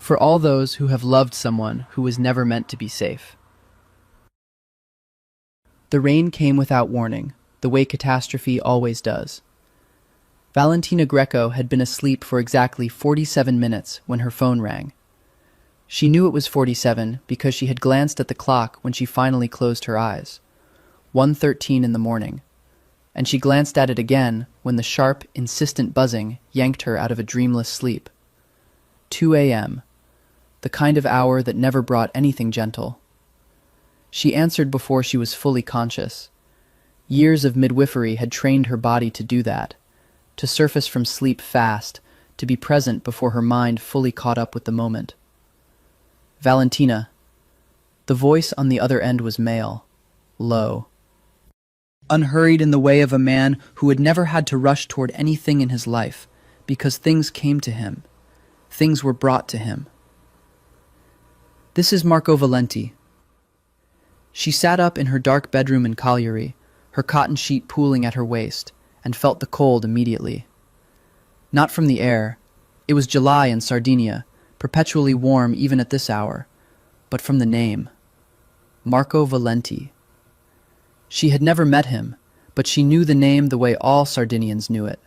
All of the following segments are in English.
for all those who have loved someone who was never meant to be safe. The rain came without warning, the way catastrophe always does. Valentina Greco had been asleep for exactly 47 minutes when her phone rang. She knew it was 47 because she had glanced at the clock when she finally closed her eyes. 1:13 in the morning. And she glanced at it again when the sharp, insistent buzzing yanked her out of a dreamless sleep. 2 a.m., the kind of hour that never brought anything gentle. She answered before she was fully conscious. Years of midwifery had trained her body to do that, to surface from sleep fast, to be present before her mind fully caught up with the moment. Valentina. The voice on the other end was male, low. Unhurried in the way of a man who had never had to rush toward anything in his life, because things came to him. Things were brought to him. This is Marco Valenti. She sat up in her dark bedroom in Cagliari, her cotton sheet pooling at her waist, and felt the cold immediately. Not from the air. It was July in Sardinia, perpetually warm even at this hour, but from the name. Marco Valenti. She had never met him, but she knew the name the way all Sardinians knew it,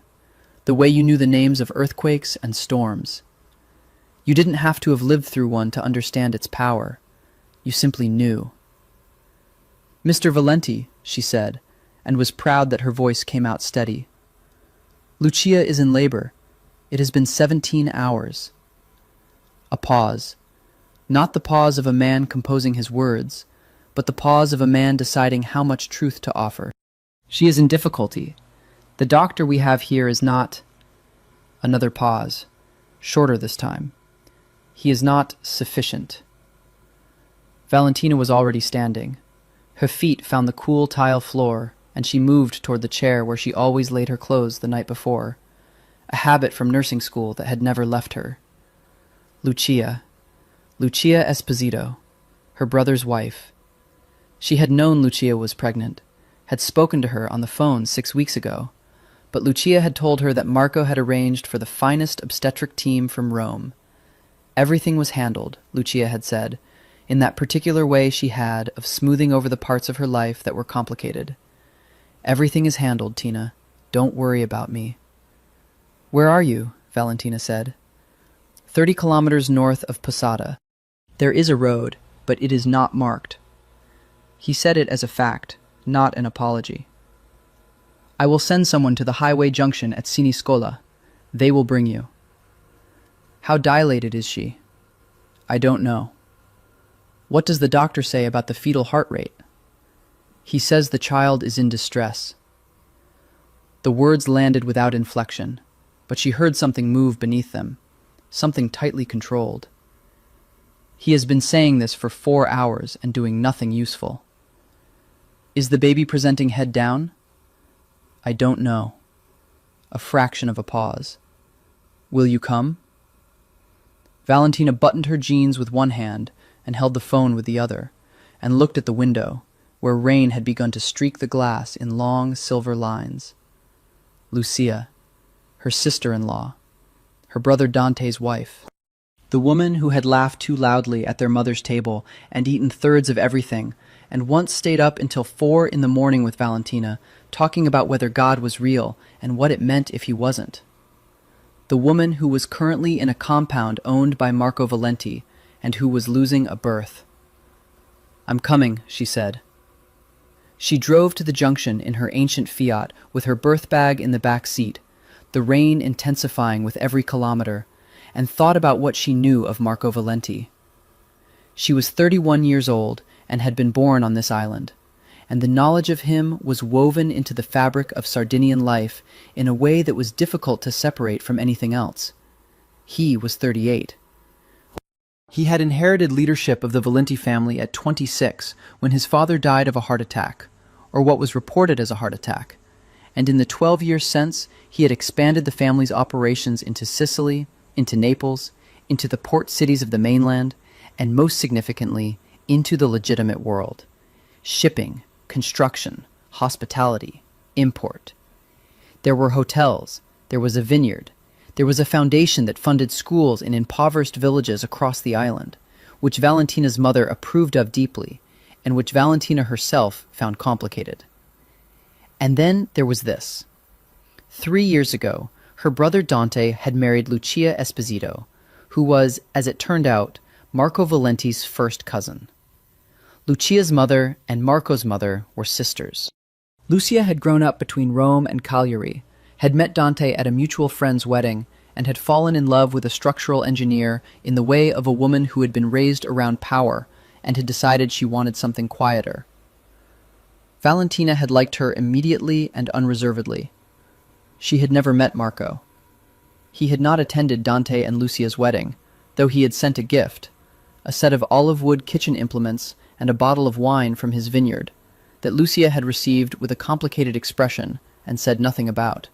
the way you knew the names of earthquakes and storms. You didn't have to have lived through one to understand its power. You simply knew. Mr. Valenti, she said, and was proud that her voice came out steady. Lucia is in labor. It has been 17 hours. A pause. Not the pause of a man composing his words, but the pause of a man deciding how much truth to offer. She is in difficulty. The doctor we have here is not... Another pause, shorter this time. He is not sufficient. Valentina was already standing. Her feet found the cool tile floor, and she moved toward the chair where she always laid her clothes the night before, a habit from nursing school that had never left her. Lucia Esposito, her brother's wife. She had known Lucia was pregnant, had spoken to her on the phone 6 weeks ago, but Lucia had told her that Marco had arranged for the finest obstetric team from Rome. Everything was handled, Lucia had said, in that particular way she had of smoothing over the parts of her life that were complicated. Everything is handled, Tina. Don't worry about me. Where are you? Valentina said. 30 kilometers north of Posada. There is a road, but it is not marked. He said it as a fact, not an apology. I will send someone to the highway junction at Siniscola. They will bring you. How dilated is she? I don't know. What does the doctor say about the fetal heart rate? He says the child is in distress. The words landed without inflection, but she heard something move beneath them, something tightly controlled. He has been saying this for 4 hours and doing nothing useful. Is the baby presenting head down? I don't know. A fraction of a pause. Will you come? Valentina buttoned her jeans with one hand and held the phone with the other, and looked at the window, where rain had begun to streak the glass in long silver lines. Lucia, her sister-in-law, her brother Dante's wife. The woman who had laughed too loudly at their mother's table and eaten thirds of everything, and once stayed up until 4 in the morning with Valentina, talking about whether God was real and what it meant if he wasn't. The woman who was currently in a compound owned by Marco Valenti, and who was losing a birth. I'm coming, she said. She drove to the junction in her ancient Fiat with her birth bag in the back seat, the rain intensifying with every kilometer, and thought about what she knew of Marco Valenti. She was 31 years old and had been born on this island, and the knowledge of him was woven into the fabric of Sardinian life in a way that was difficult to separate from anything else. He was 38. He had inherited leadership of the Valenti family at 26 when his father died of a heart attack, or what was reported as a heart attack, and in the 12 years since, he had expanded the family's operations into Sicily, into Naples, into the port cities of the mainland, and most significantly, into the legitimate world. Shipping, construction, hospitality, import. There were hotels, there was a vineyard, There was a foundation that funded schools in impoverished villages across the island, which Valentina's mother approved of deeply, and which Valentina herself found complicated. And then there was this. 3 years ago, her brother Dante had married Lucia Esposito, who was, as it turned out, Marco Valenti's first cousin. Lucia's mother and Marco's mother were sisters. Lucia had grown up between Rome and Cagliari, had met Dante at a mutual friend's wedding, and had fallen in love with a structural engineer in the way of a woman who had been raised around power and had decided she wanted something quieter. Valentina had liked her immediately and unreservedly. She had never met Marco. He had not attended Dante and Lucia's wedding, though he had sent a gift, a set of olive wood kitchen implements and a bottle of wine from his vineyard, that Lucia had received with a complicated expression and said nothing about.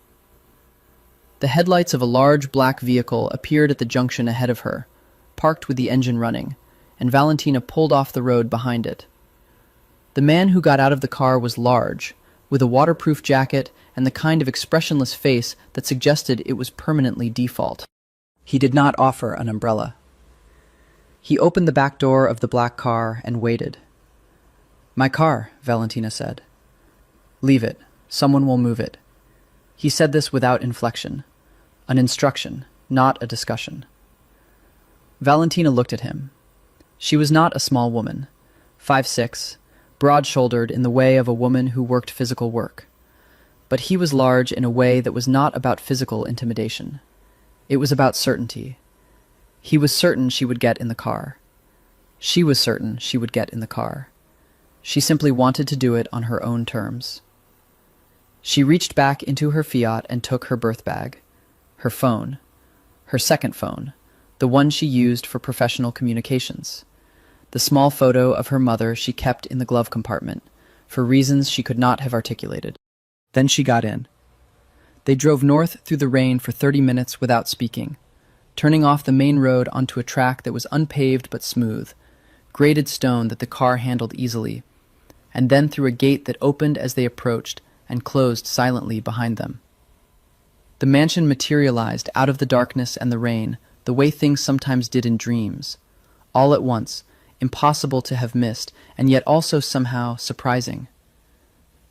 The headlights of a large black vehicle appeared at the junction ahead of her, parked with the engine running, and Valentina pulled off the road behind it. The man who got out of the car was large, with a waterproof jacket and the kind of expressionless face that suggested it was permanently default. He did not offer an umbrella. He opened the back door of the black car and waited. "My car," Valentina said. "Leave it. Someone will move it." He said this without inflection. An instruction, not a discussion. Valentina looked at him. She was not a small woman, 5'6", broad-shouldered in the way of a woman who worked physical work. But he was large in a way that was not about physical intimidation. It was about certainty. He was certain she would get in the car. She was certain she would get in the car. She simply wanted to do it on her own terms. She reached back into her Fiat and took her birth bag, her phone, her second phone, the one she used for professional communications. The small photo of her mother she kept in the glove compartment, for reasons she could not have articulated. Then she got in. They drove north through the rain for 30 minutes without speaking, turning off the main road onto a track that was unpaved but smooth, graded stone that the car handled easily, and then through a gate that opened as they approached and closed silently behind them. The mansion materialized out of the darkness and the rain, the way things sometimes did in dreams, all at once, impossible to have missed, and yet also somehow surprising.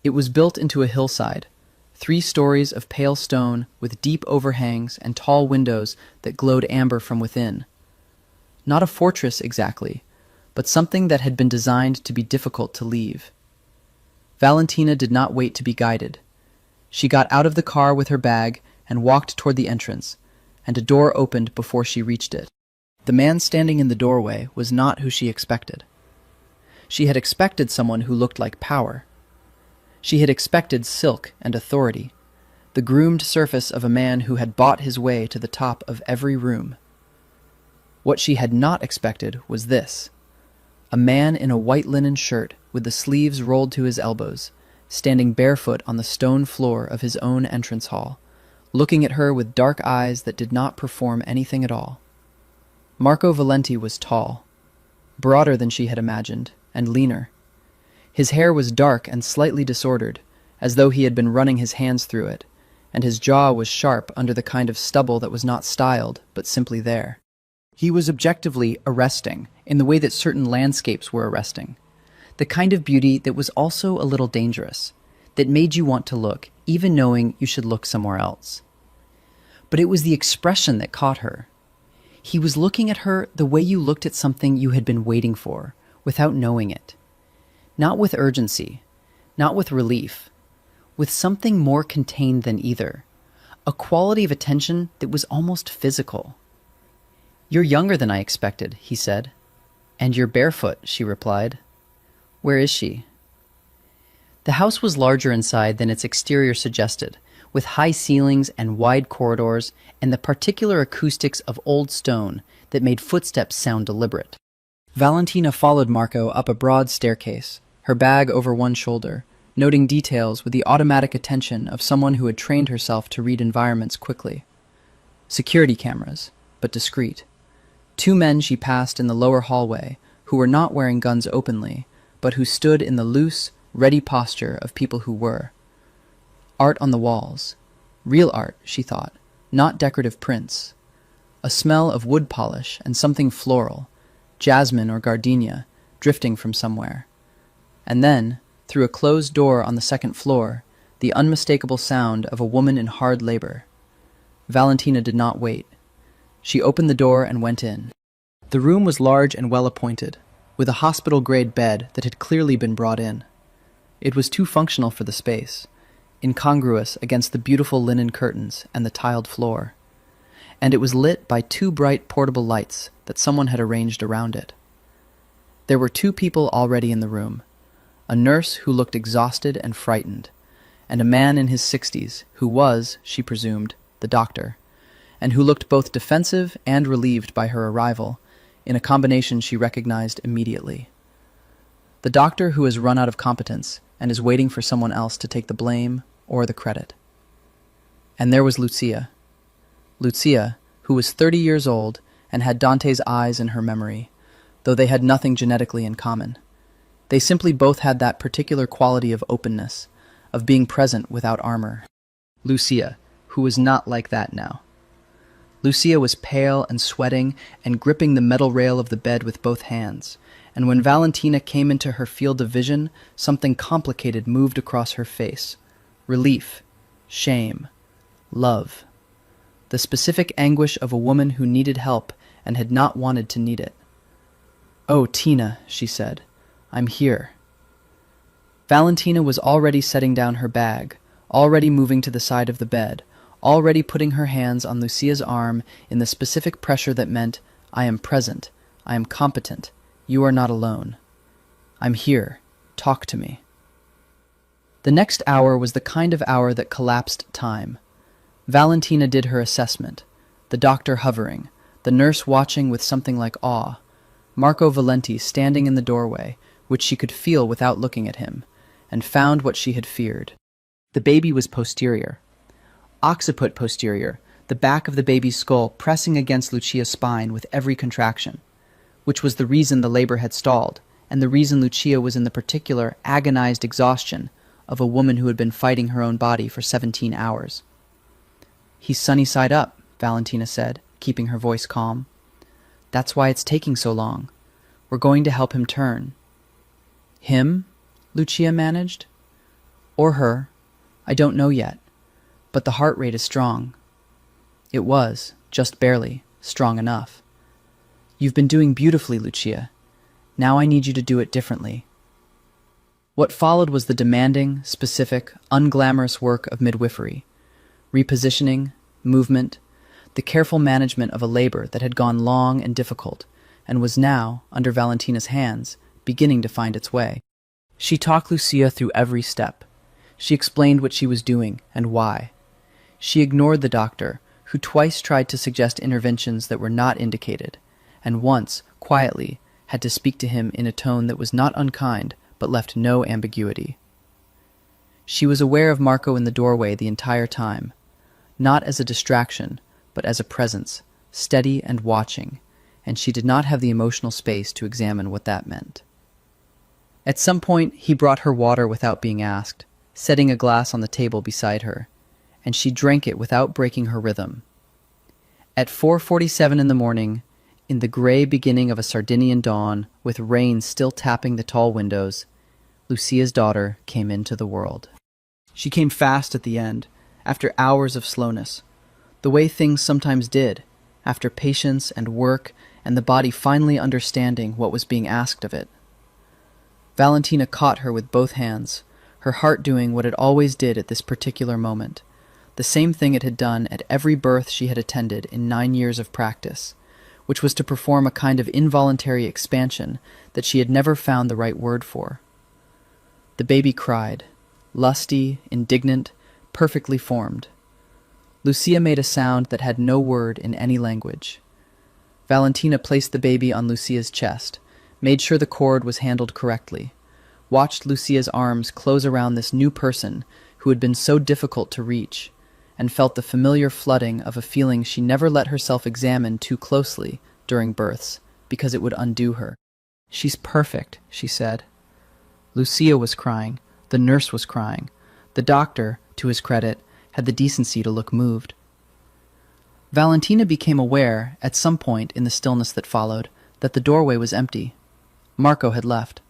It was built into a hillside, 3 stories of pale stone with deep overhangs and tall windows that glowed amber from within. Not a fortress exactly, but something that had been designed to be difficult to leave. Valentina did not wait to be guided. She got out of the car with her bag and walked toward the entrance, and a door opened before she reached it. The man standing in the doorway was not who she expected. She had expected someone who looked like power. She had expected silk and authority, the groomed surface of a man who had bought his way to the top of every room. What she had not expected was this: a man in a white linen shirt with the sleeves rolled to his elbows, standing barefoot on the stone floor of his own entrance hall, looking at her with dark eyes that did not perform anything at all. Marco Valenti was tall, broader than she had imagined, and leaner. His hair was dark and slightly disordered, as though he had been running his hands through it, and his jaw was sharp under the kind of stubble that was not styled, but simply there. He was objectively arresting, in the way that certain landscapes were arresting. The kind of beauty that was also a little dangerous, that made you want to look, even knowing you should look somewhere else. But it was the expression that caught her. He was looking at her the way you looked at something you had been waiting for, without knowing it. Not with urgency, not with relief, with something more contained than either, a quality of attention that was almost physical. "You're younger than I expected," he said. "And you're barefoot," she replied. "Where is she?" The house was larger inside than its exterior suggested, with high ceilings and wide corridors and the particular acoustics of old stone that made footsteps sound deliberate. Valentina followed Marco up a broad staircase, her bag over one shoulder, noting details with the automatic attention of someone who had trained herself to read environments quickly. Security cameras, but discreet. 2 men she passed in the lower hallway who were not wearing guns openly, but who stood in the loose, ready posture of people who were. Art on the walls. Real art, she thought, not decorative prints. A smell of wood polish and something floral, jasmine or gardenia, drifting from somewhere. And then, through a closed door on the second floor, the unmistakable sound of a woman in hard labor. Valentina did not wait. She opened the door and went in. The room was large and well-appointed, with a hospital-grade bed that had clearly been brought in. It was too functional for the space, incongruous against the beautiful linen curtains and the tiled floor. And it was lit by two bright portable lights that someone had arranged around it. There were two people already in the room, a nurse who looked exhausted and frightened, and a man in his 60s who was, she presumed, the doctor, and who looked both defensive and relieved by her arrival, in a combination she recognized immediately. The doctor who has run out of competence and is waiting for someone else to take the blame or the credit. And there was Lucia. Lucia, who was 30 years old and had Dante's eyes in her memory, though they had nothing genetically in common. They simply both had that particular quality of openness, of being present without armor. Lucia, who was not like that now. Lucia was pale and sweating and gripping the metal rail of the bed with both hands, and when Valentina came into her field of vision, something complicated moved across her face. Relief, shame, love. The specific anguish of a woman who needed help and had not wanted to need it. "Oh, Tina," she said, "I'm here." Valentina was already setting down her bag, already moving to the side of the bed, already putting her hands on Lucia's arm in the specific pressure that meant, "I am present, I am competent, you are not alone. I'm here, talk to me." The next hour was the kind of hour that collapsed time. Valentina did her assessment, the doctor hovering, the nurse watching with something like awe, Marco Valenti standing in the doorway, which she could feel without looking at him, and found what she had feared. The baby was posterior. Occiput posterior, the back of the baby's skull pressing against Lucia's spine with every contraction, which was the reason the labor had stalled, and the reason Lucia was in the particular agonized exhaustion of a woman who had been fighting her own body for 17 hours. "He's sunny side up," Valentina said, keeping her voice calm. "That's why it's taking so long. We're going to help him turn." "Him?" Lucia managed. "Or her. I don't know yet. But the heart rate is strong." It was, just barely, strong enough. "You've been doing beautifully, Lucia. Now I need you to do it differently." What followed was the demanding, specific, unglamorous work of midwifery. Repositioning, movement, the careful management of a labor that had gone long and difficult, and was now, under Valentina's hands, beginning to find its way. She talked Lucia through every step. She explained what she was doing and why. She ignored the doctor, who twice tried to suggest interventions that were not indicated, and once, quietly, had to speak to him in a tone that was not unkind, but left no ambiguity. She was aware of Marco in the doorway the entire time, not as a distraction, but as a presence, steady and watching, and she did not have the emotional space to examine what that meant. At some point, he brought her water without being asked, setting a glass on the table beside her, and she drank it without breaking her rhythm. At 4:47 in the morning, in the gray beginning of a Sardinian dawn, with rain still tapping the tall windows, Lucia's daughter came into the world. She came fast at the end, after hours of slowness, the way things sometimes did, after patience and work and the body finally understanding what was being asked of it. Valentina caught her with both hands, her heart doing what it always did at this particular moment, the same thing it had done at every birth she had attended in 9 years of practice, which was to perform a kind of involuntary expansion that she had never found the right word for. The baby cried, lusty, indignant, perfectly formed. Lucia made a sound that had no word in any language. Valentina placed the baby on Lucia's chest, made sure the cord was handled correctly, watched Lucia's arms close around this new person who had been so difficult to reach, and felt the familiar flooding of a feeling she never let herself examine too closely during births, because it would undo her. "She's perfect," she said. Lucia was crying. The nurse was crying. The doctor, to his credit, had the decency to look moved. Valentina became aware, at some point in the stillness that followed, that the doorway was empty. Marco had left.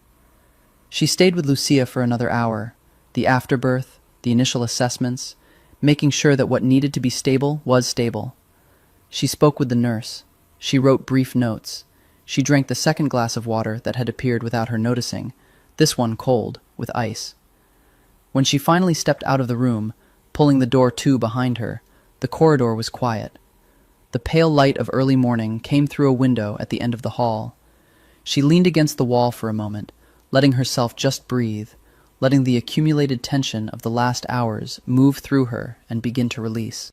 She stayed with Lucia for another hour, the afterbirth, the initial assessments, making sure that what needed to be stable was stable. She spoke with the nurse. She wrote brief notes. She drank the second glass of water that had appeared without her noticing, this one cold, with ice. When she finally stepped out of the room, pulling the door to behind her, the corridor was quiet. The pale light of early morning came through a window at the end of the hall. She leaned against the wall for a moment, letting herself just breathe, letting the accumulated tension of the last hours move through her and begin to release.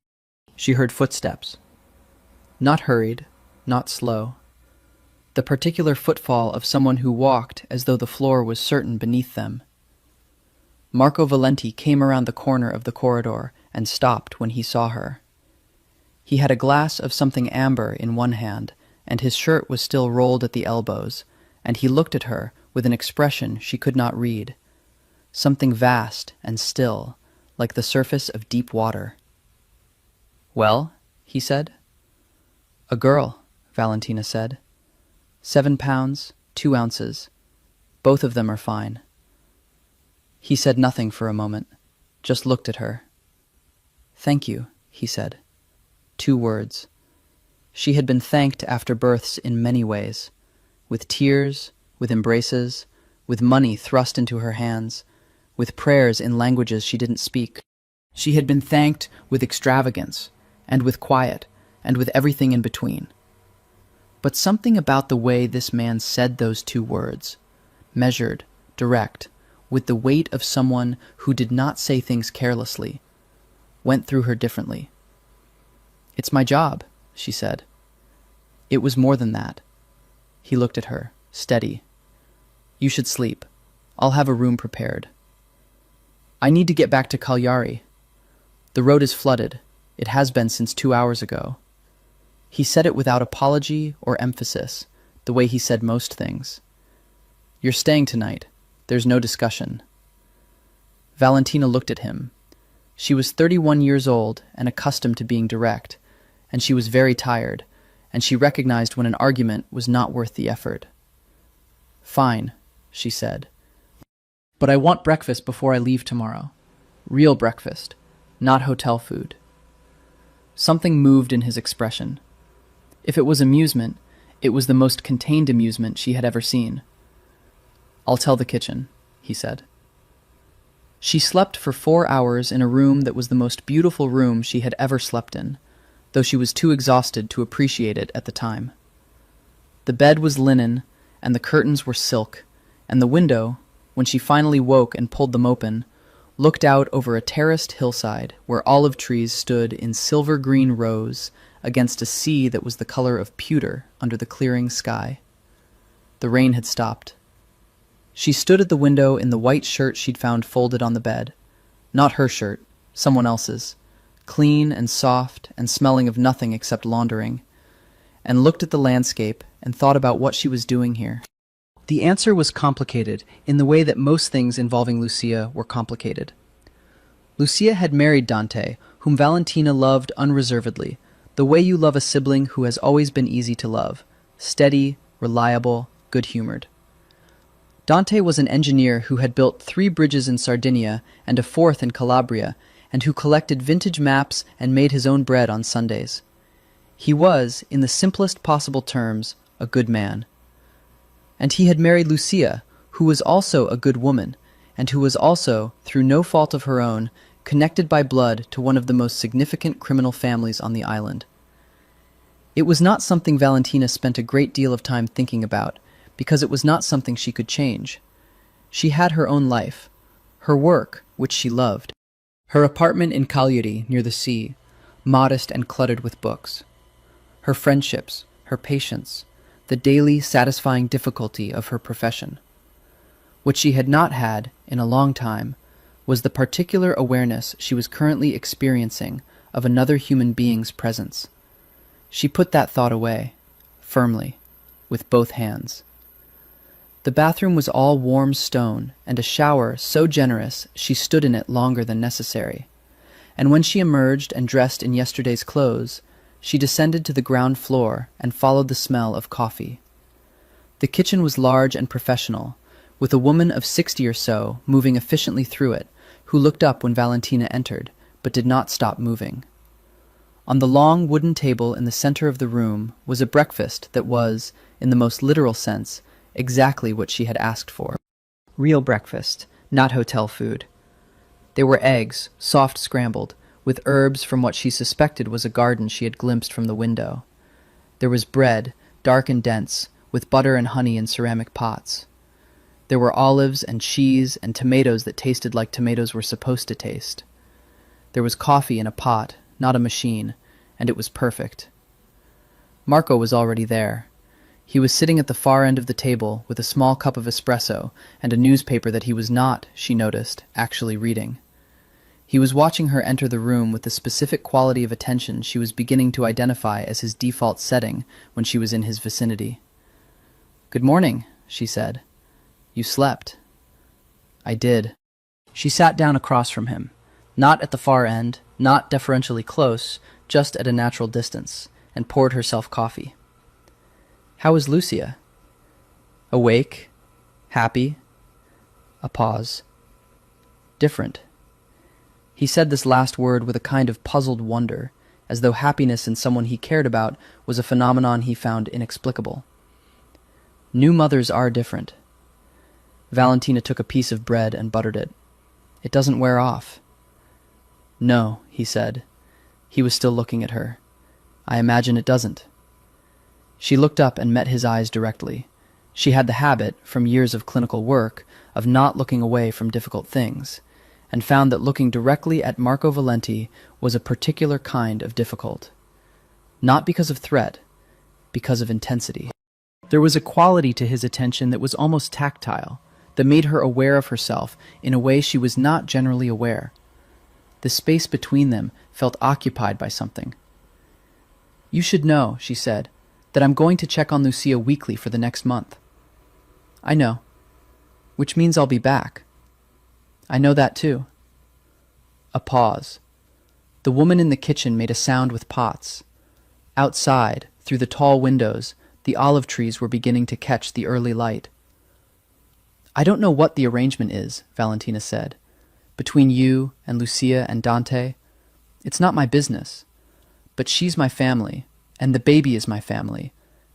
She heard footsteps. Not hurried, not slow. The particular footfall of someone who walked as though the floor was certain beneath them. Marco Valenti came around the corner of the corridor and stopped when he saw her. He had a glass of something amber in one hand, and his shirt was still rolled at the elbows, and he looked at her with an expression she could not read. Something vast and still, like the surface of deep water. "Well?" he said. "A girl," Valentina said. 7 pounds, 2 ounces. Both of them are fine. He said nothing for a moment, just looked at her. "Thank you," he said. 2 words. She had been thanked after births in many ways, with tears, with embraces, with money thrust into her hands, with prayers in languages she didn't speak. She had been thanked with extravagance, and with quiet, and with everything in between. But something about the way this man said those 2 words, measured, direct, with the weight of someone who did not say things carelessly, went through her differently. "It's my job," she said. It was more than that. He looked at her, steady. "You should sleep. I'll have a room prepared." "I need to get back to Cagliari. The road is flooded. It has been since 2 hours ago." He said it without apology or emphasis, the way he said most things. "You're staying tonight. There's no discussion." Valentina looked at him. She was 31 years old and accustomed to being direct, and she was very tired, and she recognized when an argument was not worth the effort. "Fine," she said. "But I want breakfast before I leave tomorrow. Real breakfast, not hotel food." Something moved in his expression. If it was amusement, it was the most contained amusement she had ever seen. "I'll tell the kitchen," he said. She slept for 4 hours in a room that was the most beautiful room she had ever slept in, though she was too exhausted to appreciate it at the time. The bed was linen, and the curtains were silk, and the window, when she finally woke and pulled them open, looked out over a terraced hillside where olive trees stood in silver-green rows against a sea that was the color of pewter under the clearing sky. The rain had stopped. She stood at the window in the white shirt she'd found folded on the bed. Not her shirt, someone else's, clean and soft and smelling of nothing except laundering, and looked at the landscape and thought about what she was doing here. The answer was complicated in the way that most things involving Lucia were complicated. Lucia had married Dante, whom Valentina loved unreservedly, the way you love a sibling who has always been easy to love, steady, reliable, good-humored. Dante was an engineer who had built 3 bridges in Sardinia and a 4th in Calabria, and who collected vintage maps and made his own bread on Sundays. He was, in the simplest possible terms, a good man. And he had married Lucia, who was also a good woman, and who was also, through no fault of her own, connected by blood to one of the most significant criminal families on the island. It was not something Valentina spent a great deal of time thinking about, because it was not something she could change. She had her own life, her work, which she loved, her apartment in Cagliari near the sea, modest and cluttered with books, her friendships, her patience, the daily satisfying difficulty of her profession. What she had not had, in a long time, was the particular awareness she was currently experiencing of another human being's presence. She put that thought away, firmly, with both hands. The bathroom was all warm stone, and a shower so generous she stood in it longer than necessary. And when she emerged and dressed in yesterday's clothes, She descended to the ground floor and followed the smell of coffee. The kitchen was large and professional, with a woman of 60 or so moving efficiently through it, who looked up when Valentina entered, but did not stop moving. On the long wooden table in the center of the room was a breakfast that was, in the most literal sense, exactly what she had asked for. Real breakfast, not hotel food. There were eggs, soft scrambled, with herbs from what she suspected was a garden she had glimpsed from the window. There was bread, dark and dense, with butter and honey in ceramic pots. There were olives and cheese and tomatoes that tasted like tomatoes were supposed to taste. There was coffee in a pot, not a machine, and it was perfect. Marco was already there. He was sitting at the far end of the table with a small cup of espresso and a newspaper that he was not, she noticed, actually reading. He was watching her enter the room with the specific quality of attention she was beginning to identify as his default setting when she was in his vicinity. "Good morning," she said. "You slept." "I did." She sat down across from him, not at the far end, not deferentially close, just at a natural distance, and poured herself coffee. "How is Lucia?" "Awake. Happy." A pause. "Different." He said this last word with a kind of puzzled wonder, as though happiness in someone he cared about was a phenomenon he found inexplicable. New mothers are different. Valentina took a piece of bread and buttered it. "It doesn't wear off." "No," he said. He was still looking at her. "I imagine it doesn't." She looked up and met his eyes directly. She had the habit, from years of clinical work, of not looking away from difficult things, and found that looking directly at Marco Valenti was a particular kind of difficult. Not because of threat, because of intensity. There was a quality to his attention that was almost tactile, that made her aware of herself in a way she was not generally aware. The space between them felt occupied by something. "You should know," she said, "that I'm going to check on Lucia weekly for the next month." "I know. Which means I'll be back." "I know that too." A pause. The woman in the kitchen made a sound with pots. Outside, through the tall windows, the olive trees were beginning to catch the early light. "I don't know what the arrangement is," Valentina said, "between you and Lucia and Dante. It's not my business. But she's my family, and the baby is my family,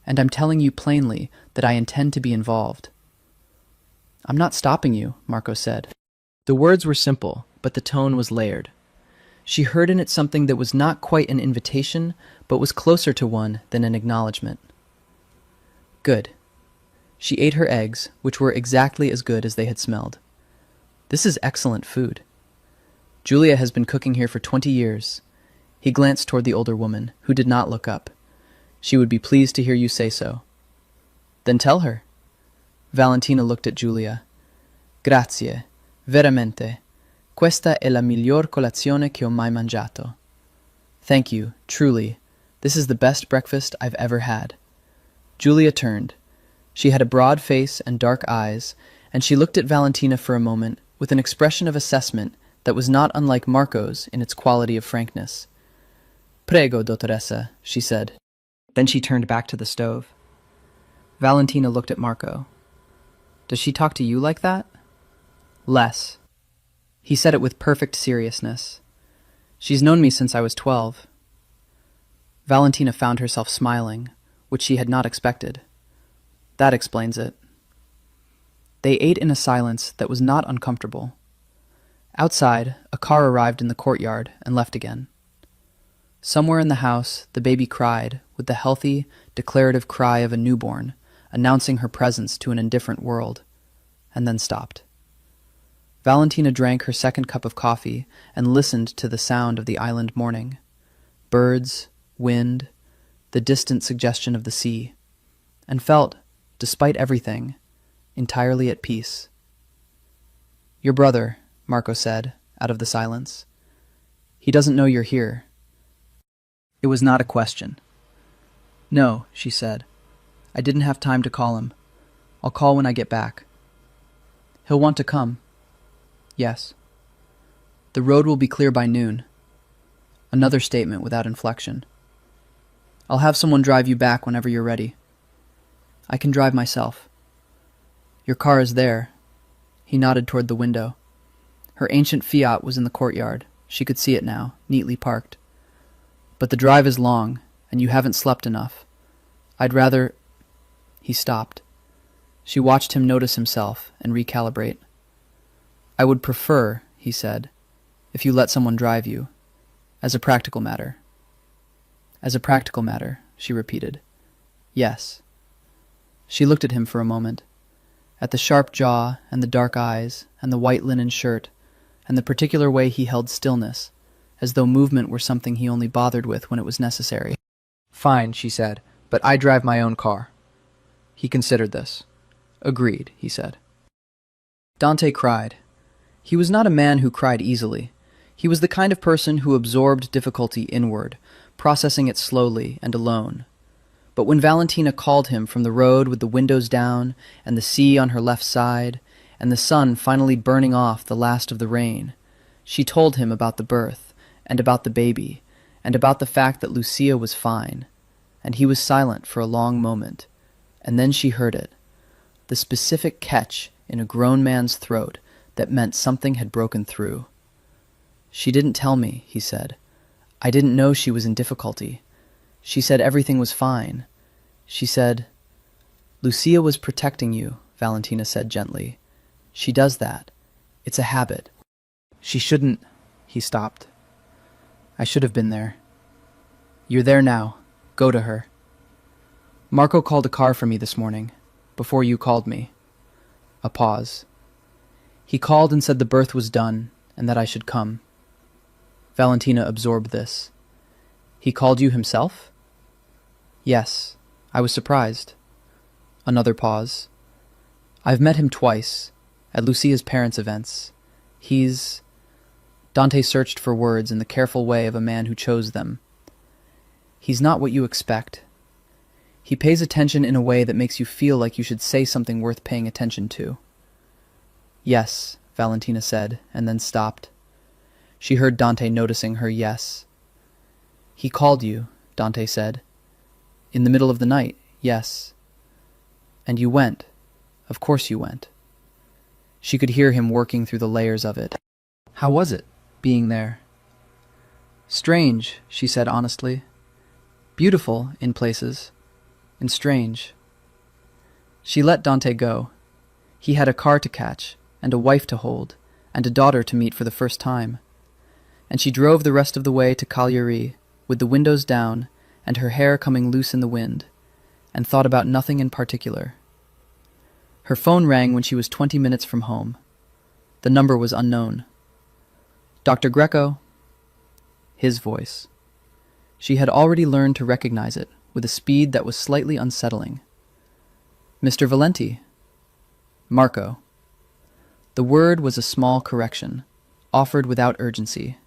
and I'm telling you plainly that I intend to be involved." "I'm not stopping you," Marco said. The words were simple, but the tone was layered. She heard in it something that was not quite an invitation, but was closer to one than an acknowledgement. Good. She ate her eggs, which were exactly as good as they had smelled. "This is excellent food. Julia has been cooking here for 20 years. He glanced toward the older woman, who did not look up. "She would be pleased to hear you say so." "Then tell her." Valentina looked at Julia. "Grazie. Veramente. Questa è la miglior colazione che ho mai mangiato." "Thank you, truly. This is the best breakfast I've ever had." Julia turned. She had a broad face and dark eyes, and she looked at Valentina for a moment with an expression of assessment that was not unlike Marco's in its quality of frankness. "Prego, dottoressa," she said. Then she turned back to the stove. Valentina looked at Marco. "Does she talk to you like that?" "Less." He said it with perfect seriousness. "She's known me since I was 12. Valentina found herself smiling, which she had not expected. That explains it. They ate in a silence that was not uncomfortable. Outside, a car arrived in the courtyard and left again. Somewhere in the house, the baby cried with the healthy, declarative cry of a newborn, announcing her presence to an indifferent world, and then stopped. Valentina drank her second cup of coffee and listened to the sound of the island morning. Birds, wind, the distant suggestion of the sea, and felt, despite everything, entirely at peace. "Your brother," Marco said, out of the silence. "He doesn't know you're here." It was not a question. "No," she said. "I didn't have time to call him. I'll call when I get back." "He'll want to come." "Yes." "The road will be clear by noon." Another statement without inflection. I'll have someone drive you back whenever you're ready. I can drive myself. Your car is there. He nodded toward the window. Her ancient Fiat was in the courtyard. She could see it now, neatly parked. But the drive is long, and you haven't slept enough. I'd rather... He stopped. She watched him notice himself and recalibrate. I would prefer, he said, if you let someone drive you. As a practical matter. As a practical matter, she repeated. Yes. She looked at him for a moment. At the sharp jaw and the dark eyes and the white linen shirt and the particular way he held stillness, as though movement were something he only bothered with when it was necessary. Fine, she said, but I drive my own car. He considered this. Agreed, he said. Dante cried. He was not a man who cried easily. He was the kind of person who absorbed difficulty inward, processing it slowly and alone. But when Valentina called him from the road with the windows down and the sea on her left side and the sun finally burning off the last of the rain, she told him about the birth and about the baby and about the fact that Lucia was fine, and he was silent for a long moment, and then she heard it, the specific catch in a grown man's throat that meant something had broken through. She didn't tell me, he said. I didn't know she was in difficulty. She said everything was fine. She said, Lucia was protecting you, Valentina said gently. She does that. It's a habit. She shouldn't... He stopped. I should have been there. You're there now. Go to her. Marco called a car for me this morning, before you called me. A pause. He called and said the birth was done, and that I should come. Valentina absorbed this. He called you himself? Yes. I was surprised. Another pause. I've met him twice, at Lucia's parents' events. He's... Dante searched for words in the careful way of a man who chose them. He's not what you expect. He pays attention in a way that makes you feel like you should say something worth paying attention to. Yes, Valentina said, and then stopped. She heard Dante noticing her yes. He called you, Dante said. In the middle of the night, yes. And you went. Of course you went. She could hear him working through the layers of it. How was it, being there? Strange, she said honestly. Beautiful, in places. And strange. She let Dante go. He had a car to catch, and a wife to hold, and a daughter to meet for the first time. And she drove the rest of the way to Cagliari, with the windows down, and her hair coming loose in the wind, and thought about nothing in particular. Her phone rang when she was 20 minutes from home. The number was unknown. Dr. Greco? His voice. She had already learned to recognize it, with a speed that was slightly unsettling. Mr. Valenti? Marco. The word was a small correction, offered without urgency.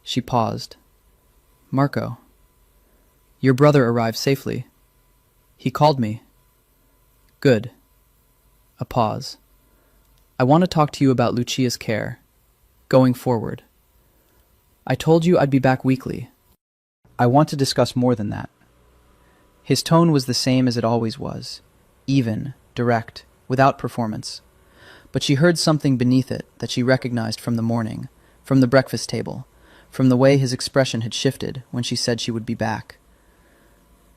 She paused. Marco. Your brother arrived safely. He called me. Good. A pause. I want to talk to you about Lucia's care, going forward. I told you I'd be back weekly. I want to discuss more than that. His tone was the same as it always was, even, direct, without performance. But she heard something beneath it that she recognized from the morning, from the breakfast table, from the way his expression had shifted when she said she would be back.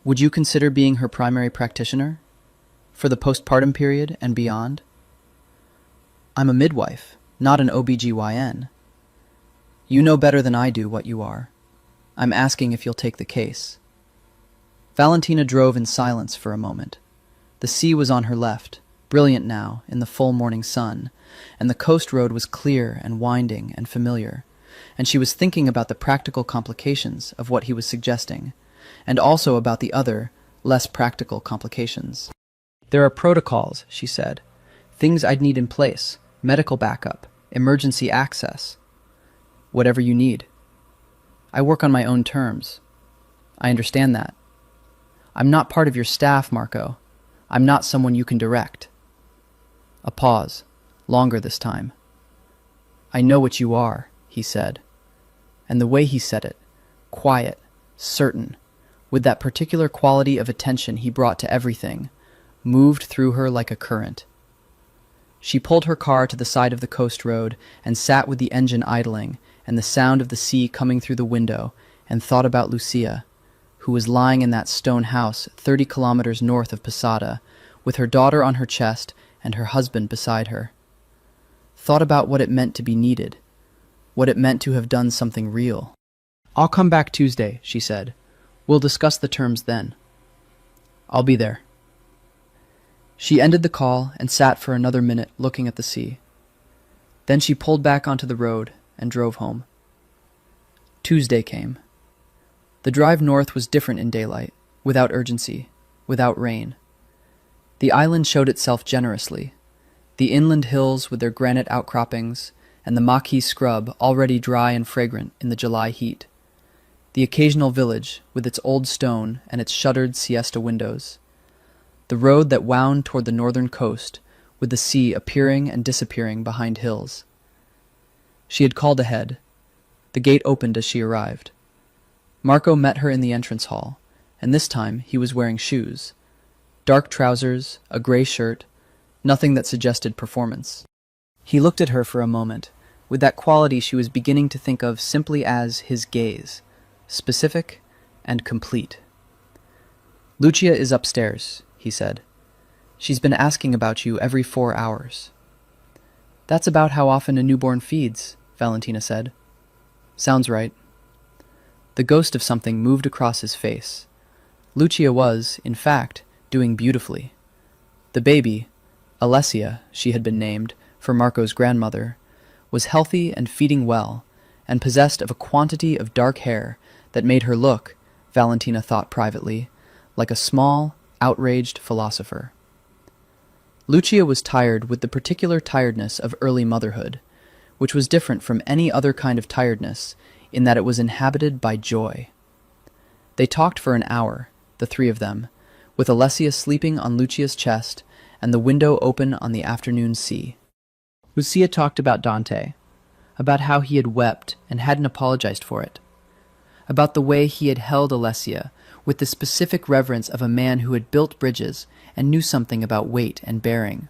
Would you consider being her primary practitioner? For the postpartum period and beyond? I'm a midwife, not an OBGYN. You know better than I do what you are. I'm asking if you'll take the case. Valentina drove in silence for a moment. The sea was on her left, brilliant now in the full morning sun, and the coast road was clear and winding and familiar, and she was thinking about the practical complications of what he was suggesting, and also about the other, less practical complications. There are protocols, she said, things I'd need in place, medical backup, emergency access. Whatever you need. I work on my own terms. I understand that. I'm not part of your staff, Marco. I'm not someone you can direct. A pause, longer this time. I know what you are, he said. And the way he said it, quiet, certain, with that particular quality of attention he brought to everything, moved through her like a current. She pulled her car to the side of the coast road and sat with the engine idling and the sound of the sea coming through the window and thought about Lucia, who was lying in that stone house 30 kilometers north of Posada, with her daughter on her chest and her husband beside her. Thought about what it meant to be needed, what it meant to have done something real. "I'll come back Tuesday," she said. "We'll discuss the terms then." "I'll be there." She ended the call and sat for another minute looking at the sea. Then she pulled back onto the road and drove home. Tuesday came. The drive north was different in daylight, without urgency, without rain. The island showed itself generously. The inland hills with their granite outcroppings, and the maquis scrub already dry and fragrant in the July heat. The occasional village with its old stone and its shuttered siesta windows. The road that wound toward the northern coast, with the sea appearing and disappearing behind hills. She had called ahead. The gate opened as she arrived. Marco met her in the entrance hall, and this time he was wearing shoes. Dark trousers, a gray shirt, nothing that suggested performance. He looked at her for a moment, with that quality she was beginning to think of simply as his gaze, specific and complete. "Lucia is upstairs," he said. "She's been asking about you every 4 hours." "That's about how often a newborn feeds," Valentina said. "Sounds right." The ghost of something moved across his face. Lucia was, in fact, doing beautifully. The baby, Alessia, she had been named, for Marco's grandmother, was healthy and feeding well, and possessed of a quantity of dark hair that made her look, Valentina thought privately, like a small, outraged philosopher. Lucia was tired with the particular tiredness of early motherhood, which was different from any other kind of tiredness in that it was inhabited by joy. They talked for an hour, the three of them, with Alessia sleeping on Lucia's chest and the window open on the afternoon sea. Lucia talked about Dante, about how he had wept and hadn't apologized for it, about the way he had held Alessia with the specific reverence of a man who had built bridges and knew something about weight and bearing.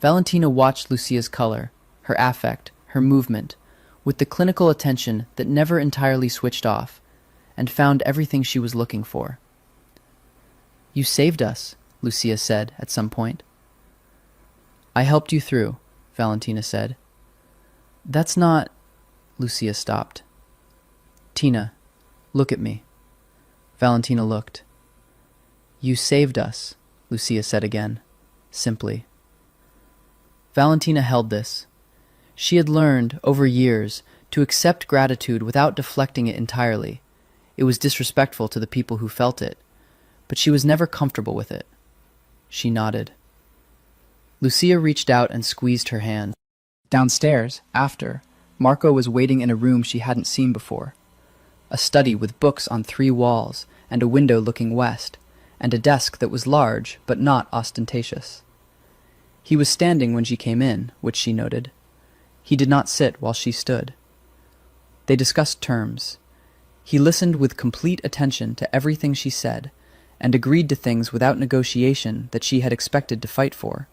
Valentina watched Lucia's color, her affect, her movement, with the clinical attention that never entirely switched off, and found everything she was looking for. "You saved us," Lucia said at some point. "I helped you through," Valentina said. "That's not—" Lucia stopped. "Tina, look at me." Valentina looked. "You saved us," Lucia said again, simply. Valentina held this. She had learned, over years, to accept gratitude without deflecting it entirely. It was disrespectful to the people who felt it, but she was never comfortable with it. She nodded. Lucia reached out and squeezed her hand. Downstairs, after, Marco was waiting in a room she hadn't seen before. A study with books on 3 walls and a window looking west, and a desk that was large but not ostentatious. He was standing when she came in, which she noted. He did not sit while she stood. They discussed terms. He listened with complete attention to everything she said, and agreed to things without negotiation that she had expected to fight for,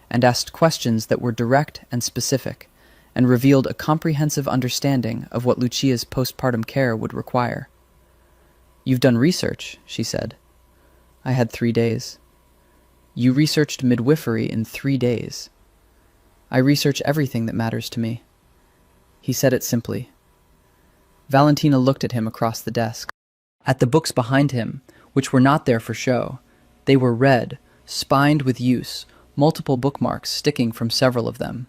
and asked questions that were direct and specific, and revealed a comprehensive understanding of what Lucia's postpartum care would require. "You've done research," she said. "I had 3 days." "You researched midwifery in 3 days." "I research everything that matters to me." He said it simply. Valentina looked at him across the desk. At the books behind him, which were not there for show. They were red, spined with use, multiple bookmarks sticking from several of them.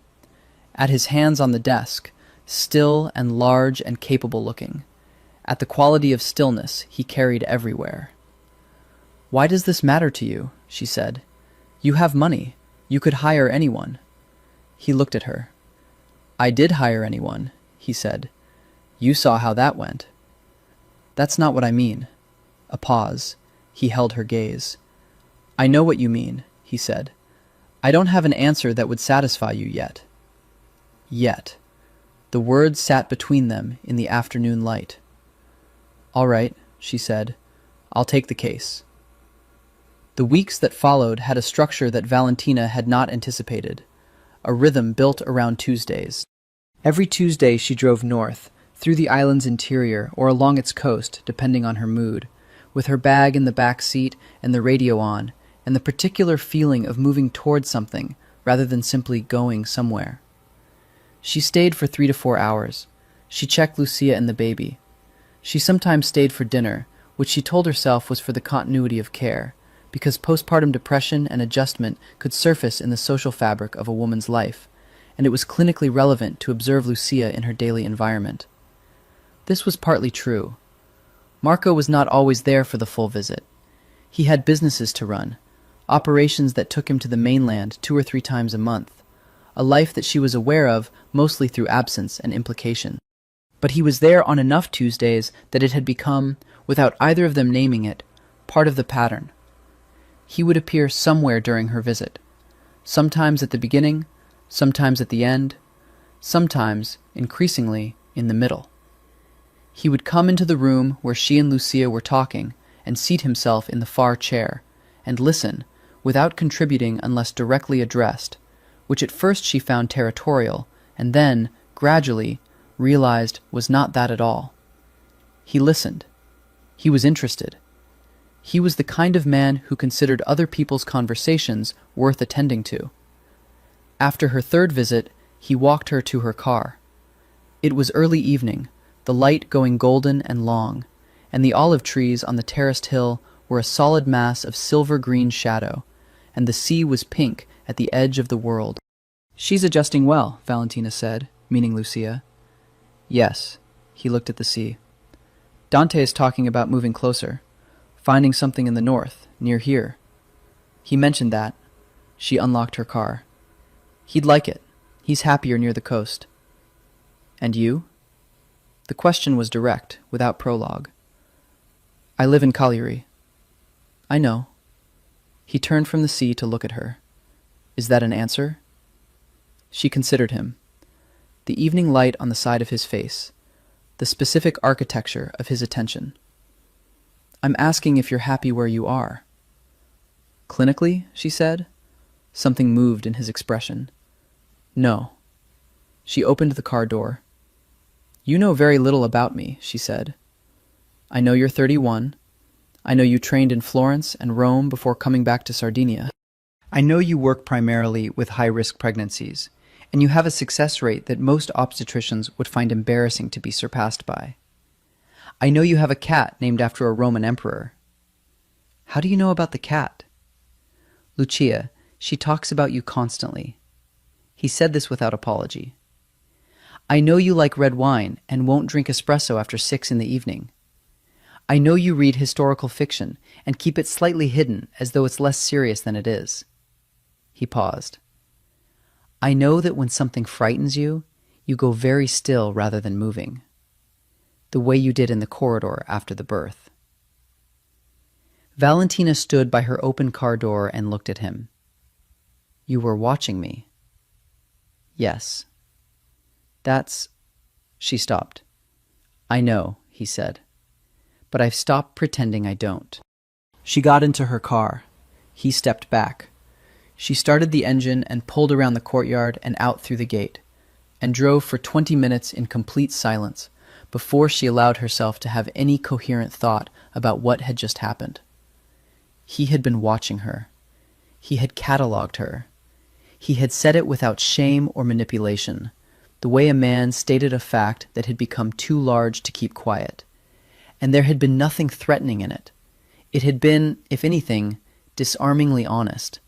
At his hands on the desk, still and large and capable looking. At the quality of stillness he carried everywhere. "Why does this matter to you?" she said. "You have money. You could hire anyone." He looked at her. "I did hire anyone," he said. "You saw how that went." "That's not what I mean." A pause. He held her gaze. "I know what you mean," he said. "I don't have an answer that would satisfy you yet." Yet. The words sat between them in the afternoon light. "All right," she said, I'll take the case." The weeks that followed had a structure that Valentina had not anticipated, a rhythm built around Tuesdays. Every Tuesday she drove north, through the island's interior or along its coast, depending on her mood, with her bag in the back seat and the radio on, and the particular feeling of moving towards something rather than simply going somewhere. She stayed for 3 to 4 hours. She checked Lucia and the baby. She sometimes stayed for dinner, which she told herself was for the continuity of care, because postpartum depression and adjustment could surface in the social fabric of a woman's life, and it was clinically relevant to observe Lucia in her daily environment. This was partly true. Marco was not always there for the full visit. He had businesses to run, operations that took him to the mainland 2 or 3 times a month, a life that she was aware of mostly through absence and implication. But he was there on enough Tuesdays that it had become, without either of them naming it, part of the pattern. He would appear somewhere during her visit, sometimes at the beginning, sometimes at the end, sometimes, increasingly, in the middle. He would come into the room where she and Lucia were talking and seat himself in the far chair and listen, without contributing unless directly addressed, which at first she found territorial and then, gradually, realized was not that at all. He listened. He was interested. He was the kind of man who considered other people's conversations worth attending to. After her 3rd visit, he walked her to her car. It was early evening, the light going golden and long, and the olive trees on the terraced hill were a solid mass of silver-green shadow, and the sea was pink at the edge of the world. "She's adjusting well," Valentina said, meaning Lucia. "Yes." He looked at the sea. "Dante is talking about moving closer, finding something in the north, near here." He mentioned that. She unlocked her car. "He'd like it. He's happier near the coast." "And you?" The question was direct, without prologue. "I live in Cagliari." "I know." He turned from the sea to look at her. "Is that an answer?" She considered him. The evening light on the side of his face, the specific architecture of his attention. "I'm asking if you're happy where you are." "Clinically," she said. Something moved in his expression. "No." She opened the car door. "You know very little about me," she said. "I know you're 31. I know you trained in Florence and Rome before coming back to Sardinia. I know you work primarily with high-risk pregnancies, and you have a success rate that most obstetricians would find embarrassing to be surpassed by. I know you have a cat named after a Roman emperor." "How do you know about the cat?" "Lucia, she talks about you constantly." He said this without apology. "I know you like red wine and won't drink espresso after 6 in the evening. I know you read historical fiction and keep it slightly hidden as though it's less serious than it is." He paused. "I know that when something frightens you, you go very still rather than moving. The way you did in the corridor after the birth." Valentina stood by her open car door and looked at him. "You were watching me." "Yes." "That's—" She stopped. "I know," he said. "But I've stopped pretending I don't." She got into her car. He stepped back. She started the engine and pulled around the courtyard and out through the gate, and drove for 20 minutes in complete silence before she allowed herself to have any coherent thought about what had just happened. He had been watching her. He had catalogued her. He had said it without shame or manipulation, the way a man stated a fact that had become too large to keep quiet. And there had been nothing threatening in it. It had been, if anything, disarmingly honest,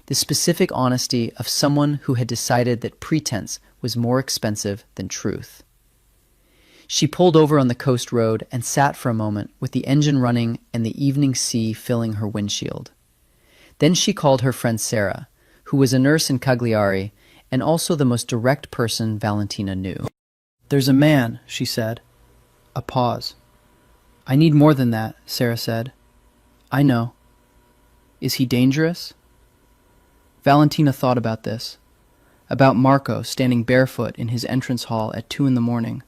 the specific honesty of someone who had decided that pretense was more expensive than truth. She pulled over on the coast road and sat for a moment with the engine running and the evening sea filling her windshield. Then she called her friend Sarah, who was a nurse in Cagliari and also the most direct person Valentina knew. "There's a man," she said. A pause. "I need more than that," Sarah said. "I know." "Is he dangerous?" Valentina thought about this, about Marco standing barefoot in his entrance hall at 2 in the morning,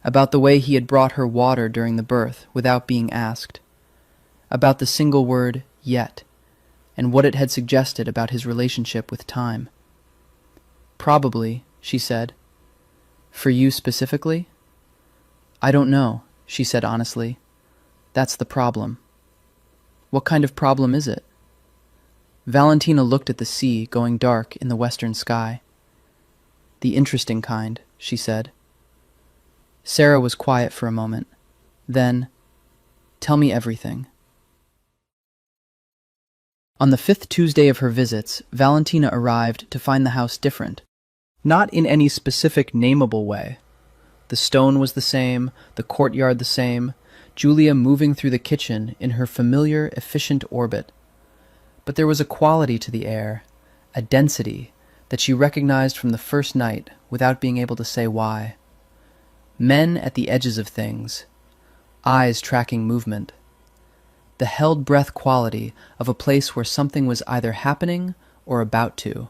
about the way he had brought her water during the birth without being asked. about the single word, yet, and what it had suggested about his relationship with time. "Probably," she said. "For you specifically?" "I don't know," she said honestly. "That's the problem." "What kind of problem is it?" Valentina looked at the sea going dark in the western sky. "The interesting kind," she said. Sarah was quiet for a moment. Then, "Tell me everything." On the 5th Tuesday of her visits, Valentina arrived to find the house different. Not in any specific nameable way. The stone was the same, the courtyard the same, Julia moving through the kitchen in her familiar, efficient orbit. But there was a quality to the air, a density, that she recognized from the first night without being able to say why. Men at the edges of things, eyes tracking movement. The held breath quality of a place where something was either happening or about to.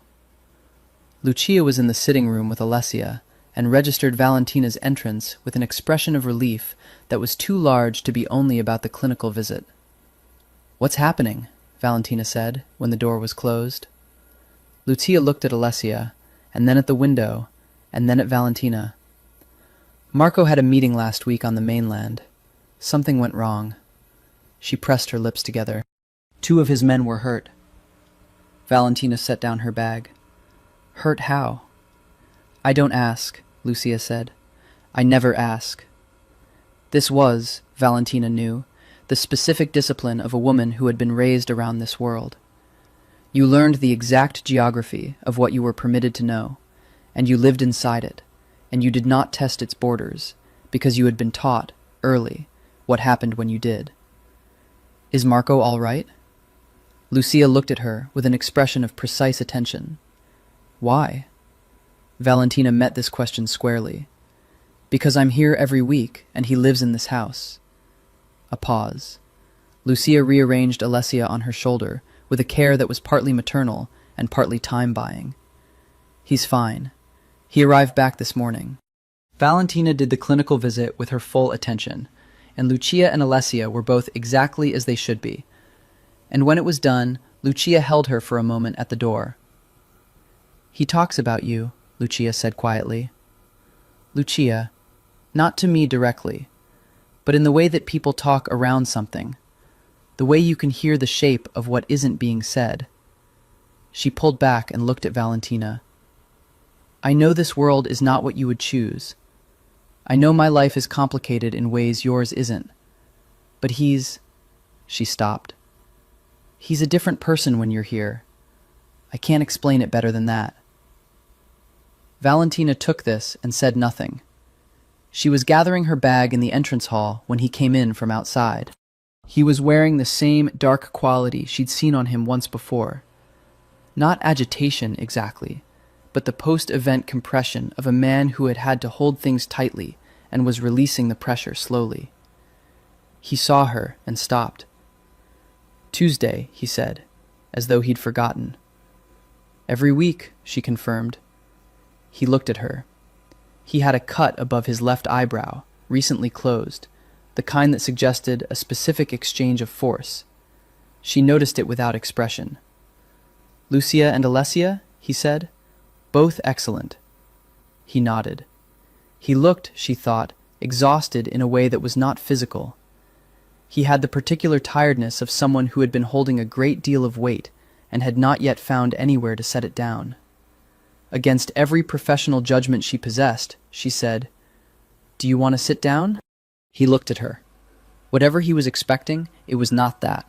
Lucia was in the sitting room with Alessia and registered Valentina's entrance with an expression of relief that was too large to be only about the clinical visit. "What's happening?" Valentina said when the door was closed. Lucia looked at Alessia, and then at the window, and then at Valentina. "Marco had a meeting last week on the mainland. Something went wrong." She pressed her lips together. "2 of his men were hurt." Valentina set down her bag. "Hurt how?" "I don't ask," Lucia said. "I never ask." This was, Valentina knew, the specific discipline of a woman who had been raised around this world. You learned the exact geography of what you were permitted to know, and you lived inside it, and you did not test its borders, because you had been taught, early, what happened when you did. "Is Marco all right?" Lucia looked at her with an expression of precise attention. "Why?" Valentina met this question squarely. "Because I'm here every week, and he lives in this house." A pause. Lucia rearranged Alessia on her shoulder with a care that was partly maternal and partly time-buying. "He's fine. He arrived back this morning." Valentina did the clinical visit with her full attention, and Lucia and Alessia were both exactly as they should be. And when it was done, Lucia held her for a moment at the door. "He talks about you," Lucia said quietly. "Lucia, not to me directly, but in the way that people talk around something, the way you can hear the shape of what isn't being said." She pulled back and looked at Valentina. "I know this world is not what you would choose. I know my life is complicated in ways yours isn't. But he's—" She stopped. "He's a different person when you're here. I can't explain it better than that." Valentina took this and said nothing. She was gathering her bag in the entrance hall when he came in from outside. He was wearing the same dark quality she'd seen on him once before. Not agitation exactly, but the post-event compression of a man who had had to hold things tightly and was releasing the pressure slowly. He saw her and stopped. "Tuesday," he said, as though he'd forgotten. "Every week," she confirmed. He looked at her. He had a cut above his left eyebrow, recently closed, the kind that suggested a specific exchange of force. She noticed it without expression. "Lucia and Alessia," he said. "Both excellent." He nodded. He looked, she thought, exhausted in a way that was not physical. He had the particular tiredness of someone who had been holding a great deal of weight and had not yet found anywhere to set it down. Against every professional judgment she possessed, she said, "Do you want to sit down?" He looked at her. Whatever he was expecting, it was not that.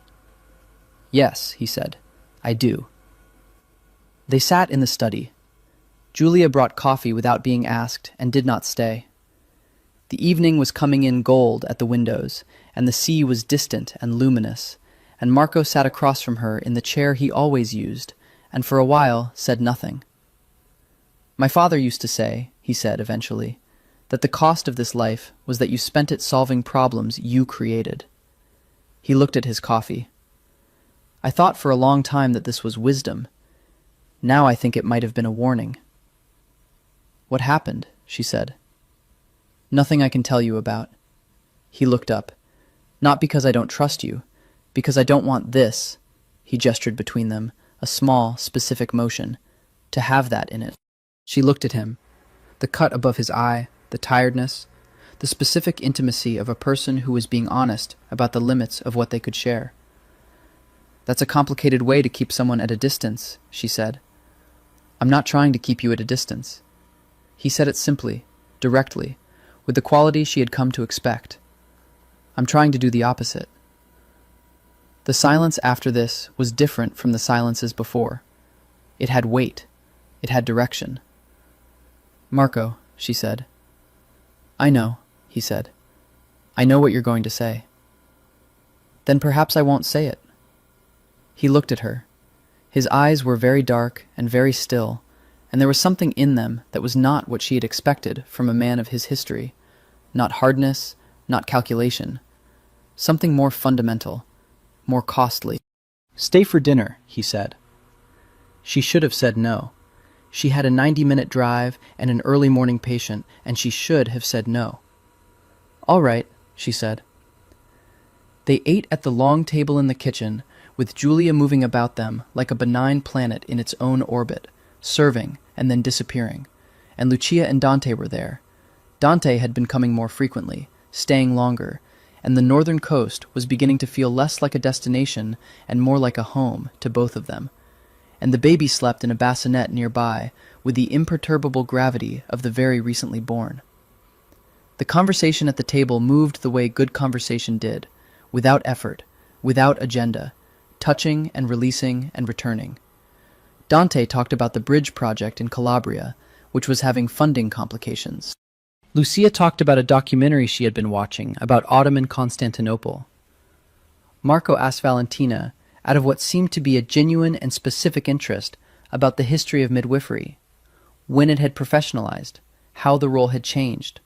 "Yes," he said, "I do." They sat in the study. Julia brought coffee without being asked and did not stay. The evening was coming in gold at the windows, and the sea was distant and luminous, and Marco sat across from her in the chair he always used, and for a while said nothing. "My father used to say," he said eventually, "that the cost of this life was that you spent it solving problems you created." He looked at his coffee. "I thought for a long time that this was wisdom. Now I think it might have been a warning." "What happened?" she said. "Nothing I can tell you about." He looked up. "Not because I don't trust you, Because I don't want this, he gestured between them, a small, specific motion, to have that in it. She looked at him. The cut above his eye, the tiredness, the specific intimacy of a person who was being honest about the limits of what they could share. That's a complicated way to keep someone at a distance, she said. I'm not trying to keep you at a distance. He said it simply, directly, with the quality she had come to expect. I'm trying to do the opposite. The silence after this was different from the silences before. It had weight. It had direction. Marco, she said. I know, he said. I know what you're going to say. Then perhaps I won't say it. He looked at her. His eyes were very dark and very still, and there was something in them that was not what she had expected from a man of his history. Not hardness, not calculation. Something more fundamental, more costly. Stay for dinner, he said. She should have said no. She had a 90-minute drive and an early morning patient, and she should have said no. All right, she said. They ate at the long table in the kitchen, with Julia moving about them like a benign planet in its own orbit, serving and then disappearing. And Lucia and Dante were there. Dante had been coming more frequently, staying longer, and the northern coast was beginning to feel less like a destination and more like a home to both of them. And the baby slept in a bassinet nearby with the imperturbable gravity of the very recently born. The conversation at the table moved the way good conversation did, without effort, without agenda, touching and releasing and returning. Dante talked about the bridge project in Calabria, which was having funding complications. Lucia talked about a documentary she had been watching about Ottoman Constantinople. Marco asked Valentina, out of what seemed to be a genuine and specific interest, about the history of midwifery, when it had professionalized, how the role had changed,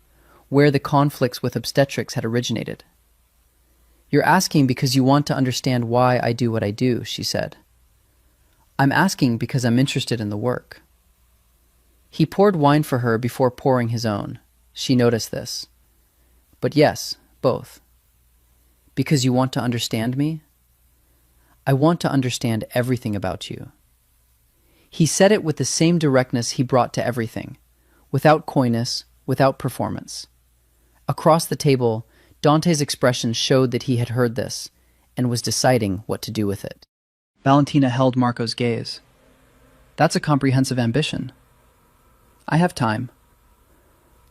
where the conflicts with obstetrics had originated. You're asking because you want to understand why I do what I do, she said. I'm asking because I'm interested in the work. He poured wine for her before pouring his own. She noticed this. But yes, both. Because you want to understand me? I want to understand everything about you. He said it with the same directness he brought to everything, without coyness, without performance. Across the table, Dante's expression showed that he had heard this and was deciding what to do with it. Valentina held Marco's gaze. That's a comprehensive ambition. I have time.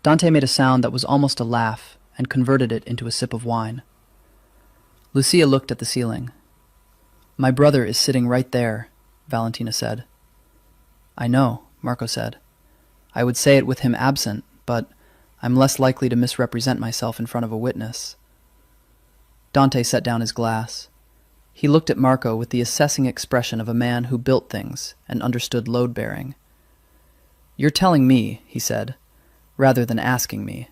Dante made a sound that was almost a laugh and converted it into a sip of wine. Lucia looked at the ceiling. My brother is sitting right there, Valentina said. I know, Marco said. I would say it with him absent, but I'm less likely to misrepresent myself in front of a witness. Dante set down his glass. He looked at Marco with the assessing expression of a man who built things and understood load-bearing. You're telling me, he said, rather than asking me.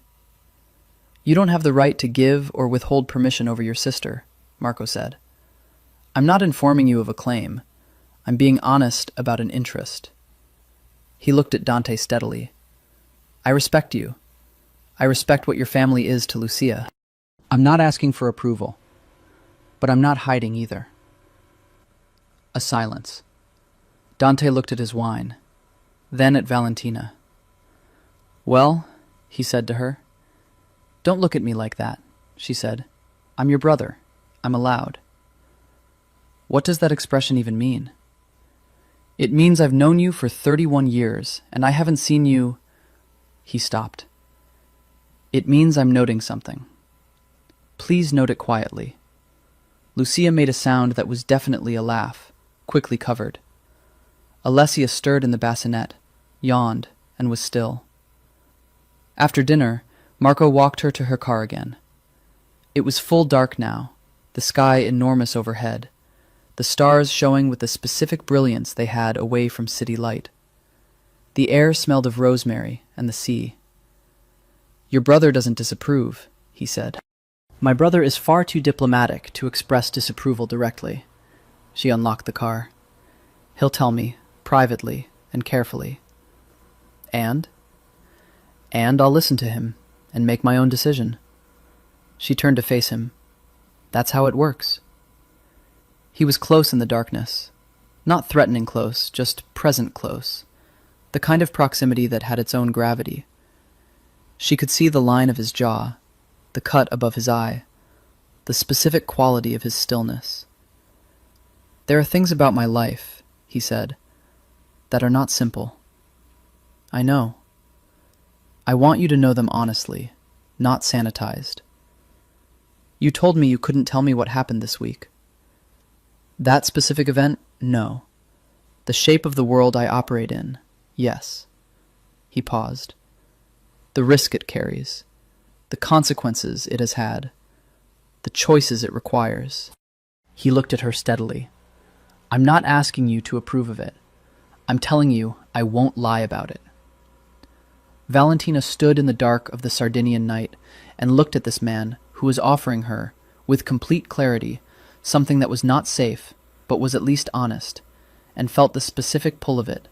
You don't have the right to give or withhold permission over your sister, Marco said. I'm not informing you of a claim. I'm being honest about an interest. He looked at Dante steadily. I respect you. I respect what your family is to Lucia. I'm not asking for approval, but I'm not hiding either. A silence. Dante looked at his wine, then at Valentina. Well, he said to her. Don't look at me like that, she said. I'm your brother. I'm allowed. What does that expression even mean? It means I've known you for 31 years, and I haven't seen you... He stopped. It means I'm noting something. Please note it quietly. Lucia made a sound that was definitely a laugh, quickly covered. Alessia stirred in the bassinet, yawned, and was still. After dinner, Marco walked her to her car again. It was full dark now, the sky enormous overhead, the stars showing with the specific brilliance they had away from city light. The air smelled of rosemary and the sea. Your brother doesn't disapprove, he said. My brother is far too diplomatic to express disapproval directly. She unlocked the car. He'll tell me, privately and carefully. And I'll listen to him and make my own decision. She turned to face him. That's how it works. He was close in the darkness. Not threatening close, just present close. The kind of proximity that had its own gravity. She could see the line of his jaw, the cut above his eye, the specific quality of his stillness. "There are things about my life," he said, "that are not simple. I know. I want you to know them honestly, not sanitized. You told me you couldn't tell me what happened this week. That specific event, no. The shape of the world I operate in, yes." He paused. "The risk it carries, the consequences it has had, the choices it requires." He looked at her steadily. "I'm not asking you to approve of it. I'm telling you I won't lie about it." Valentina stood in the dark of the Sardinian night and looked at this man who was offering her, with complete clarity, something that was not safe, but was at least honest, and felt the specific pull of it,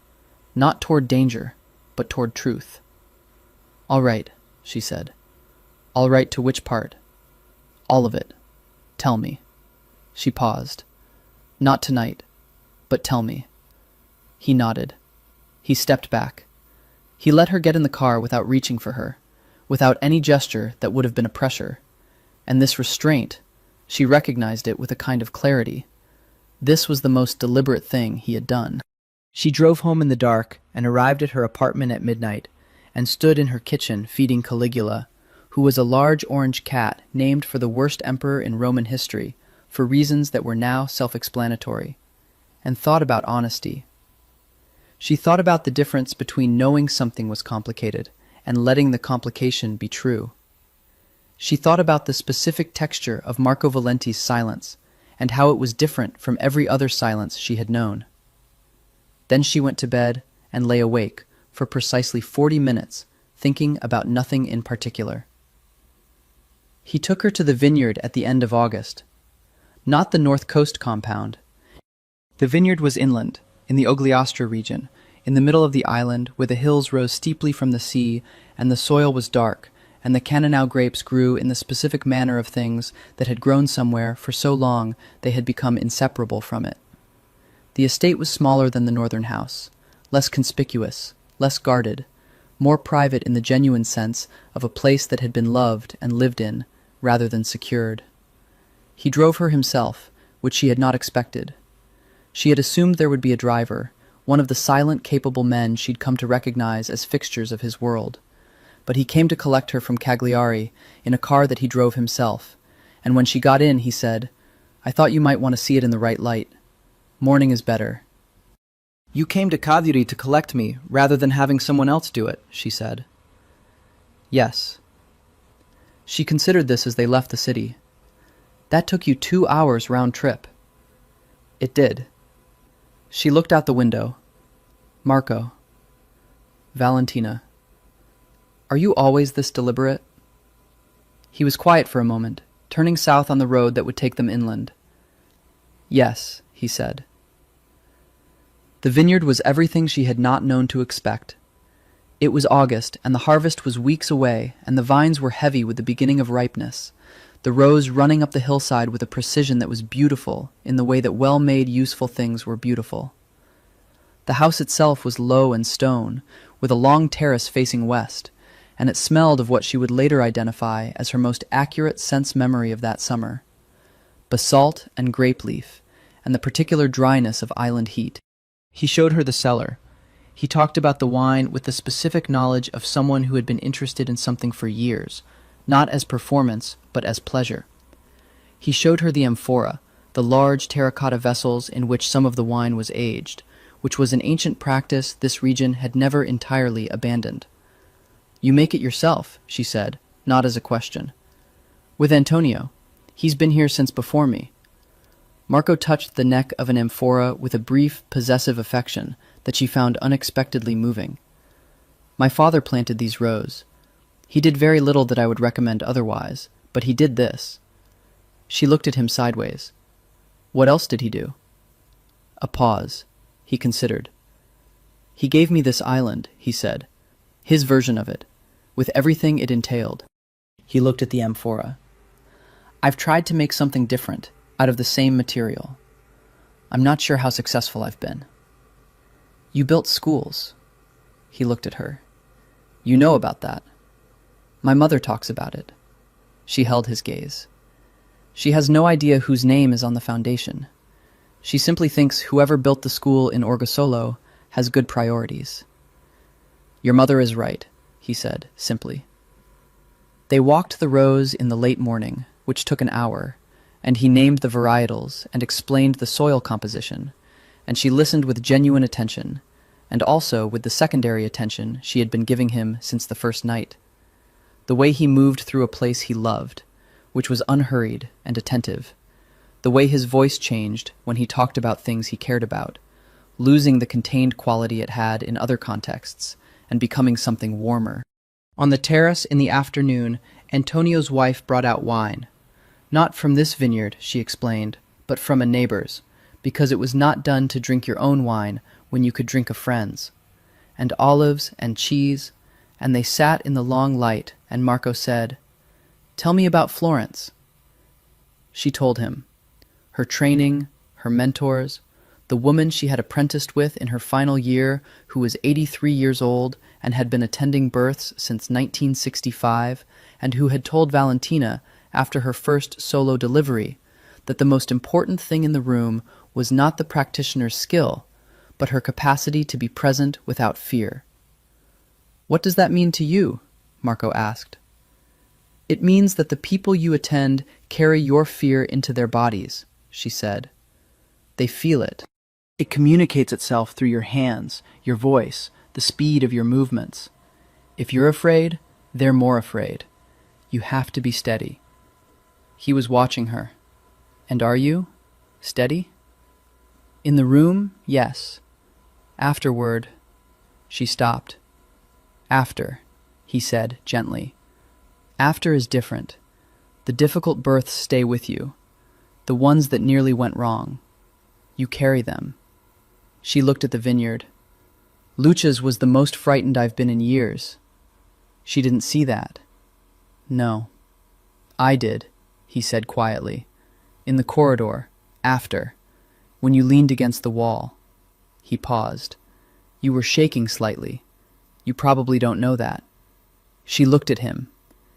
not toward danger, but toward truth. "All right," she said. "All right to which part?" "All of it. Tell me." She paused. "Not tonight, but tell me." He nodded. He stepped back. He let her get in the car without reaching for her, without any gesture that would have been a pressure. And this restraint, she recognized it with a kind of clarity. This was the most deliberate thing he had done. She drove home in the dark and arrived at her apartment at midnight and stood in her kitchen feeding Caligula, who was a large orange cat named for the worst emperor in Roman history for reasons that were now self-explanatory, and thought about honesty. She thought about the difference between knowing something was complicated and letting the complication be true. She thought about the specific texture of Marco Valenti's silence and how it was different from every other silence she had known. Then she went to bed and lay awake for precisely 40 minutes, thinking about nothing in particular. He took her to the vineyard at the end of August. Not the North Coast compound. The vineyard was inland, in the Ogliastra region, in the middle of the island where the hills rose steeply from the sea and the soil was dark, and the Cannonau grapes grew in the specific manner of things that had grown somewhere for so long they had become inseparable from it. The estate was smaller than the northern house, less conspicuous, less guarded, more private in the genuine sense of a place that had been loved and lived in, rather than secured. He drove her himself, which she had not expected. She had assumed there would be a driver, one of the silent, capable men she'd come to recognize as fixtures of his world. But he came to collect her from Cagliari in a car that he drove himself, and when she got in, he said, "I thought you might want to see it in the right light. Morning is better." "You came to Cagliari to collect me, rather than having someone else do it," she said. "Yes." She considered this as they left the city. "That took you 2 hours round trip." It did. She looked out the window. Marco. Valentina. "Are you always this deliberate?" He was quiet for a moment, turning south on the road that would take them inland. "Yes," he said. The vineyard was everything she had not known to expect. It was August, and the harvest was weeks away, and the vines were heavy with the beginning of ripeness, the rows running up the hillside with a precision that was beautiful in the way that well-made, useful things were beautiful. The house itself was low and stone, with a long terrace facing west, and it smelled of what she would later identify as her most accurate sense memory of that summer: basalt and grape leaf, and the particular dryness of island heat. He showed her the cellar. He talked about the wine with the specific knowledge of someone who had been interested in something for years, not as performance, but as pleasure. He showed her the amphora, the large terracotta vessels in which some of the wine was aged, which was an ancient practice this region had never entirely abandoned. "You make it yourself," she said, not as a question. "With Antonio. He's been here since before me." Marco touched the neck of an amphora with a brief, possessive affection that she found unexpectedly moving. "My father planted these rows. He did very little that I would recommend otherwise, but he did this." She looked at him sideways. "What else did he do?" A pause. He considered. "He gave me this island," he said, his version of it, with everything it entailed. He looked at the amphora. "I've tried to make something different, out of the same material. I'm not sure how successful I've been. You built schools. He looked at her. You know about that. My mother talks about it. She held his gaze. She has no idea whose name is on the foundation. She simply thinks whoever built the school in Orgosolo has good priorities. Your mother is right, he said, simply. They walked the rows in the late morning, which took an hour, and he named the varietals and explained the soil composition, and she listened with genuine attention, and also with the secondary attention she had been giving him since the first night. The way he moved through a place he loved, which was unhurried and attentive. The way his voice changed when he talked about things he cared about, losing the contained quality it had in other contexts and becoming something warmer. On the terrace in the afternoon, Antonio's wife brought out wine. Not from this vineyard, she explained, but from a neighbor's, because it was not done to drink your own wine when you could drink a friend's. And olives and cheese, and they sat in the long light, and Marco said, "Tell me about Florence." She told him. Her training, her mentors, the woman she had apprenticed with in her final year who was 83 years old and had been attending births since 1965 and who had told Valentina after her first solo delivery that the most important thing in the room was not the practitioner's skill, but her capacity to be present without fear. "What does that mean to you?" Marco asked. "It means that the people you attend carry your fear into their bodies," she said. "They feel it. It communicates itself through your hands, your voice, the speed of your movements. If you're afraid, they're more afraid. You have to be steady." He was watching her. "And are you? Steady?" "In the room, yes. Afterward," she stopped. "After," he said gently. "After is different. The difficult births stay with you. The ones that nearly went wrong. You carry them." She looked at the vineyard. "Lucia's was the most frightened I've been in years." She didn't see that. "No. I did," he said quietly. "In the corridor, after, when you leaned against the wall." He paused. "You were shaking slightly. You probably don't know that." She looked at him.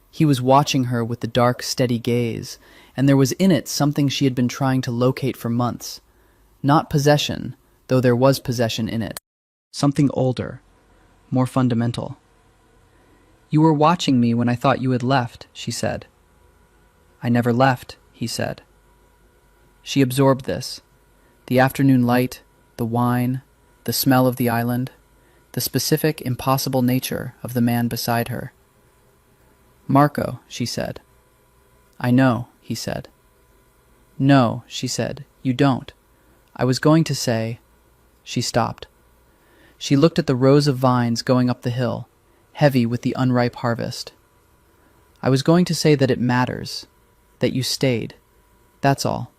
He was watching her with the dark, steady gaze, and there was in it something she had been trying to locate for months. Not possession, though there was possession in it. Something older, more fundamental. "You were watching me when I thought you had left," she said. "I never left," he said. She absorbed this. The afternoon light, the wine, the smell of the island, the specific, impossible nature of the man beside her. "Marco," she said. "I know," he said. "No," she said, "you don't. I was going to say—" She stopped. She looked at the rows of vines going up the hill, heavy with the unripe harvest. "I was going to say that it matters, that you stayed. That's all."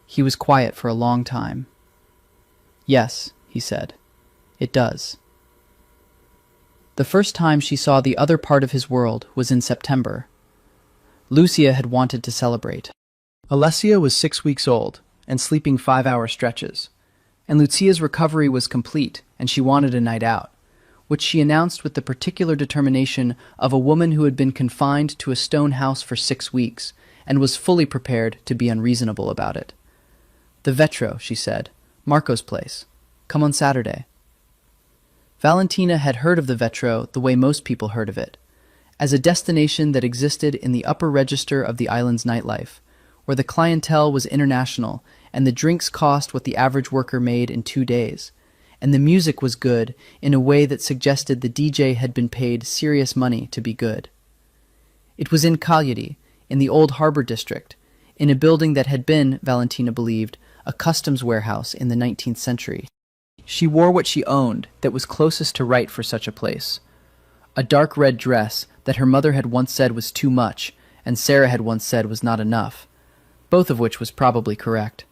He was quiet for a long time. "Yes," he said, "it does." The first time she saw the other part of his world was in September. Lucia had wanted to celebrate. Alessia was 6 weeks old and sleeping 5-hour stretches, and Lucia's recovery was complete and she wanted a night out, which she announced with the particular determination of a woman who had been confined to a stone house for 6 weeks and was fully prepared to be unreasonable about it. "The Vetro," she said, "Marco's place. Come on Saturday." Valentina had heard of the Vetro the way most people heard of it, as a destination that existed in the upper register of the island's nightlife, where the clientele was international and the drinks cost what the average worker made in 2 days, and the music was good in a way that suggested the DJ had been paid serious money to be good. It was in Cagliari, in the old harbor district, in a building that had been, Valentina believed, a customs warehouse in the 19th century. She wore what she owned that was closest to right for such a place. A dark red dress that her mother had once said was too much, and Sarah had once said was not enough, both of which was probably correct.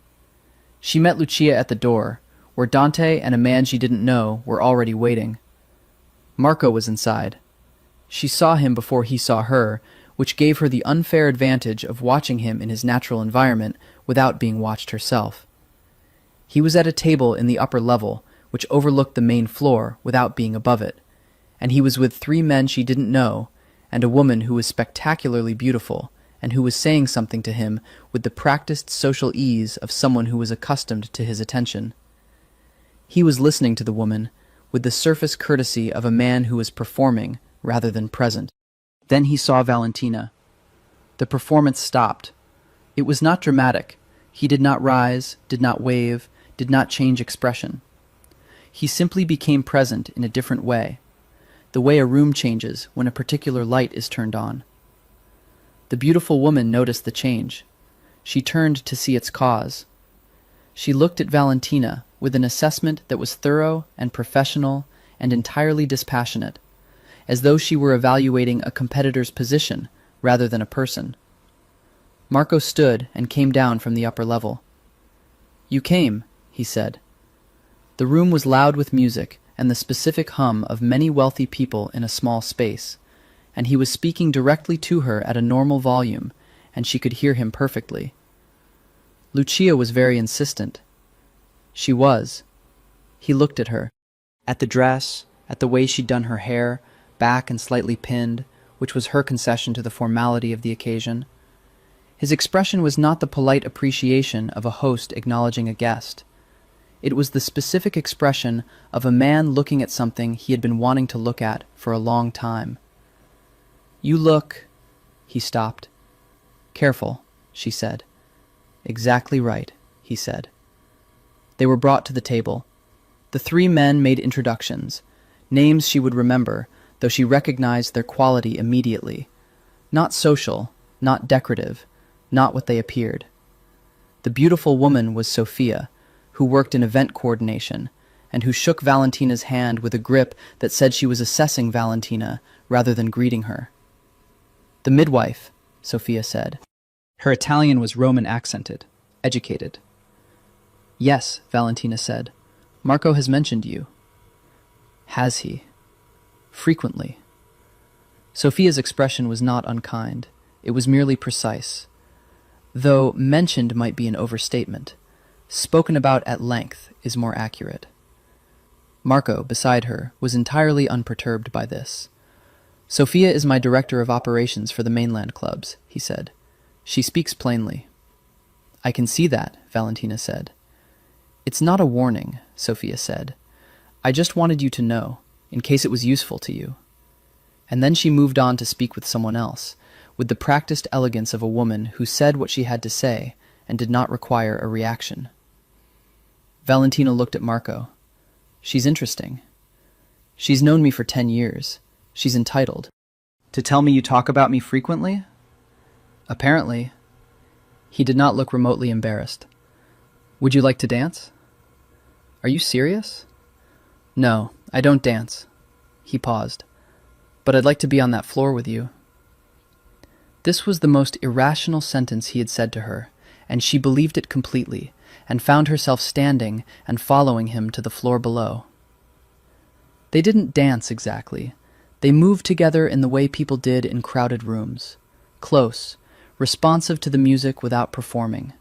She met Lucia at the door, where Dante and a man she didn't know were already waiting. Marco was inside. She saw him before he saw her, which gave her the unfair advantage of watching him in his natural environment without being watched herself. He was at a table in the upper level, which overlooked the main floor without being above it, and he was with 3 men she didn't know, and a woman who was spectacularly beautiful, and who was saying something to him with the practiced social ease of someone who was accustomed to his attention. He was listening to the woman with the surface courtesy of a man who was performing rather than present. Then he saw Valentina. The performance stopped. It was not dramatic. He did not rise, did not wave, did not change expression. He simply became present in a different way, the way a room changes when a particular light is turned on. The beautiful woman noticed the change. She turned to see its cause. She looked at Valentina with an assessment that was thorough and professional and entirely dispassionate, as though she were evaluating a competitor's position rather than a person. Marco stood and came down from the upper level. "You came," he said. The room was loud with music and the specific hum of many wealthy people in a small space, and he was speaking directly to her at a normal volume, and she could hear him perfectly. Lucia was very insistent. She was. He looked at her, at the dress, at the way she'd done her hair, back and slightly pinned, which was her concession to the formality of the occasion. His expression was not the polite appreciation of a host acknowledging a guest. It was the specific expression of a man looking at something he had been wanting to look at for a long time. "You look—" He stopped. "Careful," she said. "Exactly right," he said. They were brought to the table. The 3 men made introductions, names she would remember, though she recognized their quality immediately. Not social, not decorative, not what they appeared. The beautiful woman was Sophia, who worked in event coordination, and who shook Valentina's hand with a grip that said she was assessing Valentina rather than greeting her. "The midwife," Sophia said. Her Italian was Roman accented, educated. "Yes," Valentina said. "Marco has mentioned you." "Has he?" "Frequently." Sophia's expression was not unkind. It was merely precise. Though mentioned might be an overstatement. Spoken about at length is more accurate. Marco, beside her, was entirely unperturbed by this. "Sophia is my director of operations for the mainland clubs," he said. "She speaks plainly." "I can see that," Valentina said. "It's not a warning," Sophia said. "I just wanted you to know, in case it was useful to you." And then she moved on to speak with someone else, with the practiced elegance of a woman who said what she had to say and did not require a reaction. Valentina looked at Marco. "She's interesting. She's known me for 10 years. She's entitled. To tell me you talk about me frequently?" "Apparently." He did not look remotely embarrassed. "Would you like to dance?" "Are you serious?" "No, I don't dance." He paused. "But I'd like to be on that floor with you." This was the most irrational sentence he had said to her, and she believed it completely, and found herself standing and following him to the floor below. They didn't dance exactly. They moved together in the way people did in crowded rooms, close, responsive to the music without performing,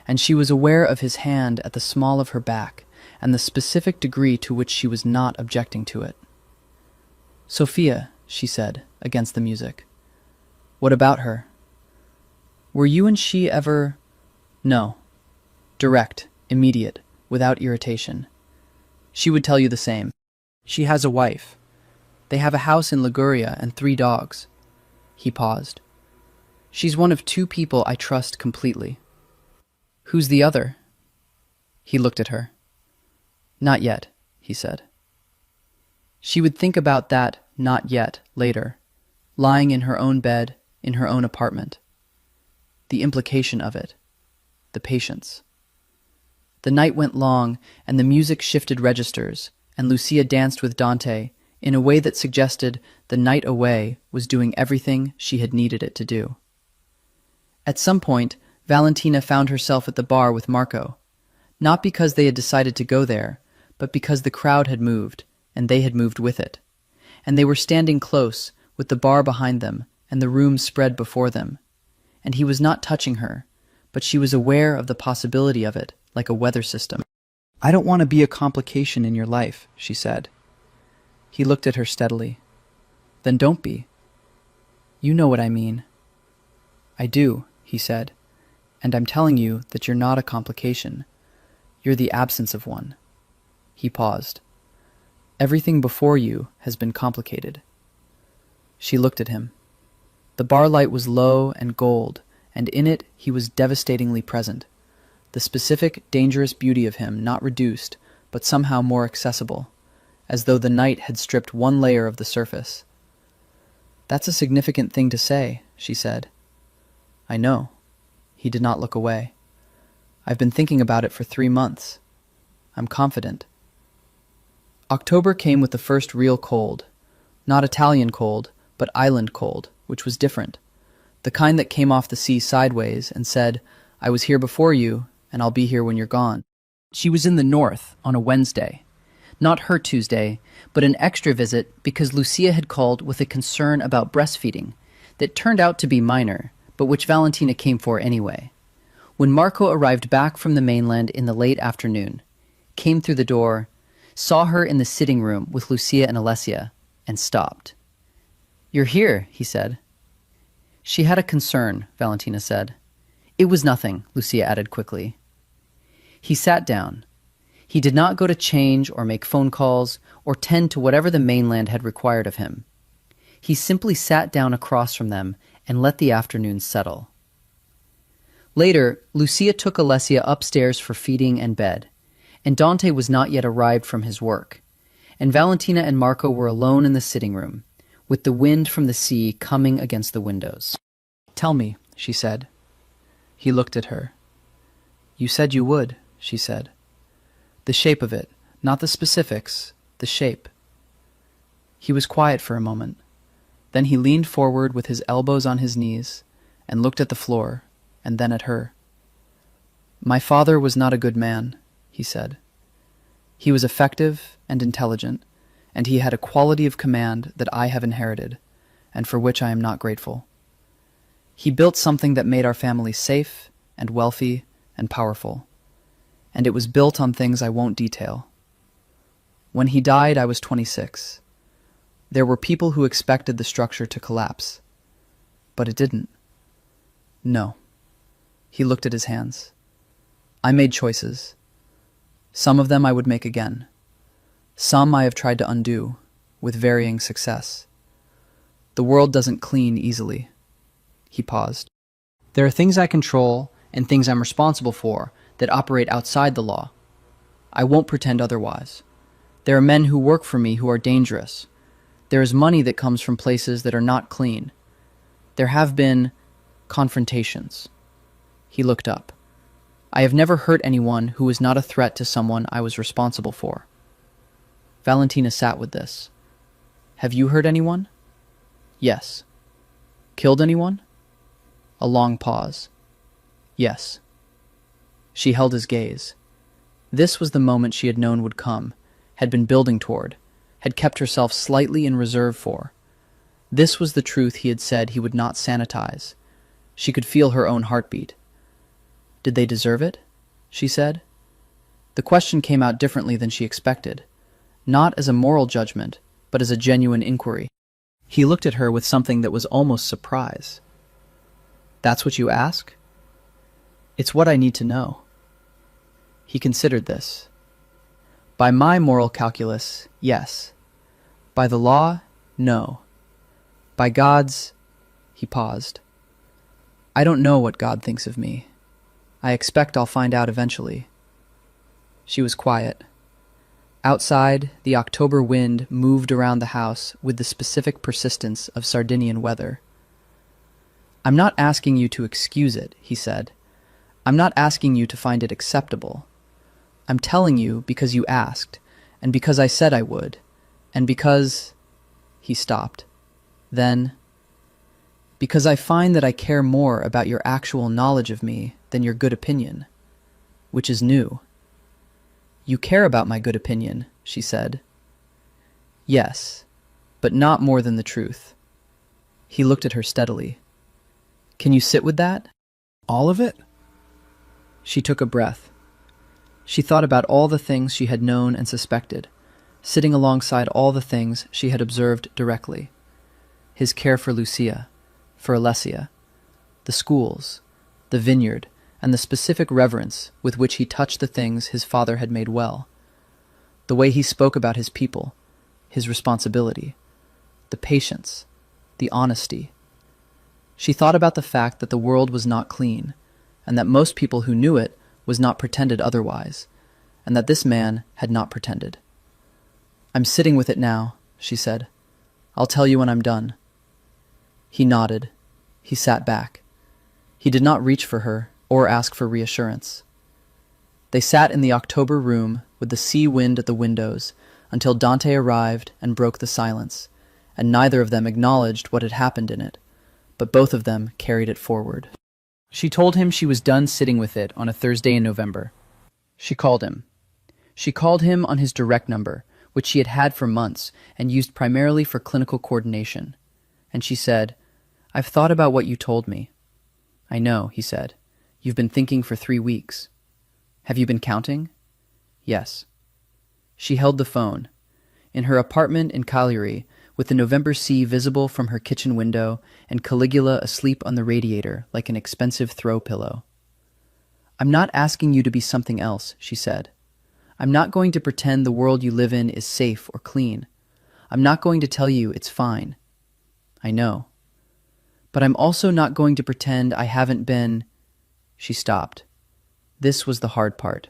and she was aware of his hand at the small of her back and the specific degree to which she was not objecting to it. "Sophia," she said, against the music. "What about her?" "Were you and she ever—" "No." Direct, immediate, without irritation. "She would tell you the same. She has a wife. They have a house in Liguria and 3 dogs. He paused. "She's one of 2 people I trust completely." "Who's the other?" He looked at her. "Not yet," he said. She would think about that "not yet" later, lying in her own bed, in her own apartment. The implication of it. The patience. The night went long, and the music shifted registers, and Lucia danced with Dante in a way that suggested the night away was doing everything she had needed it to do. At some point, Valentina found herself at the bar with Marco, not because they had decided to go there, but because the crowd had moved, and they had moved with it. And they were standing close, with the bar behind them, and the room spread before them. And he was not touching her, but she was aware of the possibility of it, like a weather system. I don't want to be a complication in your life, she said. He looked at her steadily. Then don't be. You know what I mean. I do, he said, and I'm telling you that you're not a complication. You're the absence of one. He paused. Everything before you has been complicated. She looked at him. The bar light was low and gold, and in it he was devastatingly present. The specific, dangerous beauty of him not reduced, but somehow more accessible, as though the night had stripped one layer of the surface. That's a significant thing to say, she said. I know. He did not look away. I've been thinking about it for 3 months. I'm confident. October came with the first real cold. Not Italian cold, but island cold, which was different. The kind that came off the sea sideways and said, I was here before you, and I'll be here when you're gone. She was in the north on a Wednesday. Not her Tuesday, but an extra visit because Lucia had called with a concern about breastfeeding that turned out to be minor, but which Valentina came for anyway. When Marco arrived back from the mainland in the late afternoon, came through the door, saw her in the sitting room with Lucia and Alessia, and stopped. You're here, he said. She had a concern, Valentina said. It was nothing, Lucia added quickly. He sat down. He did not go to change or make phone calls or tend to whatever the mainland had required of him. He simply sat down across from them and let the afternoon settle. Later, Lucia took Alessia upstairs for feeding and bed, and Dante was not yet arrived from his work, and Valentina and Marco were alone in the sitting room, with the wind from the sea coming against the windows. Tell me, she said. He looked at her. You said you would, she said. The shape of it, not the specifics, the shape. He was quiet for a moment. Then he leaned forward with his elbows on his knees and looked at the floor and then at her. My father was not a good man, he said. He was effective and intelligent, and he had a quality of command that I have inherited, and for which I am not grateful. He built something that made our family safe and wealthy and powerful, and it was built on things I won't detail. When he died, I was 26. There were people who expected the structure to collapse, but it didn't. No. He looked at his hands. I made choices. Some of them I would make again. Some I have tried to undo, with varying success. The world doesn't clean easily. He paused. There are things I control and things I'm responsible for that operate outside the law. I won't pretend otherwise. There are men who work for me who are dangerous. There is money that comes from places that are not clean. There have been confrontations. He looked up. I have never hurt anyone who was not a threat to someone I was responsible for. Valentina sat with this. Have you hurt anyone? Yes. Killed anyone? A long pause. Yes. She held his gaze. This was the moment she had known would come, had been building toward, had kept herself slightly in reserve for. This was the truth he had said he would not sanitize. She could feel her own heartbeat. Did they deserve it? She said. The question came out differently than she expected, not as a moral judgment, but as a genuine inquiry. He looked at her with something that was almost surprise. That's what you ask? It's what I need to know. He considered this. By my moral calculus, yes. By the law, no. By God's, he paused. I don't know what God thinks of me. I expect I'll find out eventually. She was quiet. Outside, the October wind moved around the house with the specific persistence of Sardinian weather. I'm not asking you to excuse it, he said. I'm not asking you to find it acceptable. I'm telling you because you asked, and because I said I would, and because... He stopped. Then, because I find that I care more about your actual knowledge of me than your good opinion, which is new. You care about my good opinion, she said. Yes, but not more than the truth. He looked at her steadily. Can you sit with that? All of it? She took a breath. She thought about all the things she had known and suspected, sitting alongside all the things she had observed directly. His care for Lucia, for Alessia, the schools, the vineyard, and the specific reverence with which he touched the things his father had made well. The way he spoke about his people, his responsibility, the patience, the honesty. She thought about the fact that the world was not clean, and that most people who knew it was not pretended otherwise, and that this man had not pretended. "I'm sitting with it now," she said. "I'll tell you when I'm done." He nodded. He sat back. He did not reach for her or ask for reassurance. They sat in the October room with the sea wind at the windows until Dante arrived and broke the silence, and neither of them acknowledged what had happened in it, but both of them carried it forward. She told him she was done sitting with it on a Thursday in November. She called him. She called him on his direct number, which she had had for months and used primarily for clinical coordination. And she said, "I've thought about what you told me." "I know," he said. "You've been thinking for 3 weeks. Have you been counting?" "Yes." She held the phone. In her apartment in Cagliari, with the November sea visible from her kitchen window and Caligula asleep on the radiator like an expensive throw pillow. "I'm not asking you to be something else," she said. "I'm not going to pretend the world you live in is safe or clean. I'm not going to tell you it's fine. I know. But I'm also not going to pretend I haven't been—" She stopped. This was the hard part.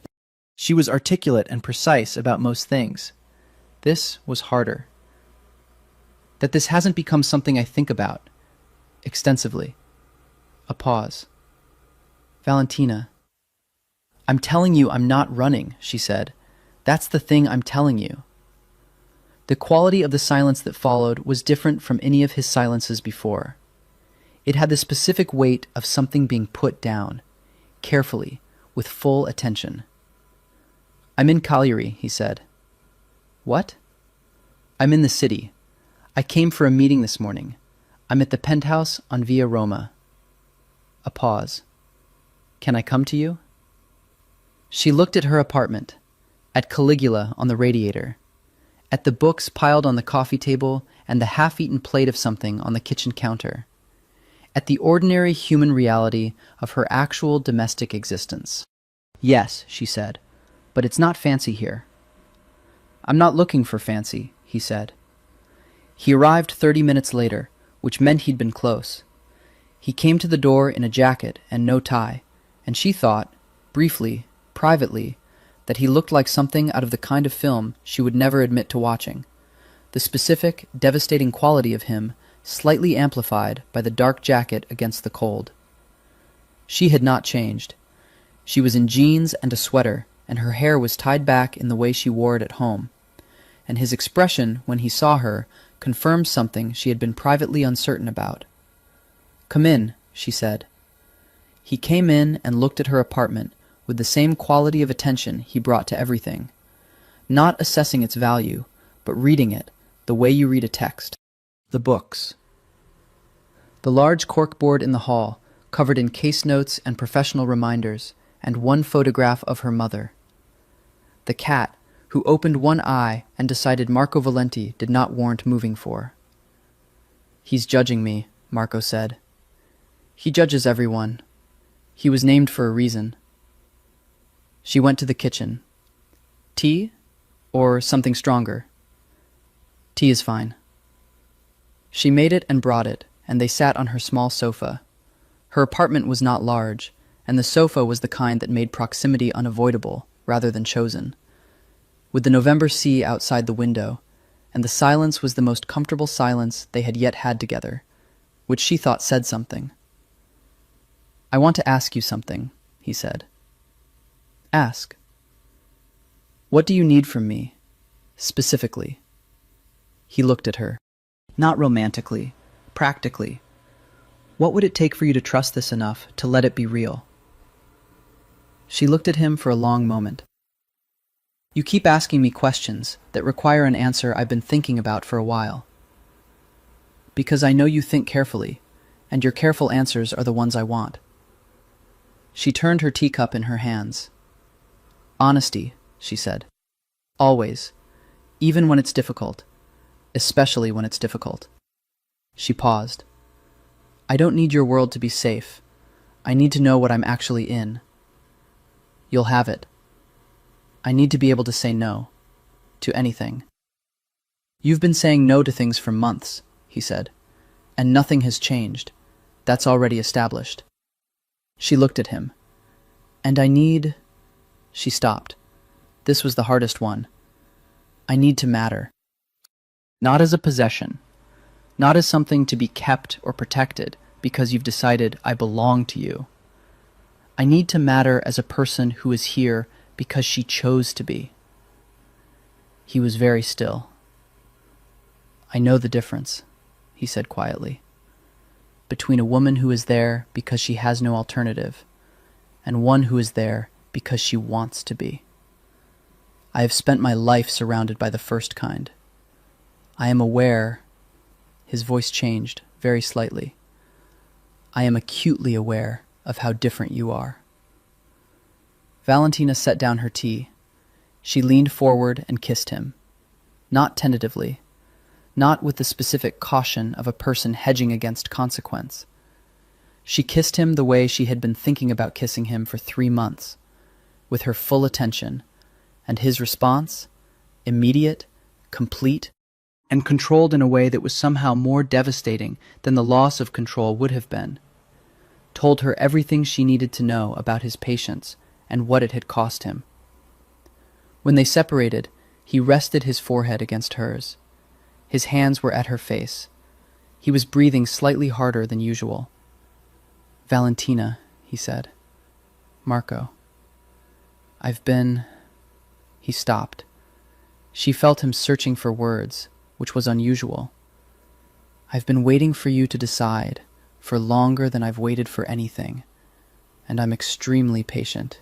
She was articulate and precise about most things. This was harder. That this hasn't become something I think about extensively. A pause. "Valentina, I'm telling you I'm not running," she said. "That's the thing I'm telling you." The quality of the silence that followed was different from any of his silences before. It had the specific weight of something being put down, carefully, with full attention. "I'm in Cagliari," he said. "What?" "I'm in the city. I came for a meeting this morning. I'm at the penthouse on Via Roma." A pause. "Can I come to you?" She looked at her apartment, at Caligula on the radiator, at the books piled on the coffee table and the half-eaten plate of something on the kitchen counter, at the ordinary human reality of her actual domestic existence. "Yes," she said, "but it's not fancy here." "I'm not looking for fancy," he said. He arrived 30 minutes later, which meant he'd been close. He came to the door in a jacket and no tie, and she thought, briefly, privately, that he looked like something out of the kind of film she would never admit to watching. The specific, devastating quality of him slightly amplified by the dark jacket against the cold. She had not changed. She was in jeans and a sweater, and her hair was tied back in the way she wore it at home. And his expression, when he saw her, confirmed something she had been privately uncertain about. "Come in," she said. He came in and looked at her apartment with the same quality of attention he brought to everything, not assessing its value, but reading it the way you read a text. The books. The large corkboard in the hall, covered in case notes and professional reminders, and one photograph of her mother. The cat, who opened one eye and decided Marco Valenti did not warrant moving for. "He's judging me," Marco said. "He judges everyone. He was named for a reason." She went to the kitchen. "Tea? Or something stronger?" "Tea is fine." She made it and brought it, and they sat on her small sofa. Her apartment was not large, and the sofa was the kind that made proximity unavoidable rather than chosen. With the November sea outside the window, and the silence was the most comfortable silence they had yet had together, which she thought said something. "I want to ask you something," he said. "Ask." "What do you need from me, specifically?" He looked at her. "Not romantically, practically. What would it take for you to trust this enough to let it be real?" She looked at him for a long moment. "You keep asking me questions that require an answer I've been thinking about for a while. Because I know you think carefully, and your careful answers are the ones I want." She turned her teacup in her hands. Honesty, she said. Always. Even when it's difficult. Especially when it's difficult. She paused. I don't need your world to be safe. I need to know what I'm actually in. You'll have it. I need to be able to say no. To anything. You've been saying no to things for months, he said. And nothing has changed. That's already established. She looked at him. And I need... She stopped. This was the hardest one. I need to matter. Not as a possession. Not as something to be kept or protected because you've decided I belong to you. I need to matter as a person who is here because she chose to be. He was very still. I know the difference, he said quietly, between a woman who is there because she has no alternative and one who is there because she wants to be. I have spent my life surrounded by the first kind. I am aware, his voice changed very slightly. I am acutely aware of how different you are. Valentina set down her tea. She leaned forward and kissed him. Not tentatively, not with the specific caution of a person hedging against consequence. She kissed him the way she had been thinking about kissing him for 3 months, with her full attention, and his response, immediate, complete, and controlled in a way that was somehow more devastating than the loss of control would have been, told her everything she needed to know about his patience and what it had cost him. When they separated, he rested his forehead against hers. His hands were at her face. He was breathing slightly harder than usual. Valentina, he said. Marco. I've been... He stopped. She felt him searching for words, which was unusual. I've been waiting for you to decide, for longer than I've waited for anything, and I'm extremely patient.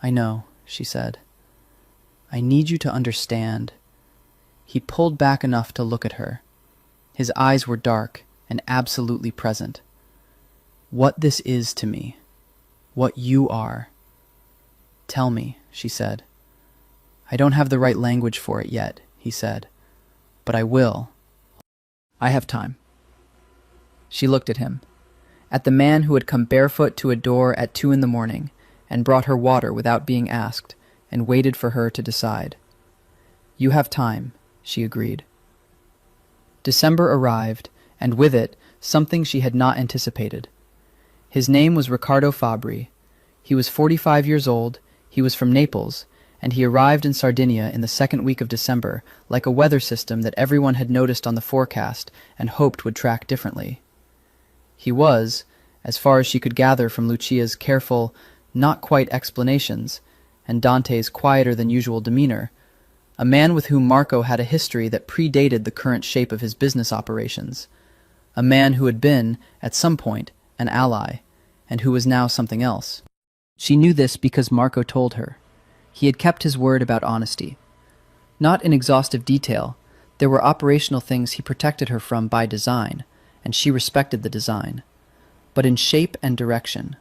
I know, she said. I need you to understand. He pulled back enough to look at her. His eyes were dark and absolutely present. What this is to me. What you are. Tell me, she said. I don't have the right language for it yet, he said. But I will. I have time. She looked at him. At the man who had come barefoot to a door at 2 a.m. and brought her water without being asked, and waited for her to decide. You have time, she agreed. December arrived, and with it, something she had not anticipated. His name was Riccardo Fabbri. He was 45 years old, he was from Naples, and he arrived in Sardinia in the 2nd week of December, like a weather system that everyone had noticed on the forecast and hoped would track differently. He was, as far as she could gather from Lucia's careful, not-quite explanations, and Dante's quieter-than-usual demeanor, a man with whom Marco had a history that predated the current shape of his business operations, a man who had been, at some point, an ally, and who was now something else. She knew this because Marco told her. He had kept his word about honesty. Not in exhaustive detail, there were operational things he protected her from by design, and she respected the design, but in shape and direction.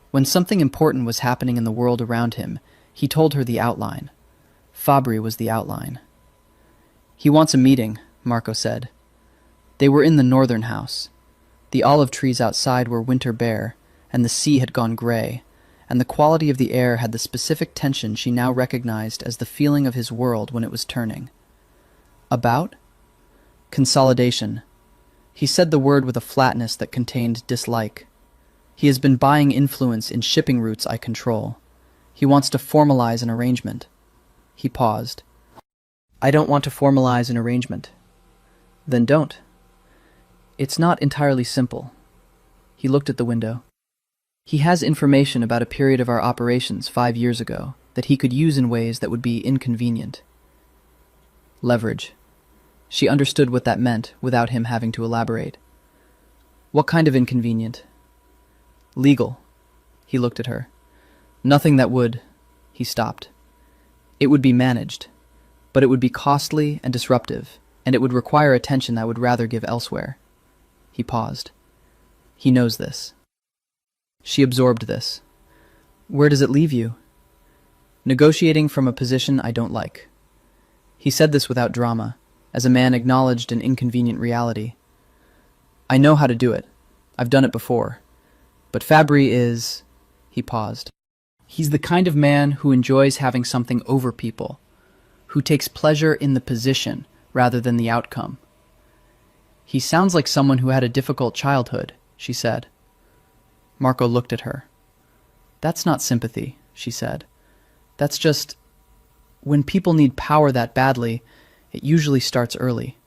When something important was happening in the world around him, he told her the outline. Fabbri was the outline. He wants a meeting, Marco said. They were in the northern house. The olive trees outside were winter bare, and the sea had gone gray, and the quality of the air had the specific tension she now recognized as the feeling of his world when it was turning. About? Consolidation. He said the word with a flatness that contained dislike. He has been buying influence in shipping routes I control. He wants to formalize an arrangement. He paused. I don't want to formalize an arrangement. Then don't. It's not entirely simple. He looked at the window. He has information about a period of our operations 5 years ago that he could use in ways that would be inconvenient. Leverage. She understood what that meant without him having to elaborate. What kind of inconvenient? Legal. He looked at her. Nothing that would... He stopped. It would be managed, but it would be costly and disruptive, and it would require attention I would rather give elsewhere. He paused. He knows this. She absorbed this. Where does it leave you? negotiating from a position I don't like. He said this without drama, as a man acknowledged an inconvenient reality. I know how to do it. I've done it before. But Fabry is... He paused. He's the kind of man who enjoys having something over people, who takes pleasure in the position rather than the outcome. He sounds like someone who had a difficult childhood, she said. Marco looked at her. That's not sympathy, she said. That's just... When people need power that badly, it usually starts early.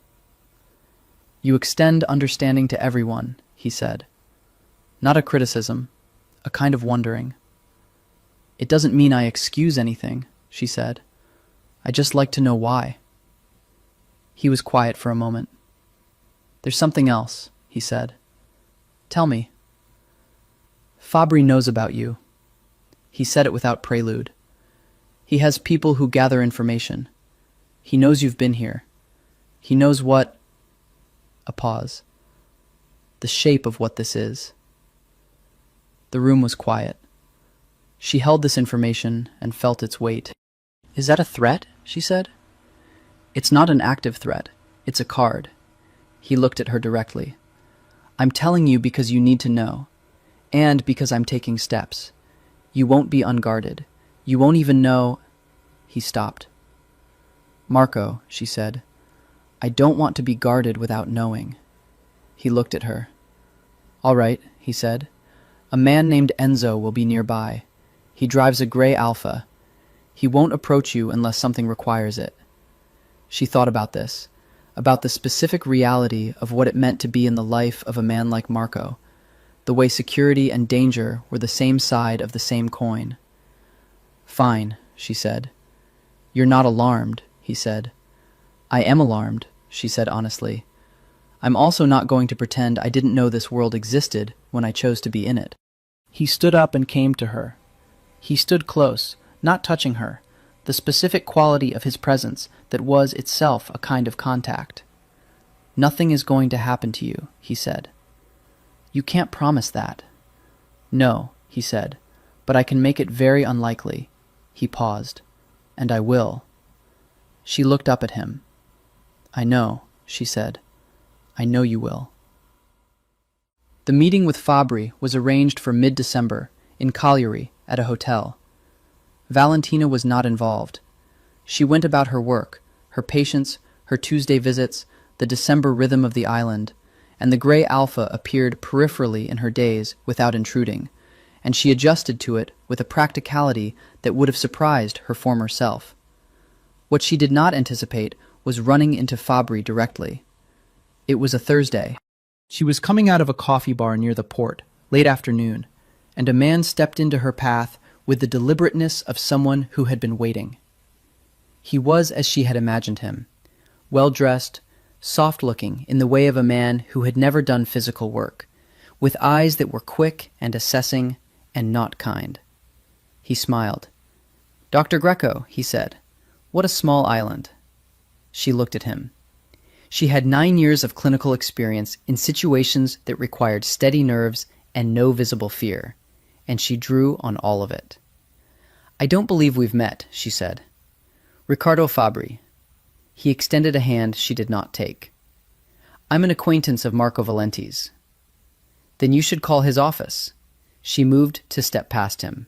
You extend understanding to everyone, he said. Not a criticism, a kind of wondering. It doesn't mean I excuse anything, she said. I just like to know why. He was quiet for a moment. There's something else, he said. Tell me. Fabry knows about you. He said it without prelude. He has people who gather information. He knows you've been here. He knows what... A pause. The shape of what this is. The room was quiet. She held this information and felt its weight. Is that a threat? She said. It's not an active threat. It's a card. He looked at her directly. I'm telling you because you need to know. And because I'm taking steps. You won't be unguarded. You won't even know... He stopped. Marco, she said, I don't want to be guarded without knowing. He looked at her. All right, he said. A man named Enzo will be nearby. He drives a gray Alpha. He won't approach you unless something requires it. She thought about this, about the specific reality of what it meant to be in the life of a man like Marco, the way security and danger were the same side of the same coin. Fine, she said. You're not alarmed, he said. I am alarmed, she said honestly. I'm also not going to pretend I didn't know this world existed when I chose to be in it. He stood up and came to her. He stood close, not touching her, the specific quality of his presence that was itself a kind of contact. Nothing is going to happen to you, he said. You can't promise that. No, he said, but I can make it very unlikely. He paused. And I will. She looked up at him. I know, she said. I know you will. The meeting with Fabry was arranged for mid-December in Cagliari at a hotel. Valentina was not involved. She went about her work, her patients, her Tuesday visits, the December rhythm of the island, and the gray Alpha appeared peripherally in her days without intruding, and she adjusted to it with a practicality that would have surprised her former self. What she did not anticipate was running into Fabry directly. It was a Thursday. She was coming out of a coffee bar near the port, late afternoon, and a man stepped into her path with the deliberateness of someone who had been waiting. He was as she had imagined him, well-dressed, soft-looking in the way of a man who had never done physical work, with eyes that were quick and assessing and not kind. He smiled. Dr. Greco, he said, what a small island. She looked at him. She had 9 years of clinical experience in situations that required steady nerves and no visible fear, and she drew on all of it. I don't believe we've met, she said. Riccardo Fabry. He extended a hand she did not take. I'm an acquaintance of Marco Valenti's. Then you should call his office. She moved to step past him.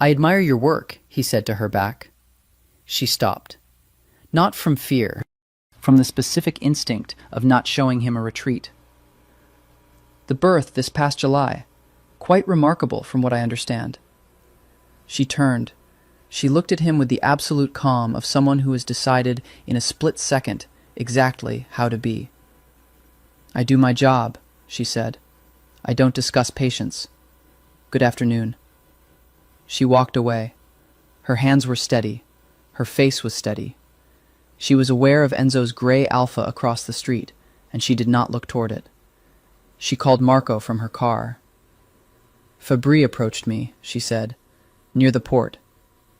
I admire your work, he said to her back. She stopped. Not from fear, from the specific instinct of not showing him a retreat. The birth this past July. Quite remarkable from what I understand. She turned. She looked at him with the absolute calm of someone who has decided in a split second exactly how to be. I do my job, she said. I don't discuss patients. Good afternoon. She walked away. Her hands were steady. Her face was steady. She was aware of Enzo's gray Alpha across the street, and she did not look toward it. She called Marco from her car. Fabry approached me, she said, near the port,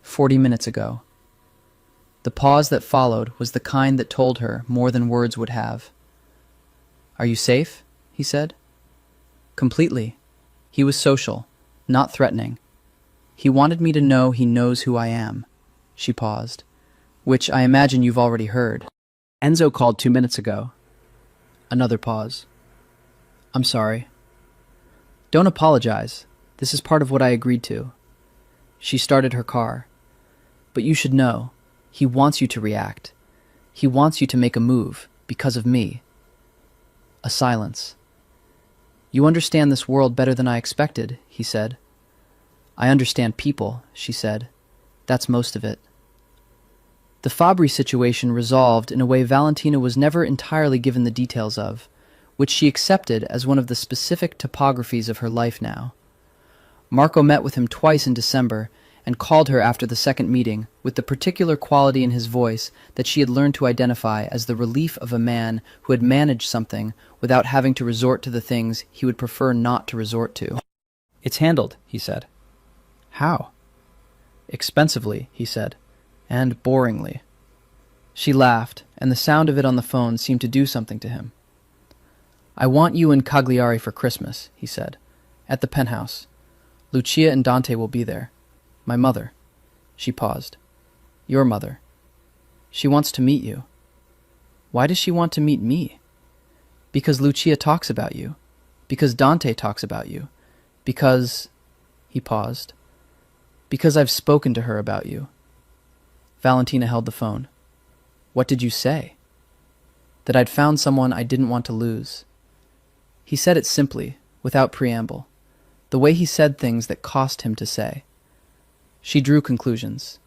40 minutes ago. The pause that followed was the kind that told her more than words would have. Are you safe? He said. Completely. He was social, not threatening. He wanted me to know he knows who I am. She paused. Which I imagine you've already heard. Enzo called 2 minutes ago. Another pause. I'm sorry. Don't apologize. This is part of what I agreed to. She started her car. But you should know, he wants you to react. He wants you to make a move, because of me. A silence. You understand this world better than I expected, he said. I understand people, she said. That's most of it. The Fabri situation resolved in a way Valentina was never entirely given the details of, which she accepted as one of the specific topographies of her life now. Marco met with him twice in December and called her after the second meeting with the particular quality in his voice that she had learned to identify as the relief of a man who had managed something without having to resort to the things he would prefer not to resort to. It's handled, he said. How? Expensively, he said, and boringly. She laughed, and the sound of it on the phone seemed to do something to him. I want you and Cagliari for Christmas, he said, at the penthouse. Lucia and Dante will be there. My mother. She paused. Your mother. She wants to meet you. Why does she want to meet me? Because Lucia talks about you. Because Dante talks about you. Because... He paused. Because I've spoken to her about you. Valentina held the phone. What did you say? That I'd found someone I didn't want to lose. He said it simply, without preamble, the way he said things that cost him to say. She drew conclusions.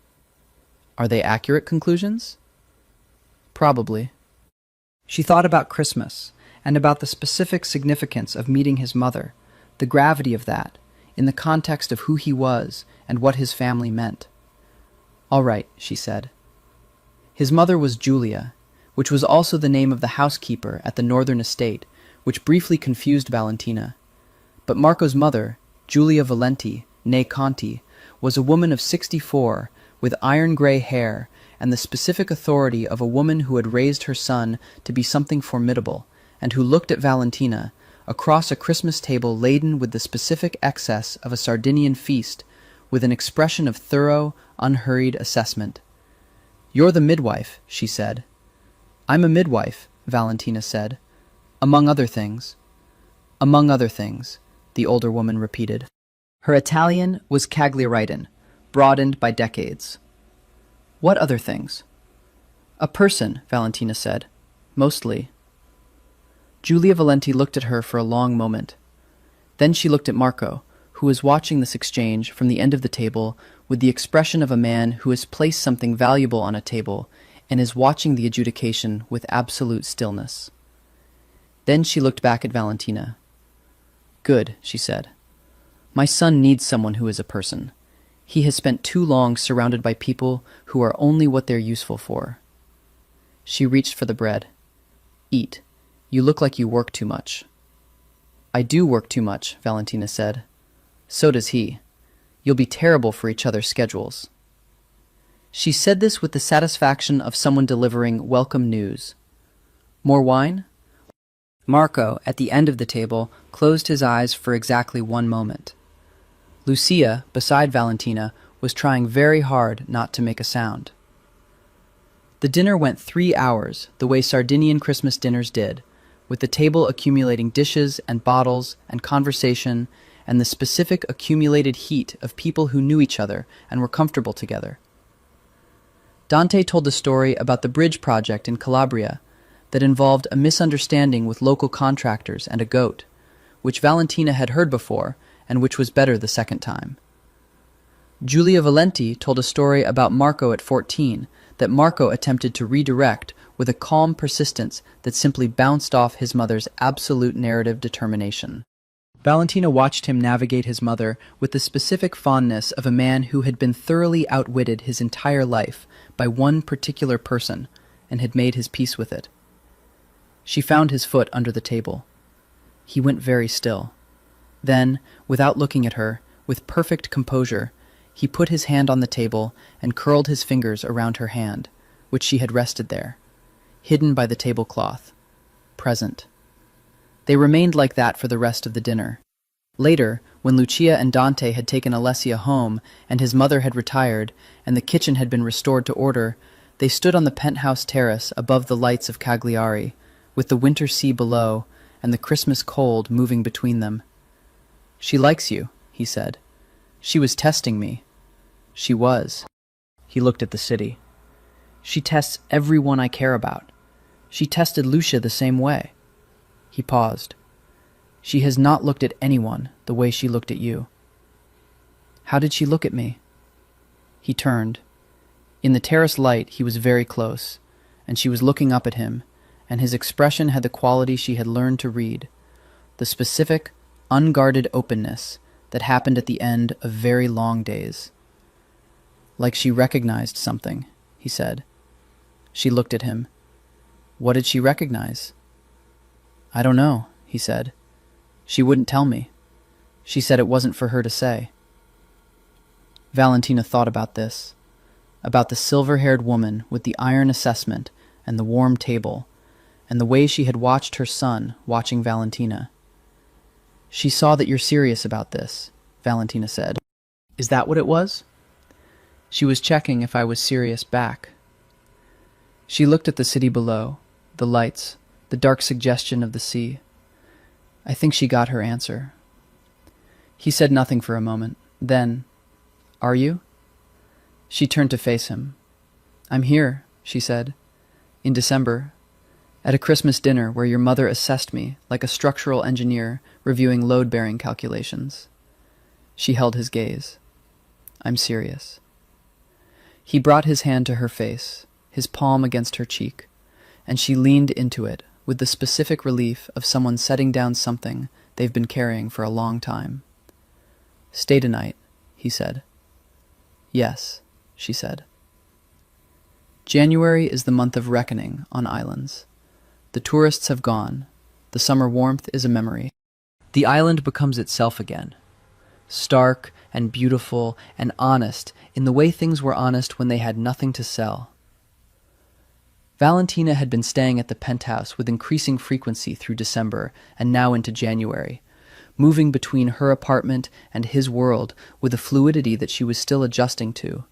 Are they accurate conclusions? Probably. She thought about Christmas, and about the specific significance of meeting his mother, the gravity of that, in the context of who he was and what his family meant. All right, she said. His mother was Giulia, which was also the name of the housekeeper at the northern estate, which briefly confused Valentina. But Marco's mother, Giulia Valenti, née Conti, was a woman of 64, with iron-gray hair and the specific authority of a woman who had raised her son to be something formidable, and who looked at Valentina, across a Christmas table laden with the specific excess of a Sardinian feast, with an expression of thorough, unhurried assessment. You're the midwife, she said. I'm a midwife, Valentina said. Among other things. Among other things, the older woman repeated. Her Italian was Cagliaritan, broadened by decades. What other things? A person, Valentina said. Mostly. Giulia Valenti looked at her for a long moment. Then she looked at Marco, who was watching this exchange from the end of the table with the expression of a man who has placed something valuable on a table and is watching the adjudication with absolute stillness. Then she looked back at Valentina. Good, she said. My son needs someone who is a person. He has spent too long surrounded by people who are only what they're useful for. She reached for the bread. Eat. You look like you work too much. I do work too much, Valentina said. So does he. You'll be terrible for each other's schedules. She said this with the satisfaction of someone delivering welcome news. More wine? Marco, at the end of the table, closed his eyes for exactly 1 moment. Lucia, beside Valentina, was trying very hard not to make a sound. The dinner went 3 hours, the way Sardinian Christmas dinners did, with the table accumulating dishes and bottles and conversation and the specific accumulated heat of people who knew each other and were comfortable together. Dante told a story about the bridge project in Calabria that involved a misunderstanding with local contractors and a goat, which Valentina had heard before and which was better the second time. Giulia Valenti told a story about Marco at 14 that Marco attempted to redirect with a calm persistence that simply bounced off his mother's absolute narrative determination. Valentina watched him navigate his mother with the specific fondness of a man who had been thoroughly outwitted his entire life by one particular person and had made his peace with it. She found his foot under the table. He went very still. Then, without looking at her, with perfect composure, he put his hand on the table and curled his fingers around her hand, which she had rested there, hidden by the tablecloth, present. They remained like that for the rest of the dinner. Later, When Lucia and Dante had taken Alessia home and his mother had retired and the kitchen had been restored to order, they stood on the penthouse terrace above the lights of Cagliari, with the winter sea below and the Christmas cold moving between them. "She likes you," he said. "She was testing me." "She was." He looked at the city. "She tests everyone I care about. She tested Lucia the same way." He paused. "She has not looked at anyone the way she looked at you." "How did she look at me?" He turned. In the terrace light he was very close, and she was looking up at him, and his expression had the quality she had learned to read, the specific, unguarded openness that happened at the end of very long days. "Like she recognized something," he said. She looked at him. "What did she recognize?" "I don't know," he said. "She wouldn't tell me. She said it wasn't for her to say." Valentina thought about this, about the silver-haired woman with the iron assessment and the warm table, and the way she had watched her son watching Valentina. "She saw that you're serious about this," Valentina said. "Is that what it was?" "She was checking if I was serious back." She looked at the city below, the lights, the dark suggestion of the sea. I think she got her answer. He said nothing for a moment. Then, "Are you?" She turned to face him. "I'm here," she said, "in December, at a Christmas dinner where your mother assessed me like a structural engineer reviewing load-bearing calculations." She held his gaze. "I'm serious." He brought his hand to her face, his palm against her cheek, and she leaned into it with the specific relief of someone setting down something they've been carrying for a long time. "Stay tonight," he said. "Yes," she said. January is the month of reckoning on islands. The tourists have gone. The summer warmth is a memory. The island becomes itself again, stark and beautiful and honest in the way things were honest when they had nothing to sell. Valentina had been staying at the penthouse with increasing frequency through December and now into January, moving between her apartment and his world with a fluidity that she was still adjusting to,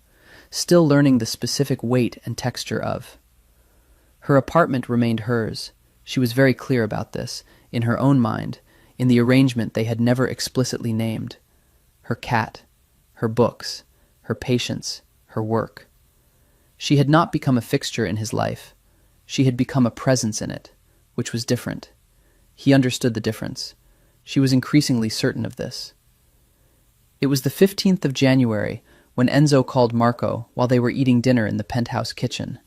still learning the specific weight and texture of. Her apartment remained hers. She was very clear about this, in her own mind, in the arrangement they had never explicitly named. Her cat, her books, her patience, her work. She had not become a fixture in his life. She had become a presence in it, which was different. He understood the difference. She was increasingly certain of this. It was the 15th of January when Enzo called Marco while they were eating dinner in the penthouse kitchen.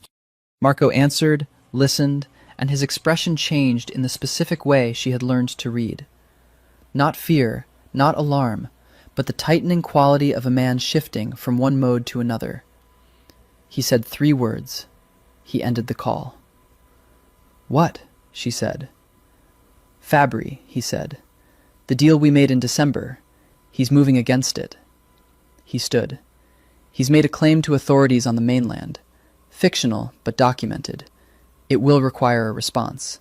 Marco answered, listened, and his expression changed in the specific way she had learned to read. Not fear, not alarm, but the tightening quality of a man shifting from one mode to another. He said 3 words. He ended the call. "What?" she said. "Fabry," he said. "The deal we made in December. He's moving against it." He stood. "He's made a claim to authorities on the mainland. Fictional, but documented. It will require a response."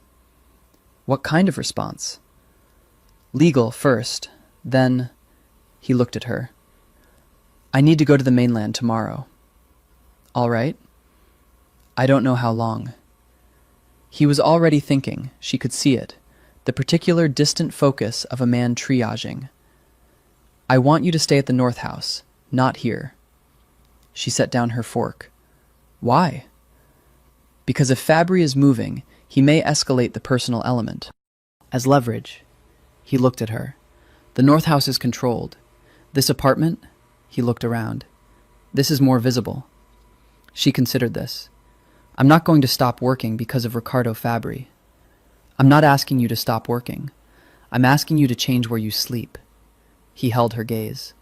"What kind of response?" "Legal first, then—" He looked at her. "I need to go to the mainland tomorrow." "All right." "I don't know how long." He was already thinking, she could see it, the particular distant focus of a man triaging. "I want you to stay at the North House, not here." She set down her fork. "Why?" "Because if Fabry is moving, he may escalate the personal element. As leverage." He looked at her. "The North House is controlled. This apartment," he looked around, "this is more visible." She considered this. "I'm not going to stop working because of Riccardo Fabry." "I'm not asking you to stop working. I'm asking you to change where you sleep." He held her gaze.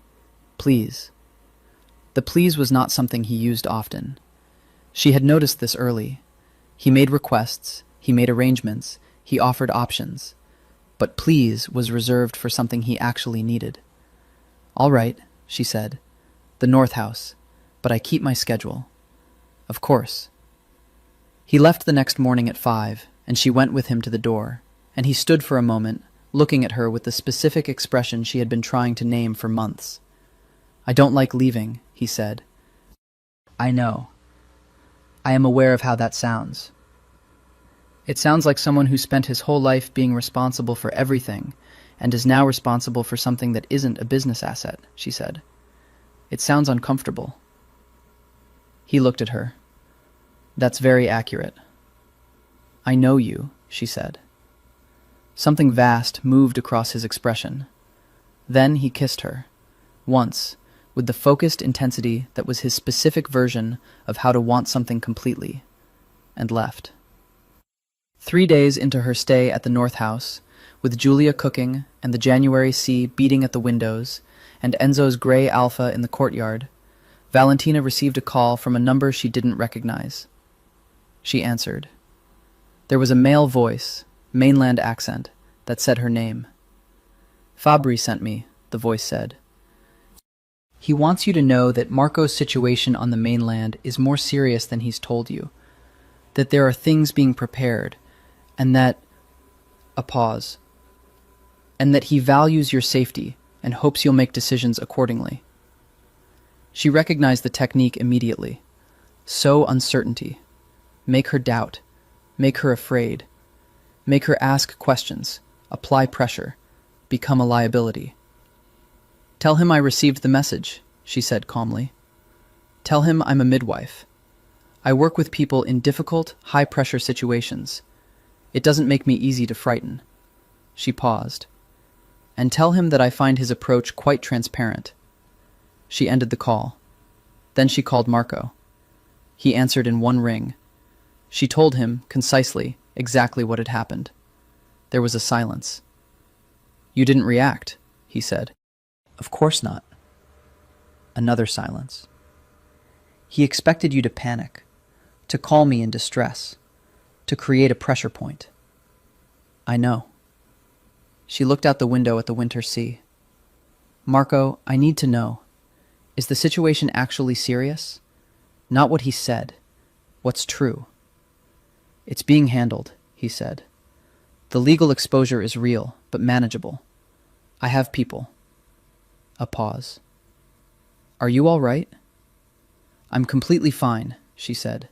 "Please." The please was not something he used often. She had noticed this early. He made requests, he made arrangements, he offered options. But please was reserved for something he actually needed. "All right," she said. "The North House, but I keep my schedule." "Of course." He left the next morning at 5, and she went with him to the door, and he stood for a moment, looking at her with the specific expression she had been trying to name for months. "I don't like leaving," he said. "I know. I am aware of how that sounds. It sounds like someone who spent his whole life being responsible for everything and is now responsible for something that isn't a business asset," she said. "It sounds uncomfortable." He looked at her. "That's very accurate." "I know you," she said. Something vast moved across his expression. Then he kissed her, once, with the focused intensity that was his specific version of how to want something completely, and left. 3 days into her stay at the North House, with Julia cooking and the January sea beating at the windows and Enzo's gray Alpha in the courtyard, Valentina received a call from a number she didn't recognize. She answered. There was a male voice, mainland accent, that said her name. "Fabri sent me," the voice said. "He wants you to know that Marco's situation on the mainland is more serious than he's told you, that there are things being prepared, and that—" a pause, "and that he values your safety and hopes you'll make decisions accordingly." She recognized the technique immediately. Sow uncertainty. Make her doubt. Make her afraid. Make her ask questions. Apply pressure. Become a liability. "Tell him I received the message," she said calmly. "Tell him I'm a midwife. I work with people in difficult, high-pressure situations. It doesn't make me easy to frighten." She paused. "And tell him that I find his approach quite transparent." She ended the call. Then she called Marco. He answered in one ring. She told him, concisely, exactly what had happened. There was a silence. "You didn't react," he said. "Of course not." Another silence. "He expected you to panic, to call me in distress, to create a pressure point." "I know." She looked out the window at the winter sea. "Marco, I need to know. Is the situation actually serious? Not what he said. What's true?" "It's being handled," he said. "The legal exposure is real, but manageable. I have people." A pause. "Are you all right?" "I'm completely fine," she said.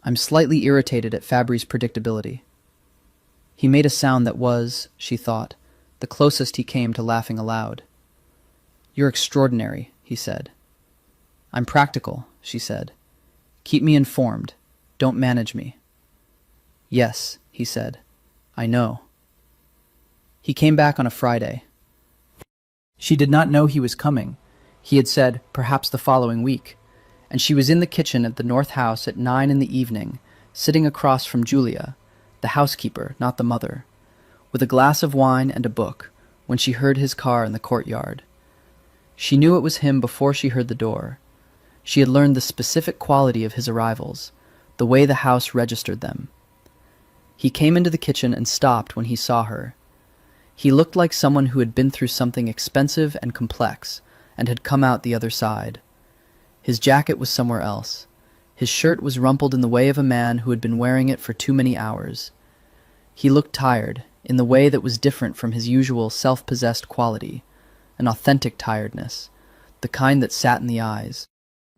"I'm slightly irritated at Fabri's predictability." He made a sound that was, she thought, the closest he came to laughing aloud. "You're extraordinary," he said. "I'm practical," she said. "Keep me informed. Don't manage me." "Yes," he said. "I know." He came back on a Friday. She did not know he was coming. He had said, perhaps the following week, and she was in the kitchen at the North House at 9 in the evening, sitting across from Julia, the housekeeper, not the mother, with a glass of wine and a book, when she heard his car in the courtyard. She knew it was him before she heard the door. She had learned the specific quality of his arrivals, the way the house registered them. He came into the kitchen and stopped when he saw her. He looked like someone who had been through something expensive and complex, and had come out the other side. His jacket was somewhere else. His shirt was rumpled in the way of a man who had been wearing it for too many hours. He looked tired, in the way that was different from his usual self-possessed quality, an authentic tiredness, the kind that sat in the eyes.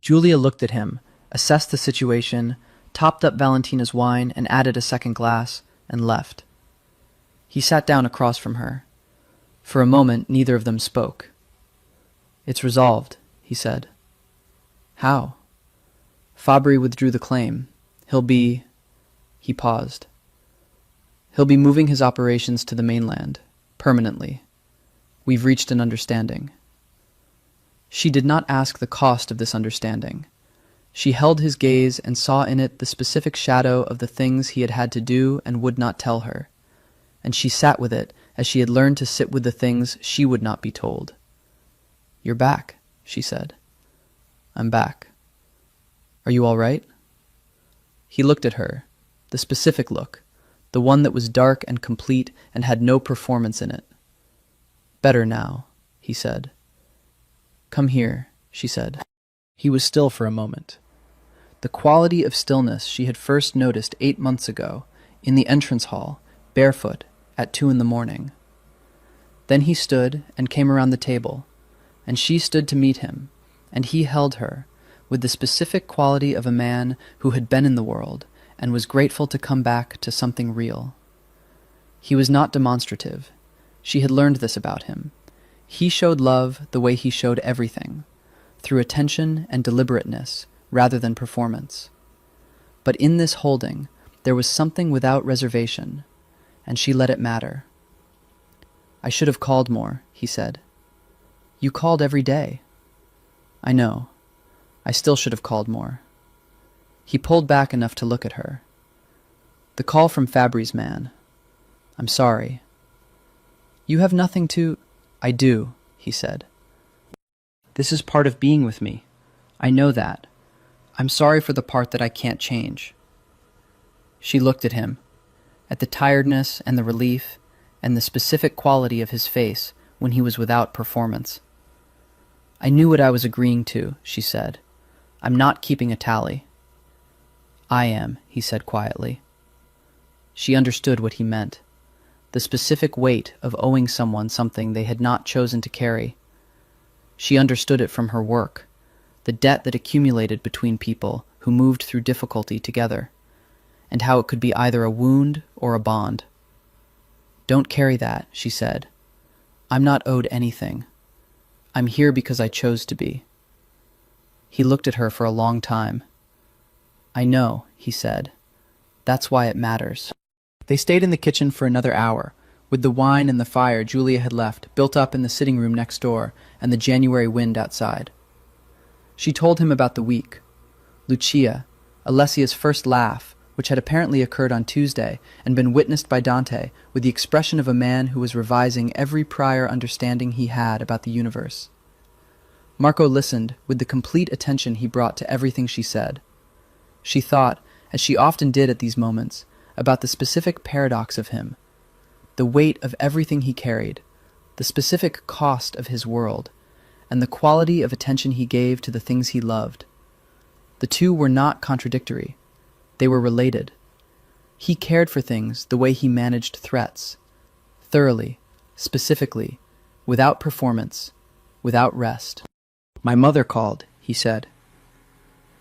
Julia looked at him, assessed the situation, topped up Valentina's wine and added a second glass, and left. He sat down across from her. For a moment, neither of them spoke. "It's resolved," he said. "How?" "Fabri withdrew the claim. He'll be—" He paused. "He'll be moving his operations to the mainland, permanently. We've reached an understanding." She did not ask the cost of this understanding. She held his gaze and saw in it the specific shadow of the things he had had to do and would not tell her. And she sat with it as she had learned to sit with the things she would not be told. "You're back," she said. "I'm back. Are you all right?" He looked at her, the specific look, the one that was dark and complete and had no performance in it. "Better now," he said. "Come here," she said. He was still for a moment. The quality of stillness she had first noticed 8 months ago, in the entrance hall, barefoot, at 2 in the morning. Then he stood and came around the table, and she stood to meet him, and he held her, with the specific quality of a man who had been in the world and was grateful to come back to something real. He was not demonstrative. She had learned this about him. He showed love the way he showed everything, through attention and deliberateness rather than performance. But in this holding, there was something without reservation, and she let it matter. "I should have called more," he said. "You called every day." "I know. I still should have called more." He pulled back enough to look at her. "The call from Fabry's man. I'm sorry." "You have nothing to—" "I do," he said. "This is part of being with me. I know that. I'm sorry for the part that I can't change." She looked at him, at the tiredness and the relief and the specific quality of his face when he was without performance. "I knew what I was agreeing to," she said. "I'm not keeping a tally." "I am," he said quietly. She understood what he meant, the specific weight of owing someone something they had not chosen to carry. She understood it from her work, the debt that accumulated between people who moved through difficulty together, and how it could be either a wound or a bond. "Don't carry that," she said. "I'm not owed anything. I'm here because I chose to be." He looked at her for a long time. "I know," he said. "That's why it matters." They stayed in the kitchen for another hour, with the wine and the fire Julia had left built up in the sitting room next door and the January wind outside. She told him about the week. Lucia, Alessia's first laugh, which had apparently occurred on Tuesday and been witnessed by Dante with the expression of a man who was revising every prior understanding he had about the universe. Marco listened with the complete attention he brought to everything she said. She thought, as she often did at these moments, about the specific paradox of him, the weight of everything he carried, the specific cost of his world, and the quality of attention he gave to the things he loved. The two were not contradictory. They were related. He cared for things the way he managed threats, thoroughly, specifically, without performance, without rest. "My mother called," he said.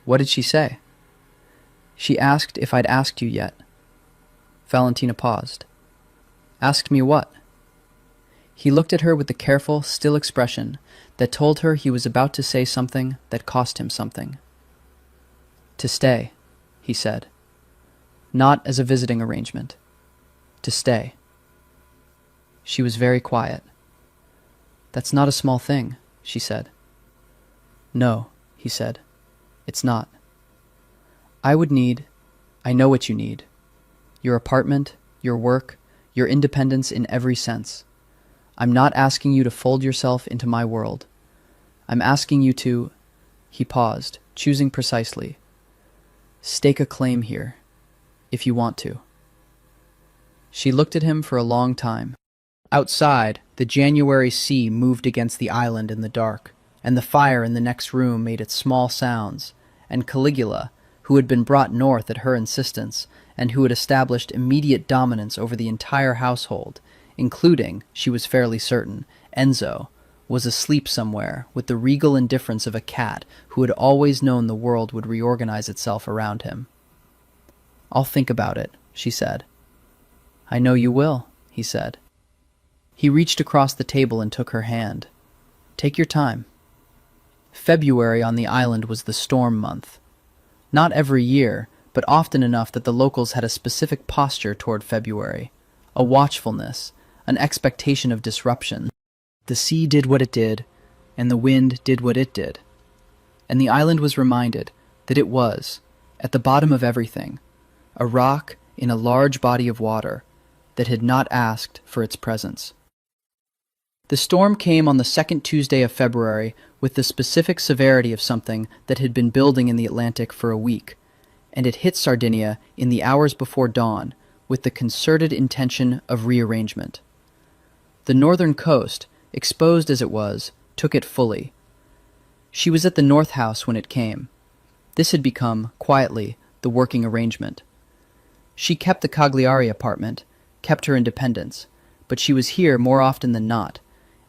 "What did she say?" "She asked if I'd asked you yet." Valentina paused. "Asked me what?" He looked at her with the careful, still expression that told her he was about to say something that cost him something. "To stay," he said. "Not as a visiting arrangement. To stay." She was very quiet. "That's not a small thing," she said. "No," he said. "It's not. I know what you need. Your apartment, your work, your independence in every sense. I'm not asking you to fold yourself into my world. I'm asking you to—" He paused, choosing precisely. "Stake a claim here, if you want to." She looked at him for a long time. Outside, the January sea moved against the island in the dark, and the fire in the next room made its small sounds, and Caligula, who had been brought north at her insistence, and who had established immediate dominance over the entire household, including, she was fairly certain, Enzo, was asleep somewhere with the regal indifference of a cat who had always known the world would reorganize itself around him. "I'll think about it," she said. "I know you will," he said. He reached across the table and took her hand. "Take your time." February on the island was the storm month. Not every year, but often enough that the locals had a specific posture toward February, a watchfulness, an expectation of disruption. The sea did what it did, and the wind did what it did. And the island was reminded that it was, at the bottom of everything, a rock in a large body of water that had not asked for its presence. The storm came on the second Tuesday of February with the specific severity of something that had been building in the Atlantic for a week, and it hit Sardinia in the hours before dawn with the concerted intention of rearrangement. The northern coast, exposed as it was, took it fully. She was at the North House when it came. This had become, quietly, the working arrangement. She kept the Cagliari apartment, kept her independence, but she was here more often than not,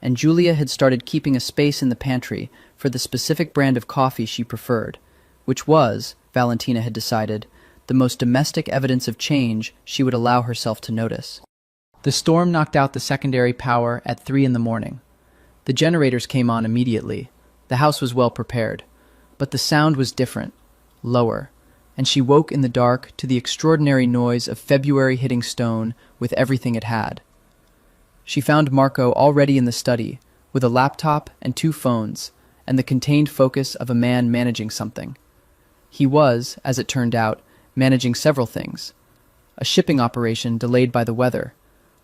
and Julia had started keeping a space in the pantry for the specific brand of coffee she preferred, which was, Valentina had decided, the most domestic evidence of change she would allow herself to notice. The storm knocked out the secondary power at 3 in the morning. The generators came on immediately. The house was well prepared, but the sound was different, lower, and she woke in the dark to the extraordinary noise of February hitting stone with everything it had. She found Marco already in the study, with a laptop and 2 phones, and the contained focus of a man managing something. He was, as it turned out, managing several things. A shipping operation delayed by the weather,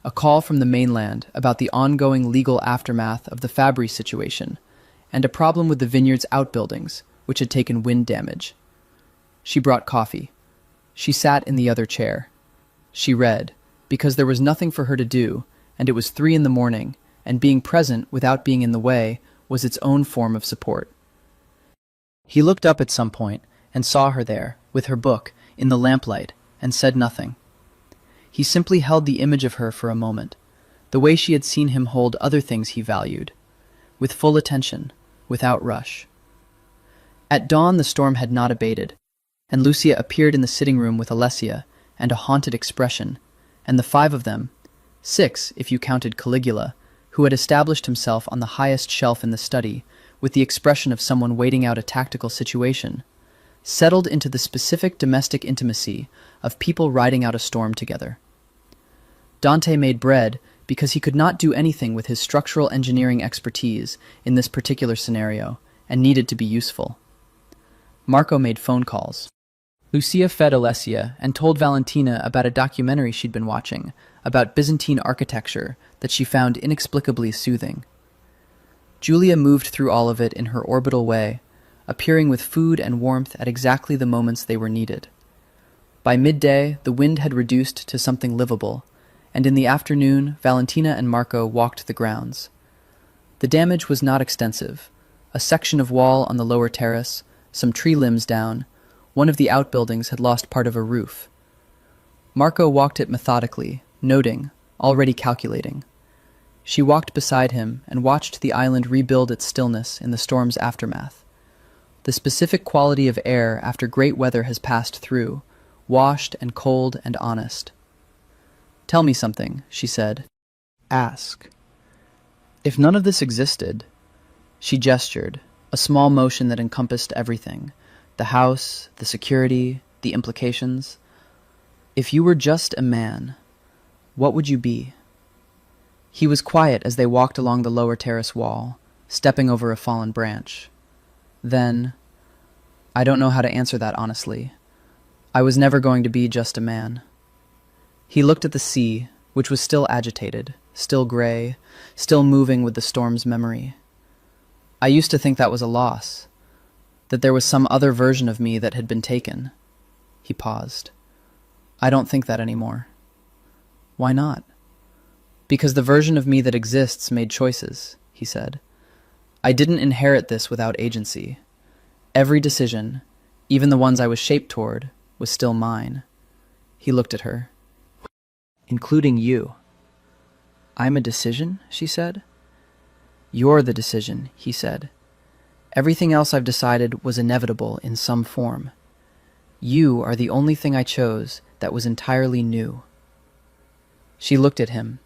a call from the mainland about the ongoing legal aftermath of the Fabry situation, and a problem with the vineyard's outbuildings, which had taken wind damage. She brought coffee. She sat in the other chair. She read, because there was nothing for her to do, and it was 3 in the morning, and being present without being in the way was its own form of support. He looked up at some point and saw her there, with her book, in the lamplight, and said nothing. He simply held the image of her for a moment, the way she had seen him hold other things he valued, with full attention, without rush. At dawn the storm had not abated, and Lucia appeared in the sitting room with Alessia and a haunted expression, and the 5 of them, 6 if you counted Caligula, who had established himself on the highest shelf in the study, with the expression of someone waiting out a tactical situation, settled into the specific domestic intimacy of people riding out a storm together. Dante made bread because he could not do anything with his structural engineering expertise in this particular scenario and needed to be useful. Marco made phone calls. Lucia fed Alessia and told Valentina about a documentary she'd been watching about Byzantine architecture that she found inexplicably soothing. Julia moved through all of it in her orbital way, appearing with food and warmth at exactly the moments they were needed. By midday, the wind had reduced to something livable, and in the afternoon, Valentina and Marco walked the grounds. The damage was not extensive. A section of wall on the lower terrace, some tree limbs down, one of the outbuildings had lost part of a roof. Marco walked it methodically, noting, already calculating. She walked beside him and watched the island rebuild its stillness in the storm's aftermath. The specific quality of air after great weather has passed through, washed and cold and honest. "Tell me something," she said. "Ask." If none of this existed, she gestured, a small motion that encompassed everything, the house, the security, the implications. If you were just a man, what would you be? He was quiet as they walked along the lower terrace wall, stepping over a fallen branch. Then, "I don't know how to answer that honestly. I was never going to be just a man." He looked at the sea, which was still agitated, still gray, still moving with the storm's memory. "I used to think that was a loss, that there was some other version of me that had been taken." He paused. "I don't think that anymore." "Why not?" "Because the version of me that exists made choices," he said. "I didn't inherit this without agency. Every decision, even the ones I was shaped toward, was still mine." He looked at her. "Including you." "I'm a decision?" she said. "You're the decision," he said. "Everything else I've decided was inevitable in some form. You are the only thing I chose that was entirely new." She looked at him,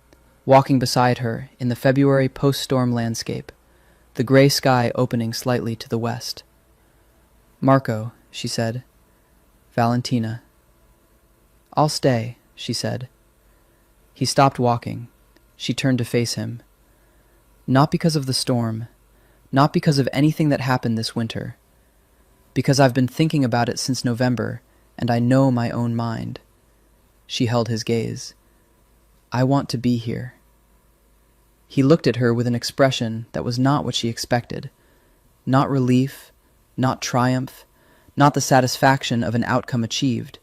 walking beside her in the February post-storm landscape, the gray sky opening slightly to the west. "Marco," she said. "Valentina." "I'll stay," she said. He stopped walking. She turned to face him. "Not because of the storm, not because of anything that happened this winter. Because I've been thinking about it since November, and I know my own mind." She held his gaze. "I want to be here." He looked at her with an expression that was not what she expected. Not relief, not triumph, not the satisfaction of an outcome achieved.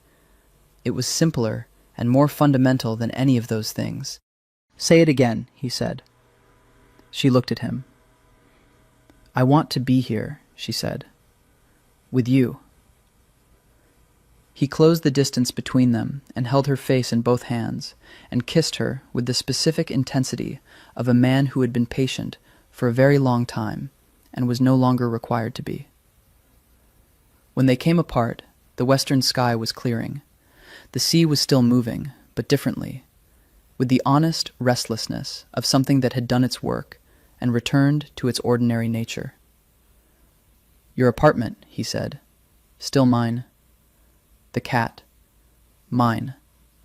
It was simpler and more fundamental than any of those things. "Say it again," he said. She looked at him. "I want to be here," she said. "With you." He closed the distance between them and held her face in both hands and kissed her with the specific intensity of a man who had been patient for a very long time and was no longer required to be. When they came apart, the western sky was clearing. The sea was still moving, but differently, with the honest restlessness of something that had done its work and returned to its ordinary nature. "Your apartment," he said. "Still mine." "The cat." "Mine.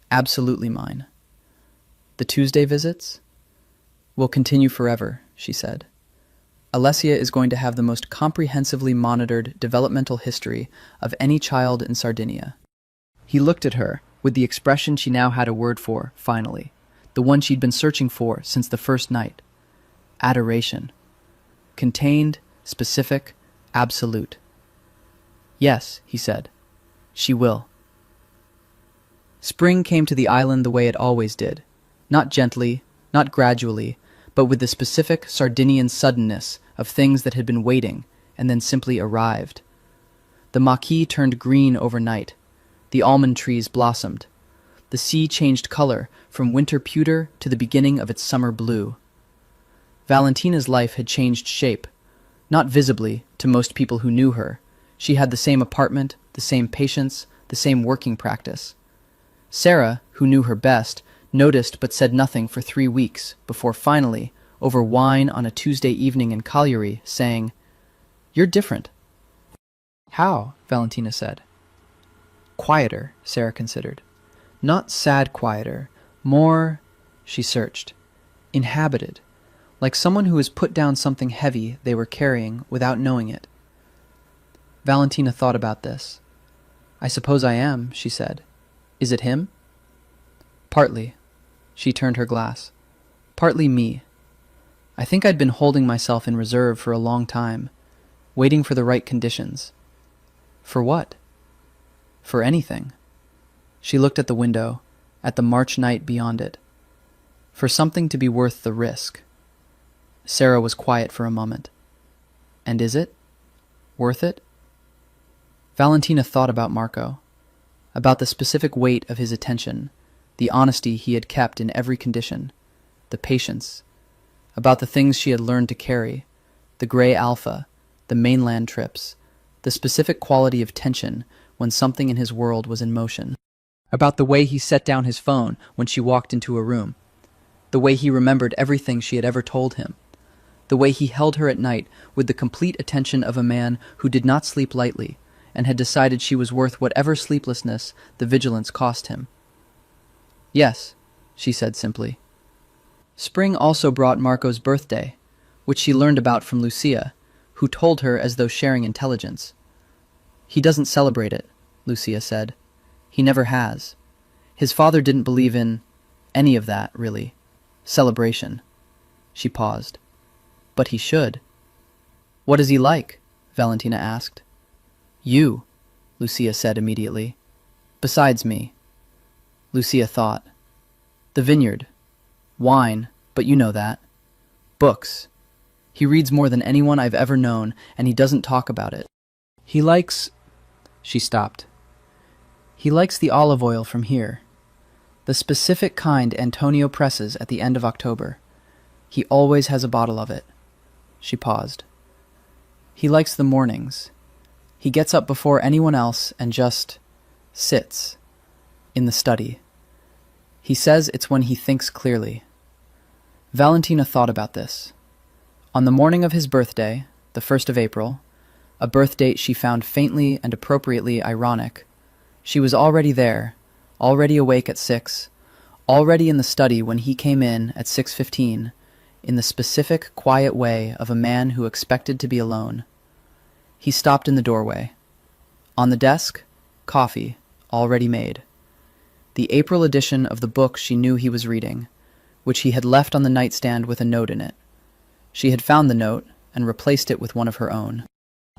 Absolutely mine." "The Tuesday visits?" "Will continue forever," she said. "Alessia is going to have the most comprehensively monitored developmental history of any child in Sardinia." He looked at her with the expression she now had a word for, finally, the one she'd been searching for since the first night. Adoration. Contained, specific, absolute. "Yes," he said. "She will." Spring came to the island the way it always did, not gently, not gradually, but with the specific Sardinian suddenness of things that had been waiting and then simply arrived. The maquis turned green overnight. The almond trees blossomed. The sea changed color from winter pewter to the beginning of its summer blue. Valentina's life had changed shape, not visibly to most people who knew her. She had the same apartment, the same patience, the same working practice. Sarah, who knew her best, noticed but said nothing for 3 weeks before finally, over wine on a Tuesday evening in Cagliari, saying, "You're different." "How?" Valentina said. "Quieter," Sarah considered. "Not sad quieter, more," she searched, "inhabited, like someone who has put down something heavy they were carrying without knowing it." Valentina thought about this. "I suppose I am," she said. "Is it him?" "Partly." She turned her glass. "Partly me. I think I'd been holding myself in reserve for a long time, waiting for the right conditions." "For what?" "For anything." She looked at the window, at the March night beyond it. "For something to be worth the risk." Sarah was quiet for a moment. "And is it? Worth it?" Valentina thought about Marco, about the specific weight of his attention, the honesty he had kept in every condition, the patience, about the things she had learned to carry, the gray alpha, the mainland trips, the specific quality of tension when something in his world was in motion, about the way he set down his phone when she walked into a room, the way he remembered everything she had ever told him, the way he held her at night with the complete attention of a man who did not sleep lightly and had decided she was worth whatever sleeplessness the vigilance cost him. "Yes," she said simply. Spring also brought Marco's birthday, which she learned about from Lucia, who told her as though sharing intelligence. "He doesn't celebrate it," Lucia said. "He never has. His father didn't believe in any of that, really. Celebration." She paused. "But he should." "What is he like?" Valentina asked. "You," Lucia said immediately. "Besides me." Lucia thought. "The vineyard. Wine, but you know that. Books. He reads more than anyone I've ever known, and he doesn't talk about it. He likes—" She stopped. "He likes the olive oil from here. The specific kind Antonio presses at the end of October. He always has a bottle of it." She paused. "He likes the mornings. He gets up before anyone else and just sits in the study. He says it's when he thinks clearly." Valentina thought about this. On the morning of his birthday, the 1st of April, a birth date she found faintly and appropriately ironic, she was already there, already awake at 6, already in the study when he came in at 6:15, in the specific, quiet way of a man who expected to be alone. He stopped in the doorway. On the desk, coffee, already made. The April edition of the book she knew he was reading, which he had left on the nightstand with a note in it. She had found the note and replaced it with one of her own.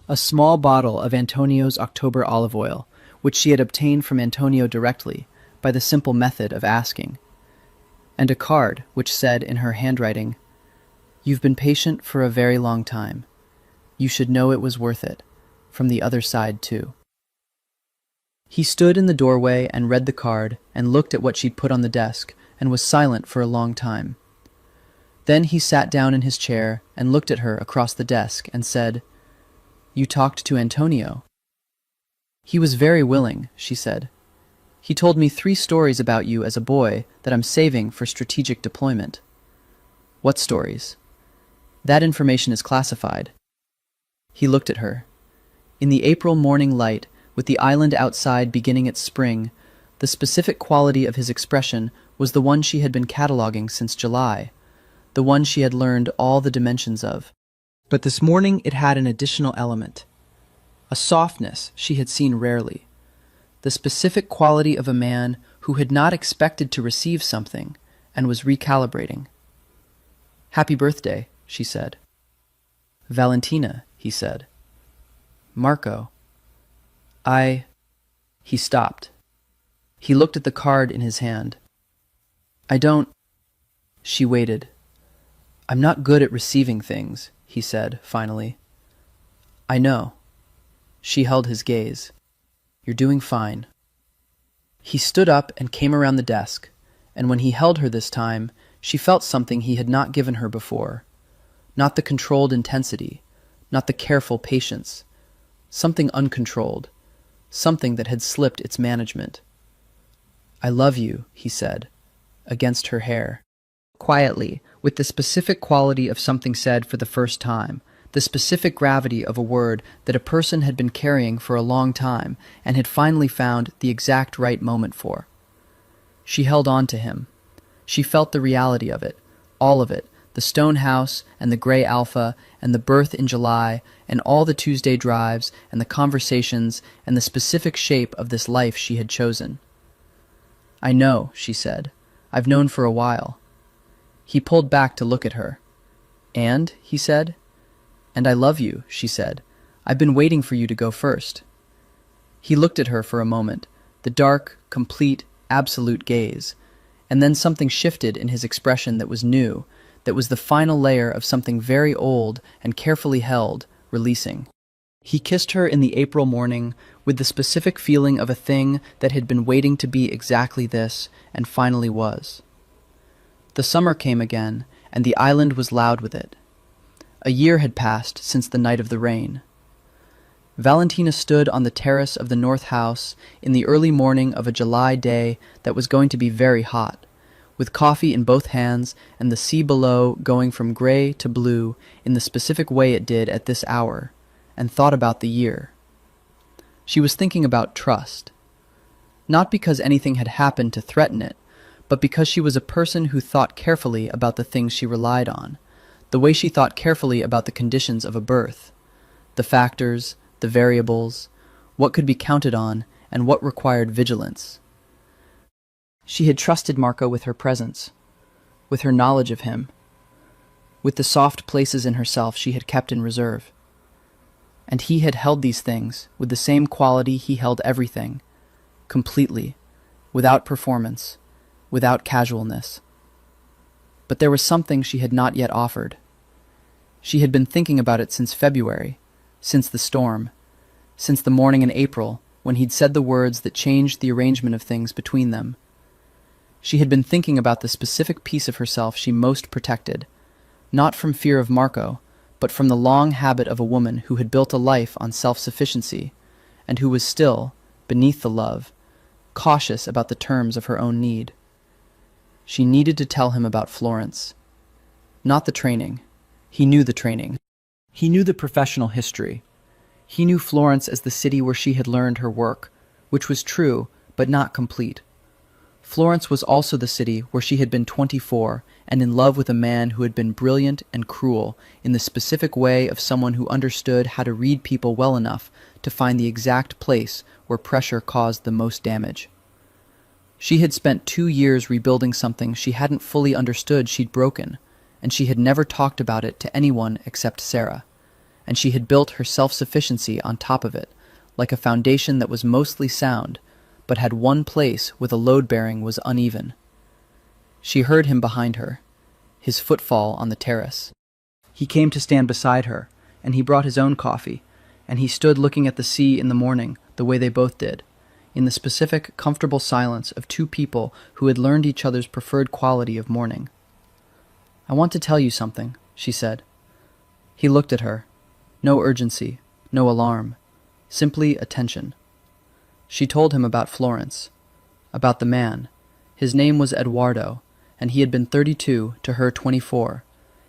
A small bottle of Antonio's October olive oil, which she had obtained from Antonio directly by the simple method of asking. And a card which said in her handwriting, "You've been patient for a very long time. You should know it was worth it, from the other side too." He stood in the doorway and read the card and looked at what she'd put on the desk and was silent for a long time. Then he sat down in his chair and looked at her across the desk and said, "You talked to Antonio." "He was very willing," she said. "He told me 3 stories about you as a boy that I'm saving for strategic deployment." "What stories?" "That information is classified." He looked at her. In the April morning light, with the island outside beginning its spring, the specific quality of his expression was the one she had been cataloging since July, the one she had learned all the dimensions of. But this morning it had an additional element, a softness she had seen rarely, the specific quality of a man who had not expected to receive something and was recalibrating. "Happy birthday," she said. "Valentina," he said. "Marco." He stopped. He looked at the card in his hand. "I don't—" She waited. "I'm not good at receiving things," he said, finally. "I know." She held his gaze. "You're doing fine." He stood up and came around the desk, and when he held her this time, she felt something he had not given her before. Not the controlled intensity, not the careful patience. Something uncontrolled, something that had slipped its management. "I love you," he said, against her hair. Quietly, with the specific quality of something said for the first time, the specific gravity of a word that a person had been carrying for a long time and had finally found the exact right moment for. She held on to him. She felt the reality of it, all of it, the stone house and the gray Alpha and the birth in July and all the Tuesday drives and the conversations and the specific shape of this life she had chosen. "I know," she said. "I've known for a while." He pulled back to look at her. "And?" he said. "And I love you," she said. "I've been waiting for you to go first." He looked at her for a moment, the dark, complete, absolute gaze, and then something shifted in his expression that was new, that was the final layer of something very old and carefully held, releasing. He kissed her in the April morning with the specific feeling of a thing that had been waiting to be exactly this, and finally was. The summer came again, and the island was loud with it. A year had passed since the night of the rain. Valentina stood on the terrace of the North House in the early morning of a July day that was going to be very hot, with coffee in both hands and the sea below going from gray to blue in the specific way it did at this hour, and thought about the year. She was thinking about trust. Not because anything had happened to threaten it, but because she was a person who thought carefully about the things she relied on, the way she thought carefully about the conditions of a birth, the factors, the variables, what could be counted on, and what required vigilance. She had trusted Marco with her presence, with her knowledge of him, with the soft places in herself she had kept in reserve. And he had held these things with the same quality he held everything, completely, without performance, without casualness. But there was something she had not yet offered. She had been thinking about it since February, since the storm, since the morning in April when he'd said the words that changed the arrangement of things between them. She had been thinking about the specific piece of herself she most protected, not from fear of Marco, but from the long habit of a woman who had built a life on self-sufficiency, and who was still, beneath the love, cautious about the terms of her own need. She needed to tell him about Florence. Not the training. He knew the training. He knew the professional history. He knew Florence as the city where she had learned her work, which was true, but not complete. Florence was also the city where she had been 24 and in love with a man who had been brilliant and cruel in the specific way of someone who understood how to read people well enough to find the exact place where pressure caused the most damage. She had spent 2 years rebuilding something she hadn't fully understood she'd broken, and she had never talked about it to anyone except Sarah, and she had built her self-sufficiency on top of it, like a foundation that was mostly sound, but had one place where the load-bearing was uneven. She heard him behind her, his footfall on the terrace. He came to stand beside her, and he brought his own coffee, and he stood looking at the sea in the morning, the way they both did, in the specific, comfortable silence of two people who had learned each other's preferred quality of mourning. "I want to tell you something," she said. He looked at her. No urgency, no alarm, simply attention. She told him about Florence, about the man. His name was Eduardo, and he had been 32 to her 24,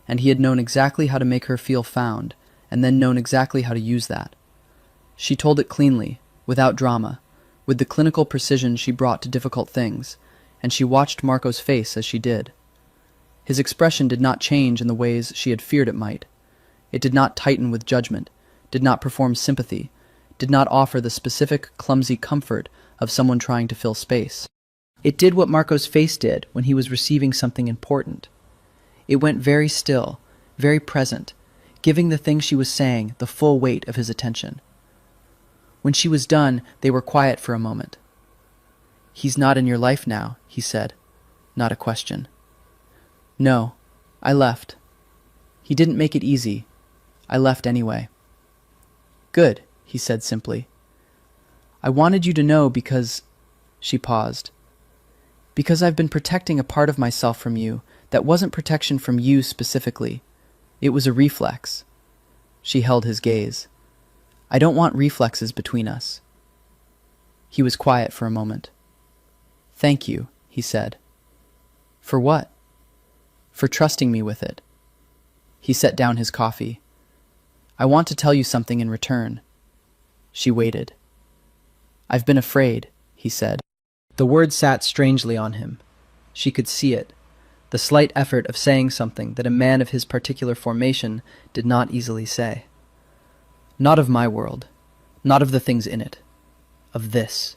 and he had known exactly how to make her feel found, and then known exactly how to use that. She told it cleanly, without drama, with the clinical precision she brought to difficult things, and she watched Marco's face as she did. His expression did not change in the ways she had feared it might. It did not tighten with judgment, did not perform sympathy, did not offer the specific, clumsy comfort of someone trying to fill space. It did what Marco's face did when he was receiving something important. It went very still, very present, giving the thing she was saying the full weight of his attention. When she was done, they were quiet for a moment. "He's not in your life now," he said, not a question. "No, I left. He didn't make it easy. I left anyway." "Good," he said simply. "I wanted you to know because—" She paused. "Because I've been protecting a part of myself from you that wasn't protection from you specifically. It was a reflex." She held his gaze. "I don't want reflexes between us." He was quiet for a moment. "Thank you," he said. "For what?" "For trusting me with it." He set down his coffee. "I want to tell you something in return." She waited. "I've been afraid," he said. The word sat strangely on him. She could see it, the slight effort of saying something that a man of his particular formation did not easily say. "Not of my world, not of the things in it. Of this."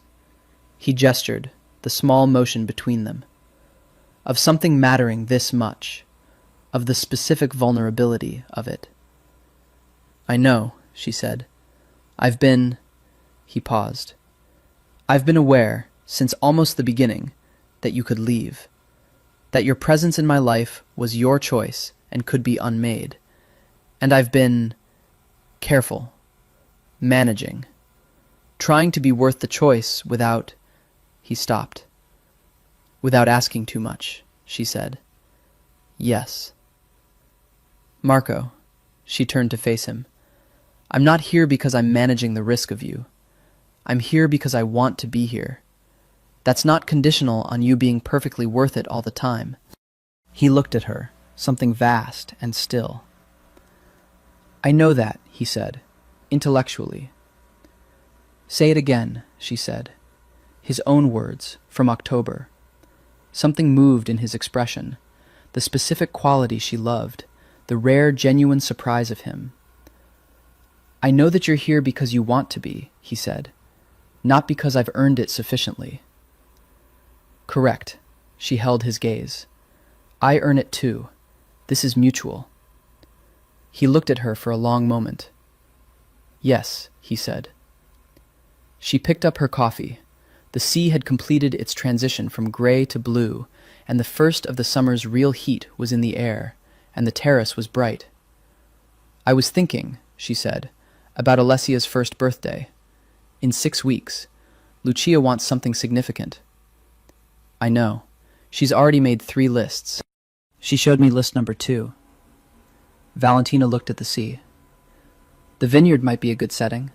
He gestured, the small motion between them. "Of something mattering this much. Of the specific vulnerability of it." "I know," she said. "I've been—" He paused. "I've been aware, since almost the beginning, that you could leave. That your presence in my life was your choice and could be unmade. And I've been careful, managing, trying to be worth the choice without—" He stopped. "Without asking too much," she said. "Yes." "Marco," she turned to face him, "I'm not here because I'm managing the risk of you. I'm here because I want to be here. That's not conditional on you being perfectly worth it all the time." He looked at her, something vast and still. "I know that," he said, intellectually. "Say it again," she said. His own words, from October. Something moved in his expression, the specific quality she loved, the rare, genuine surprise of him. "I know that you're here because you want to be," he said, "not because I've earned it sufficiently." "Correct." She held his gaze. "I earn it too. This is mutual." He looked at her for a long moment. "Yes," he said. She picked up her coffee. The sea had completed its transition from gray to blue, and the first of the summer's real heat was in the air, and the terrace was bright. "I was thinking," she said, "about Alessia's first birthday. In 6 weeks. Lucia wants something significant." "I know. She's already made 3 lists. She showed me list number 2. Valentina looked at the sea. "The vineyard might be a good setting.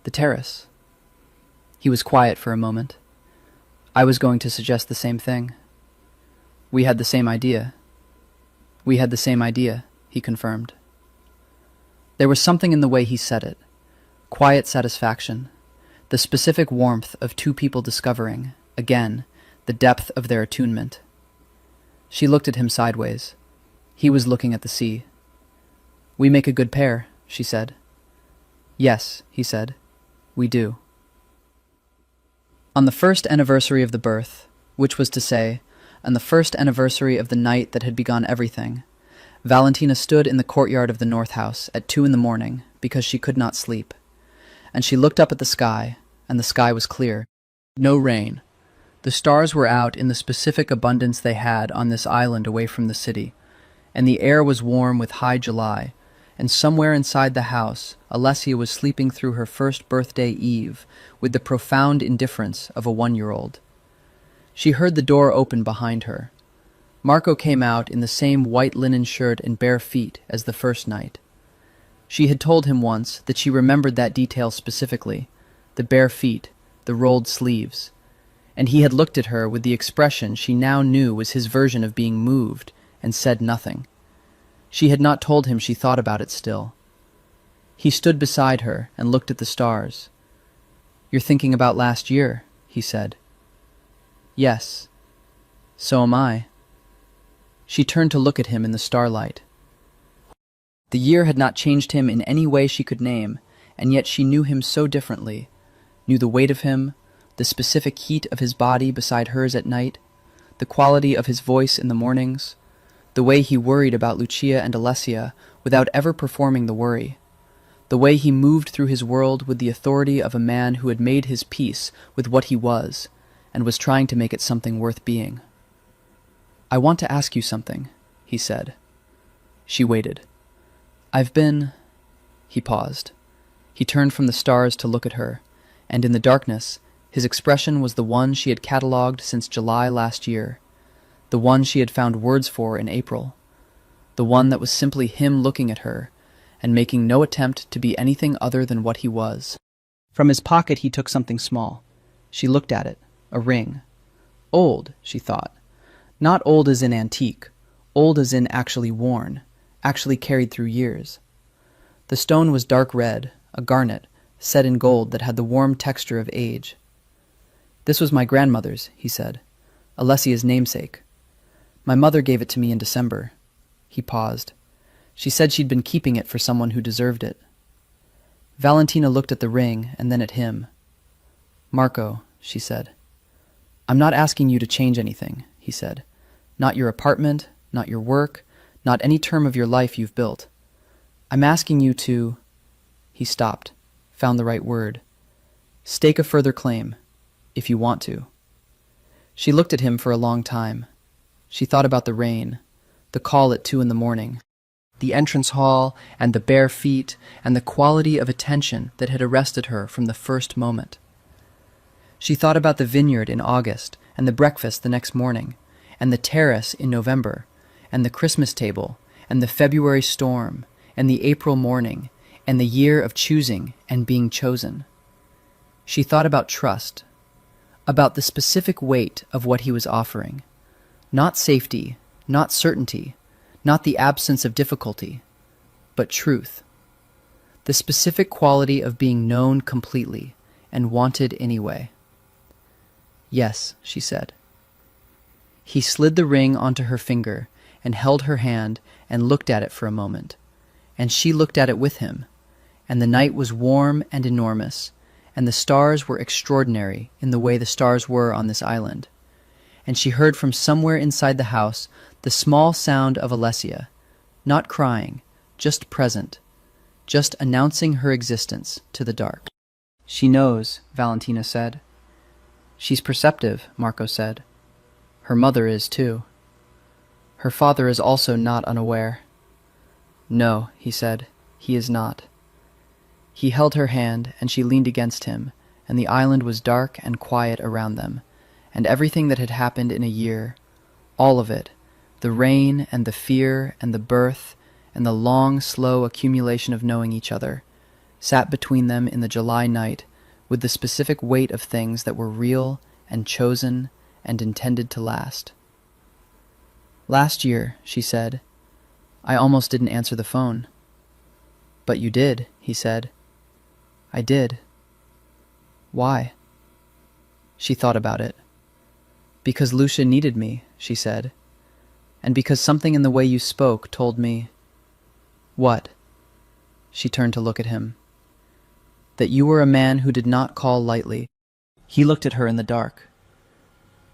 The terrace." He was quiet for a moment. "I was going to suggest the same thing." "We had the same idea." "We had the same idea," he confirmed. There was something in the way he said it. Quiet satisfaction. The specific warmth of two people discovering, again, the depth of their attunement. She looked at him sideways. He was looking at the sea. "We make a good pair," she said. "Yes," he said. "We do." On the first anniversary of the birth, which was to say, on the first anniversary of the night that had begun everything, Valentina stood in the courtyard of the North House at 2 a.m. because she could not sleep. And she looked up at the sky, and the sky was clear. No rain. The stars were out in the specific abundance they had on this island away from the city, and the air was warm with high July, and somewhere inside the house, Alessia was sleeping through her first birthday eve with the profound indifference of a 1-year-old. She heard the door open behind her. Marco came out in the same white linen shirt and bare feet as the first night. She had told him once that she remembered that detail specifically, the bare feet, the rolled sleeves, and he had looked at her with the expression she now knew was his version of being moved, and said nothing. She had not told him she thought about it still. He stood beside her and looked at the stars. "You're thinking about last year," he said. "Yes. So am I." She turned to look at him in the starlight. The year had not changed him in any way she could name, and yet she knew him so differently, knew the weight of him, the specific heat of his body beside hers at night, the quality of his voice in the mornings, the way he worried about Lucia and Alessia without ever performing the worry, the way he moved through his world with the authority of a man who had made his peace with what he was and was trying to make it something worth being. "I want to ask you something," he said. She waited. "I've been—" He paused. He turned from the stars to look at her, and in the darkness, his expression was the one she had catalogued since July last year, the one she had found words for in April, the one that was simply him looking at her and making no attempt to be anything other than what he was. From his pocket he took something small. She looked at it, a ring. Old, she thought. Not old as in antique, old as in actually worn, actually carried through years. The stone was dark red, a garnet, set in gold that had the warm texture of age. "This was my grandmother's," he said. "Alessia's namesake. My mother gave it to me in December." He paused. "She said she'd been keeping it for someone who deserved it." Valentina looked at the ring and then at him. "Marco," she said. "I'm not asking you to change anything," he said. "Not your apartment, not your work, not any term of your life you've built. I'm asking you to—" He stopped, found the right word. "Stake a further claim, if you want to." She looked at him for a long time. She thought about the rain, the call at 2 a.m, the entrance hall and the bare feet and the quality of attention that had arrested her from the first moment. She thought about the vineyard in August and the breakfast the next morning, and the terrace in November, and the Christmas table, and the February storm, and the April morning, and the year of choosing and being chosen. She thought about trust, about the specific weight of what he was offering. Not safety, not certainty, not the absence of difficulty, but truth. The specific quality of being known completely and wanted anyway. "Yes," she said. He slid the ring onto her finger and held her hand and looked at it for a moment, and she looked at it with him, and the night was warm and enormous, and the stars were extraordinary in the way the stars were on this island, and she heard from somewhere inside the house the small sound of Alessia, not crying, just present, just announcing her existence to the dark. "She knows," Valentina said. "She's perceptive," Marco said. "Her mother is too. Her father is also not unaware." "No," he said, "he is not." He held her hand, and she leaned against him, and the island was dark and quiet around them, and everything that had happened in a year, all of it, the rain and the fear and the birth and the long, slow accumulation of knowing each other, sat between them in the July night with the specific weight of things that were real and chosen and intended to last. "Last year," she said, "I almost didn't answer the phone." "But you did," he said. "I did." "Why?" She thought about it. "Because Lucia needed me," she said. "And because something in the way you spoke told me—" "What?" She turned to look at him. "That you were a man who did not call lightly." He looked at her in the dark.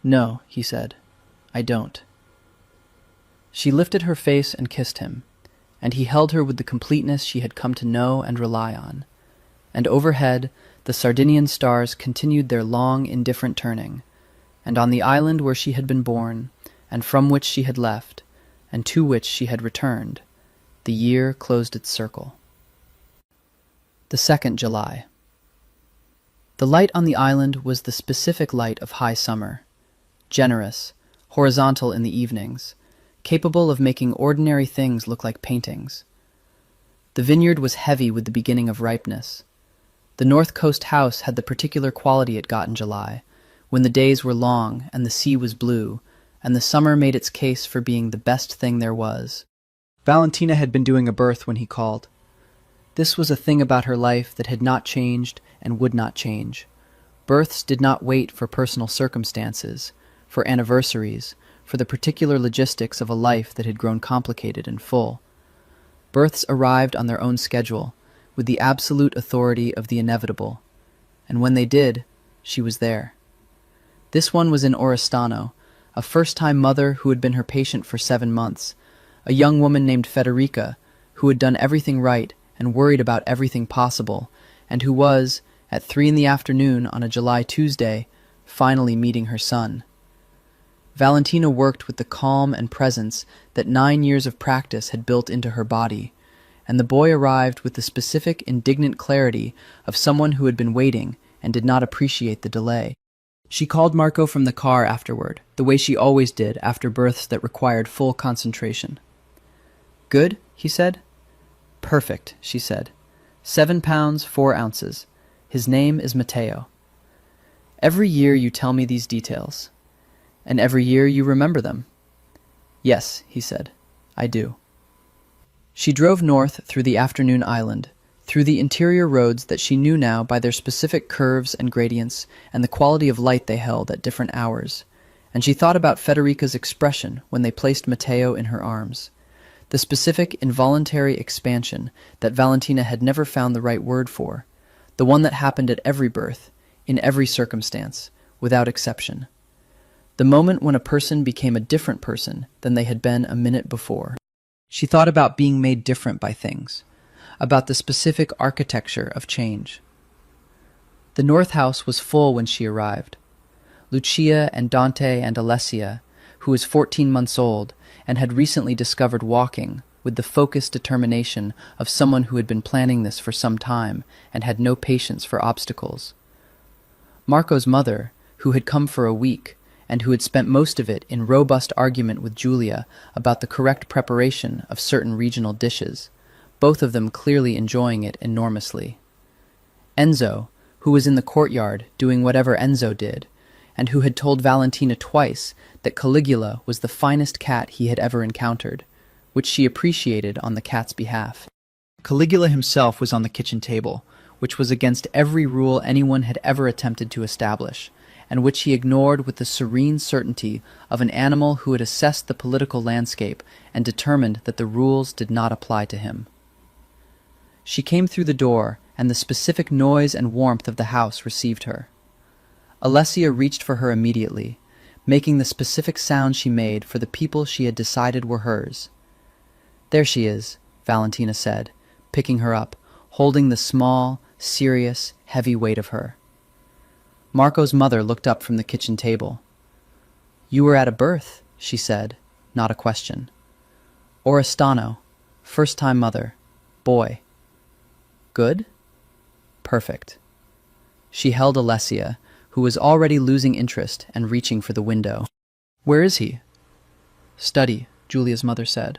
"No," he said, "I don't." She lifted her face and kissed him, and he held her with the completeness she had come to know and rely on. And overhead, the Sardinian stars continued their long, indifferent turning, and on the island where she had been born, and from which she had left, and to which she had returned, The year closed its circle. The 2nd July. The light on the island was the specific light of high summer, generous, horizontal in the evenings, capable of making ordinary things look like paintings. The vineyard was heavy with the beginning of ripeness. The North Coast house had the particular quality it got in July, when the days were long and the sea was blue, and the summer made its case for being the best thing there was. Valentina had been doing a birth when he called. This was a thing about her life that had not changed and would not change. Births did not wait for personal circumstances, for anniversaries, for the particular logistics of a life that had grown complicated and full. Births arrived on their own schedule, with the absolute authority of the inevitable, and when they did, she was there. This one was in Oristano, a first-time mother who had been her patient for 7 months, a young woman named Federica, who had done everything right and worried about everything possible, and who was, at 3 p.m. on a July Tuesday, finally meeting her son. Valentina worked with the calm and presence that 9 years of practice had built into her body, and the boy arrived with the specific, indignant clarity of someone who had been waiting and did not appreciate the delay. She called Marco from the car afterward, the way she always did after births that required full concentration. "Good?" he said. "Perfect," she said. 7 pounds, 4 ounces. His name is Matteo. Every year you tell me these details. And every year you remember them. Yes, he said. I do. She drove north through the afternoon island, through the interior roads that she knew now by their specific curves and gradients and the quality of light they held at different hours, and she thought about Federica's expression when they placed Matteo in her arms. The specific involuntary expansion that Valentina had never found the right word for, the one that happened at every birth, in every circumstance, without exception. The moment when a person became a different person than they had been a minute before. She thought about being made different by things, about the specific architecture of change. The North House was full when she arrived. Lucia and Dante and Alessia, who was 14 months old and had recently discovered walking with the focused determination of someone who had been planning this for some time and had no patience for obstacles. Marco's mother, who had come for a week, and who had spent most of it in robust argument with Julia about the correct preparation of certain regional dishes, both of them clearly enjoying it enormously. Enzo, who was in the courtyard doing whatever Enzo did, and who had told Valentina twice that Caligula was the finest cat he had ever encountered, which she appreciated on the cat's behalf. Caligula himself was on the kitchen table, which was against every rule anyone had ever attempted to establish, and which he ignored with the serene certainty of an animal who had assessed the political landscape and determined that the rules did not apply to him. She came through the door, and the specific noise and warmth of the house received her. Alessia reached for her immediately, making the specific sound she made for the people she had decided were hers. "There she is," Valentina said, picking her up, holding the small, serious, heavy weight of her. Marco's mother looked up from the kitchen table. "You were at a birth," she said, not a question. "Oristano, first-time mother, boy. Good? Perfect." She held Alessia, who was already losing interest and reaching for the window. "Where is he?" "Study," Julia's mother said,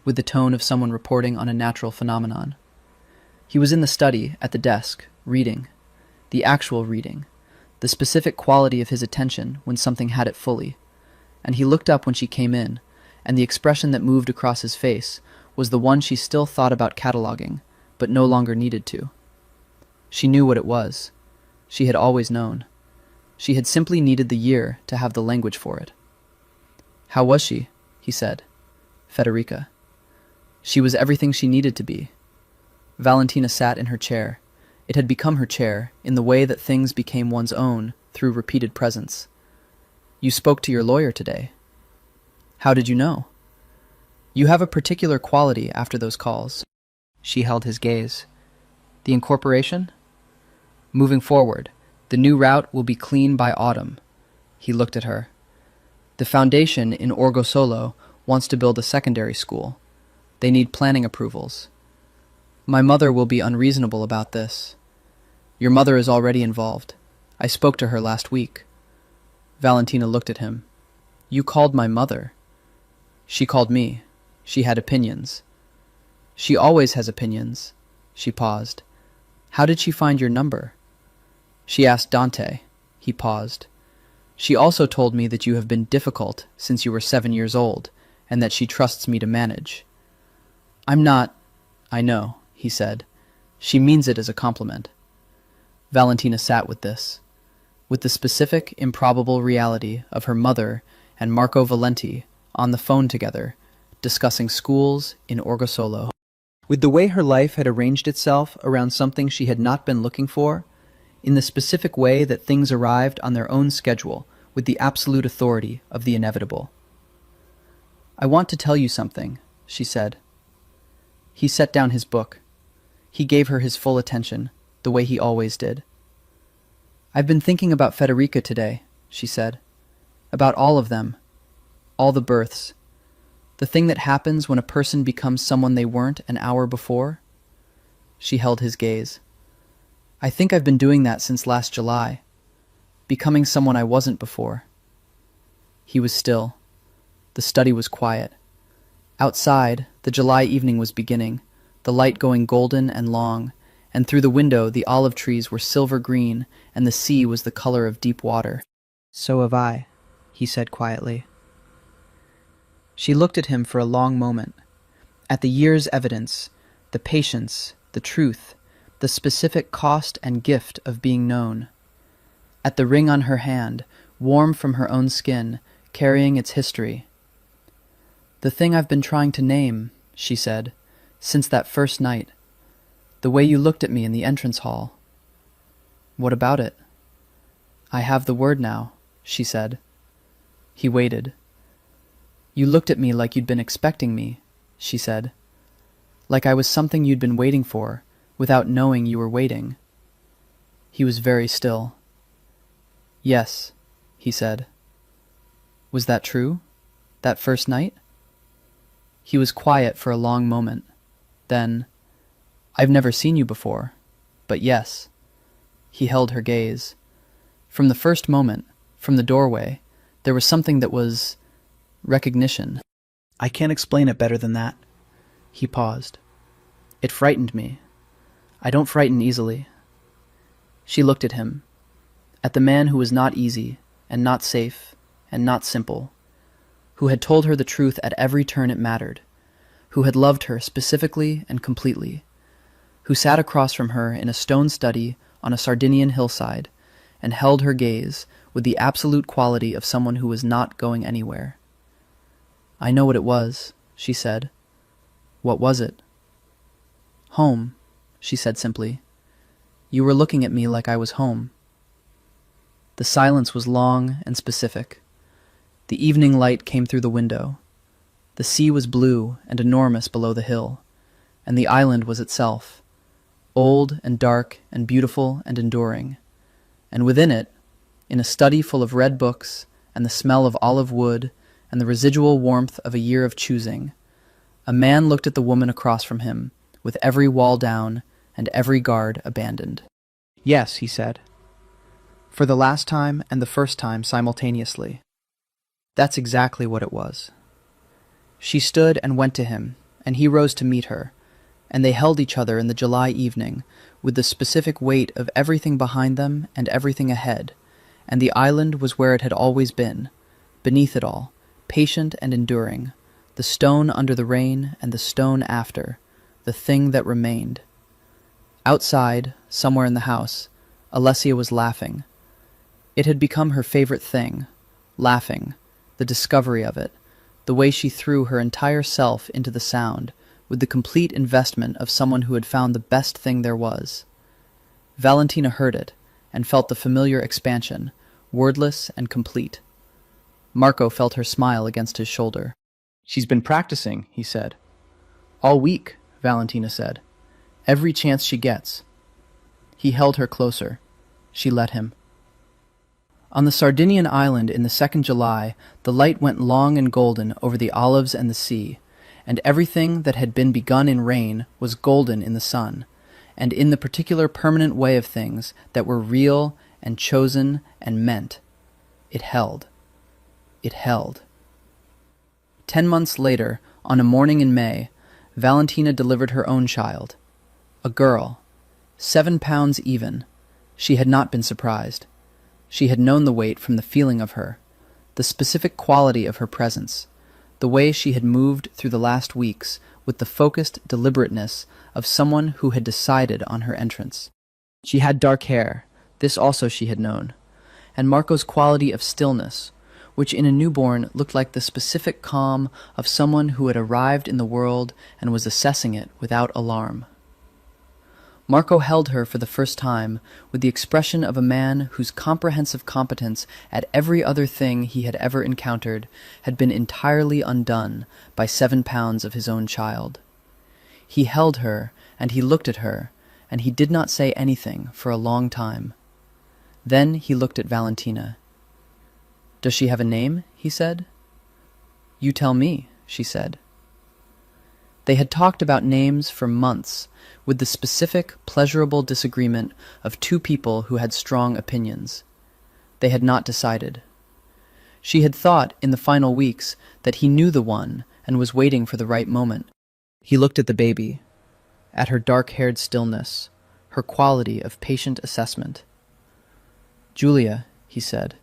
with the tone of someone reporting on a natural phenomenon. He was in the study, at the desk, reading. The actual reading. The specific quality of his attention when something had it fully. And he looked up when she came in, and the expression that moved across his face was the one she still thought about cataloging, but no longer needed to. She knew what it was. She had always known. She had simply needed the year to have the language for it. "How was she?" he said. "Federica." She was everything she needed to be. Valentina sat in her chair. It had become her chair, in the way that things became one's own through repeated presence. "You spoke to your lawyer today." "How did you know?" "You have a particular quality after those calls." She held his gaze. "The incorporation?" "Moving forward, the new route will be clean by autumn." He looked at her. "The foundation in Orgosolo wants to build a secondary school. They need planning approvals. My mother will be unreasonable about this. Your mother is already involved. I spoke to her last week. Valentina looked at him. You called my mother. She called me. She had opinions. She always has opinions. She paused. How did she find your number? She asked Dante. He paused. She also told me that you have been difficult since you were 7 years old, and that she trusts me to manage. I'm not... I know, he said. She means it as a compliment. Valentina sat with this, with the specific, improbable reality of her mother and Marco Valenti on the phone together, discussing schools in Orgosolo. With the way her life had arranged itself around something she had not been looking for, in the specific way that things arrived on their own schedule with the absolute authority of the inevitable. I want to tell you something, she said. He set down his book. He gave her his full attention, the way he always did. I've been thinking about Federica today, she said. About all of them. All the births. The thing that happens when a person becomes someone they weren't an hour before. She held his gaze. I think I've been doing that since last July. Becoming someone I wasn't before. He was still. The study was quiet. Outside, the July evening was beginning, the light going golden and long, and through the window the olive trees were silver green, and the sea was the color of deep water. So have I, he said quietly. She looked at him for a long moment, at the year's evidence, the patience, the truth, the specific cost and gift of being known. At the ring on her hand, warm from her own skin, carrying its history. The thing I've been trying to name, she said, since that first night. The way you looked at me in the entrance hall. What about it? I have the word now, she said. He waited. You looked at me like you'd been expecting me, she said. Like I was something you'd been waiting for, without knowing you were waiting. He was very still. Yes, he said. Was that true? That first night? He was quiet for a long moment. Then, I've never seen you before, but yes. He held her gaze. From the first moment, from the doorway, there was something that was recognition. I can't explain it better than that. He paused. It frightened me. I don't frighten easily. She looked at him, at the man who was not easy, and not safe, and not simple, who had told her the truth at every turn it mattered, who had loved her specifically and completely, who sat across from her in a stone study on a Sardinian hillside, and held her gaze with the absolute quality of someone who was not going anywhere. I know what it was, she said. What was it? Home, she said simply. You were looking at me like I was home. The silence was long and specific. The evening light came through the window. The sea was blue and enormous below the hill, and the island was itself, old and dark and beautiful and enduring. And within it, in a study full of red books and the smell of olive wood and the residual warmth of a year of choosing, a man looked at the woman across from him, with every wall down and every guard abandoned. Yes, he said. For the last time and the first time simultaneously. That's exactly what it was. She stood and went to him, and he rose to meet her, and they held each other in the July evening, with the specific weight of everything behind them and everything ahead, and the island was where it had always been, beneath it all, patient and enduring, the stone under the rain and the stone after, the thing that remained. Outside, somewhere in the house, Alessia was laughing. It had become her favorite thing, laughing, the discovery of it, the way she threw her entire self into the sound, with the complete investment of someone who had found the best thing there was. Valentina heard it, and felt the familiar expansion, wordless and complete. Marco felt her smile against his shoulder. She's been practicing, he said. All week, Valentina said. Every chance she gets. He held her closer. She let him. On the Sardinian island in the 2nd July, the light went long and golden over the olives and the sea, and everything that had been begun in rain was golden in the sun, and in the particular permanent way of things that were real and chosen and meant. It held. It held. 10 months later, on a morning in May, Valentina delivered her own child. A girl. 7 pounds even. She had not been surprised. She had known the weight from the feeling of her, the specific quality of her presence, the way she had moved through the last weeks with the focused deliberateness of someone who had decided on her entrance. She had dark hair, this also she had known, and Marco's quality of stillness, which in a newborn looked like the specific calm of someone who had arrived in the world and was assessing it without alarm. Marco held her for the first time with the expression of a man whose comprehensive competence at every other thing he had ever encountered had been entirely undone by 7 pounds of his own child. He held her, and he looked at her, and he did not say anything for a long time. Then he looked at Valentina. "Does she have a name?" he said. "You tell me," she said. They had talked about names for months, with the specific, pleasurable disagreement of two people who had strong opinions. They had not decided. She had thought, in the final weeks, that he knew the one and was waiting for the right moment. He looked at the baby, at her dark-haired stillness, her quality of patient assessment. "Julia," he said.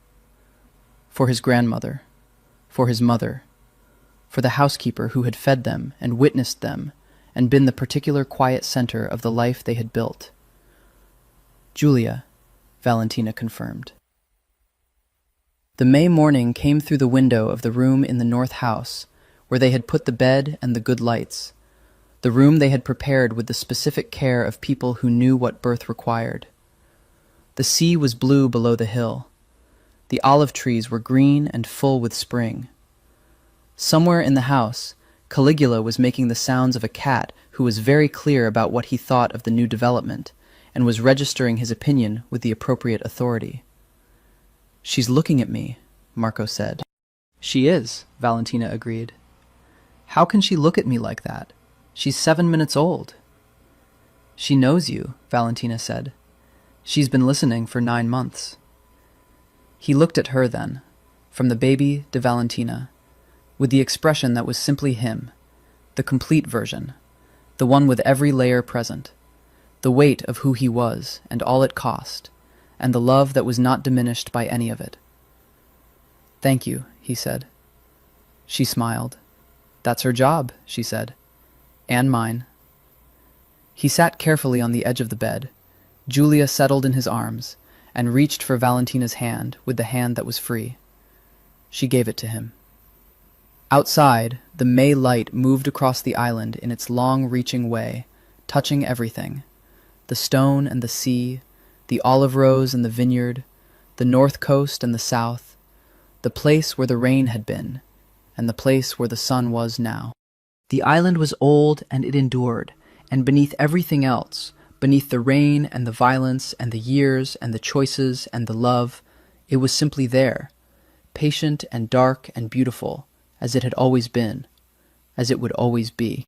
For his grandmother, for his mother, for the housekeeper who had fed them and witnessed them and been the particular quiet center of the life they had built. "Julia," Valentina confirmed. The May morning came through the window of the room in the north house, where they had put the bed and the good lights, the room they had prepared with the specific care of people who knew what birth required. The sea was blue below the hill. The olive trees were green and full with spring. Somewhere in the house, Caligula was making the sounds of a cat who was very clear about what he thought of the new development, and was registering his opinion with the appropriate authority. "She's looking at me," Marco said. "She is," Valentina agreed. "How can she look at me like that? She's 7 minutes old." "She knows you," Valentina said. "She's been listening for 9 months." He looked at her then, from the baby to Valentina, with the expression that was simply him, the complete version, the one with every layer present, the weight of who he was and all it cost, and the love that was not diminished by any of it. "Thank you," he said. She smiled. "That's her job," she said. "And mine." He sat carefully on the edge of the bed. Julia settled in his arms, and reached for Valentina's hand with the hand that was free. She gave it to him. Outside, the May light moved across the island in its long-reaching way, touching everything. The stone and the sea, the olive rows and the vineyard, the north coast and the south, the place where the rain had been, and the place where the sun was now. The island was old and it endured, and beneath everything else, beneath the rain and the violence and the years and the choices and the love, it was simply there, patient and dark and beautiful, as it had always been, as it would always be.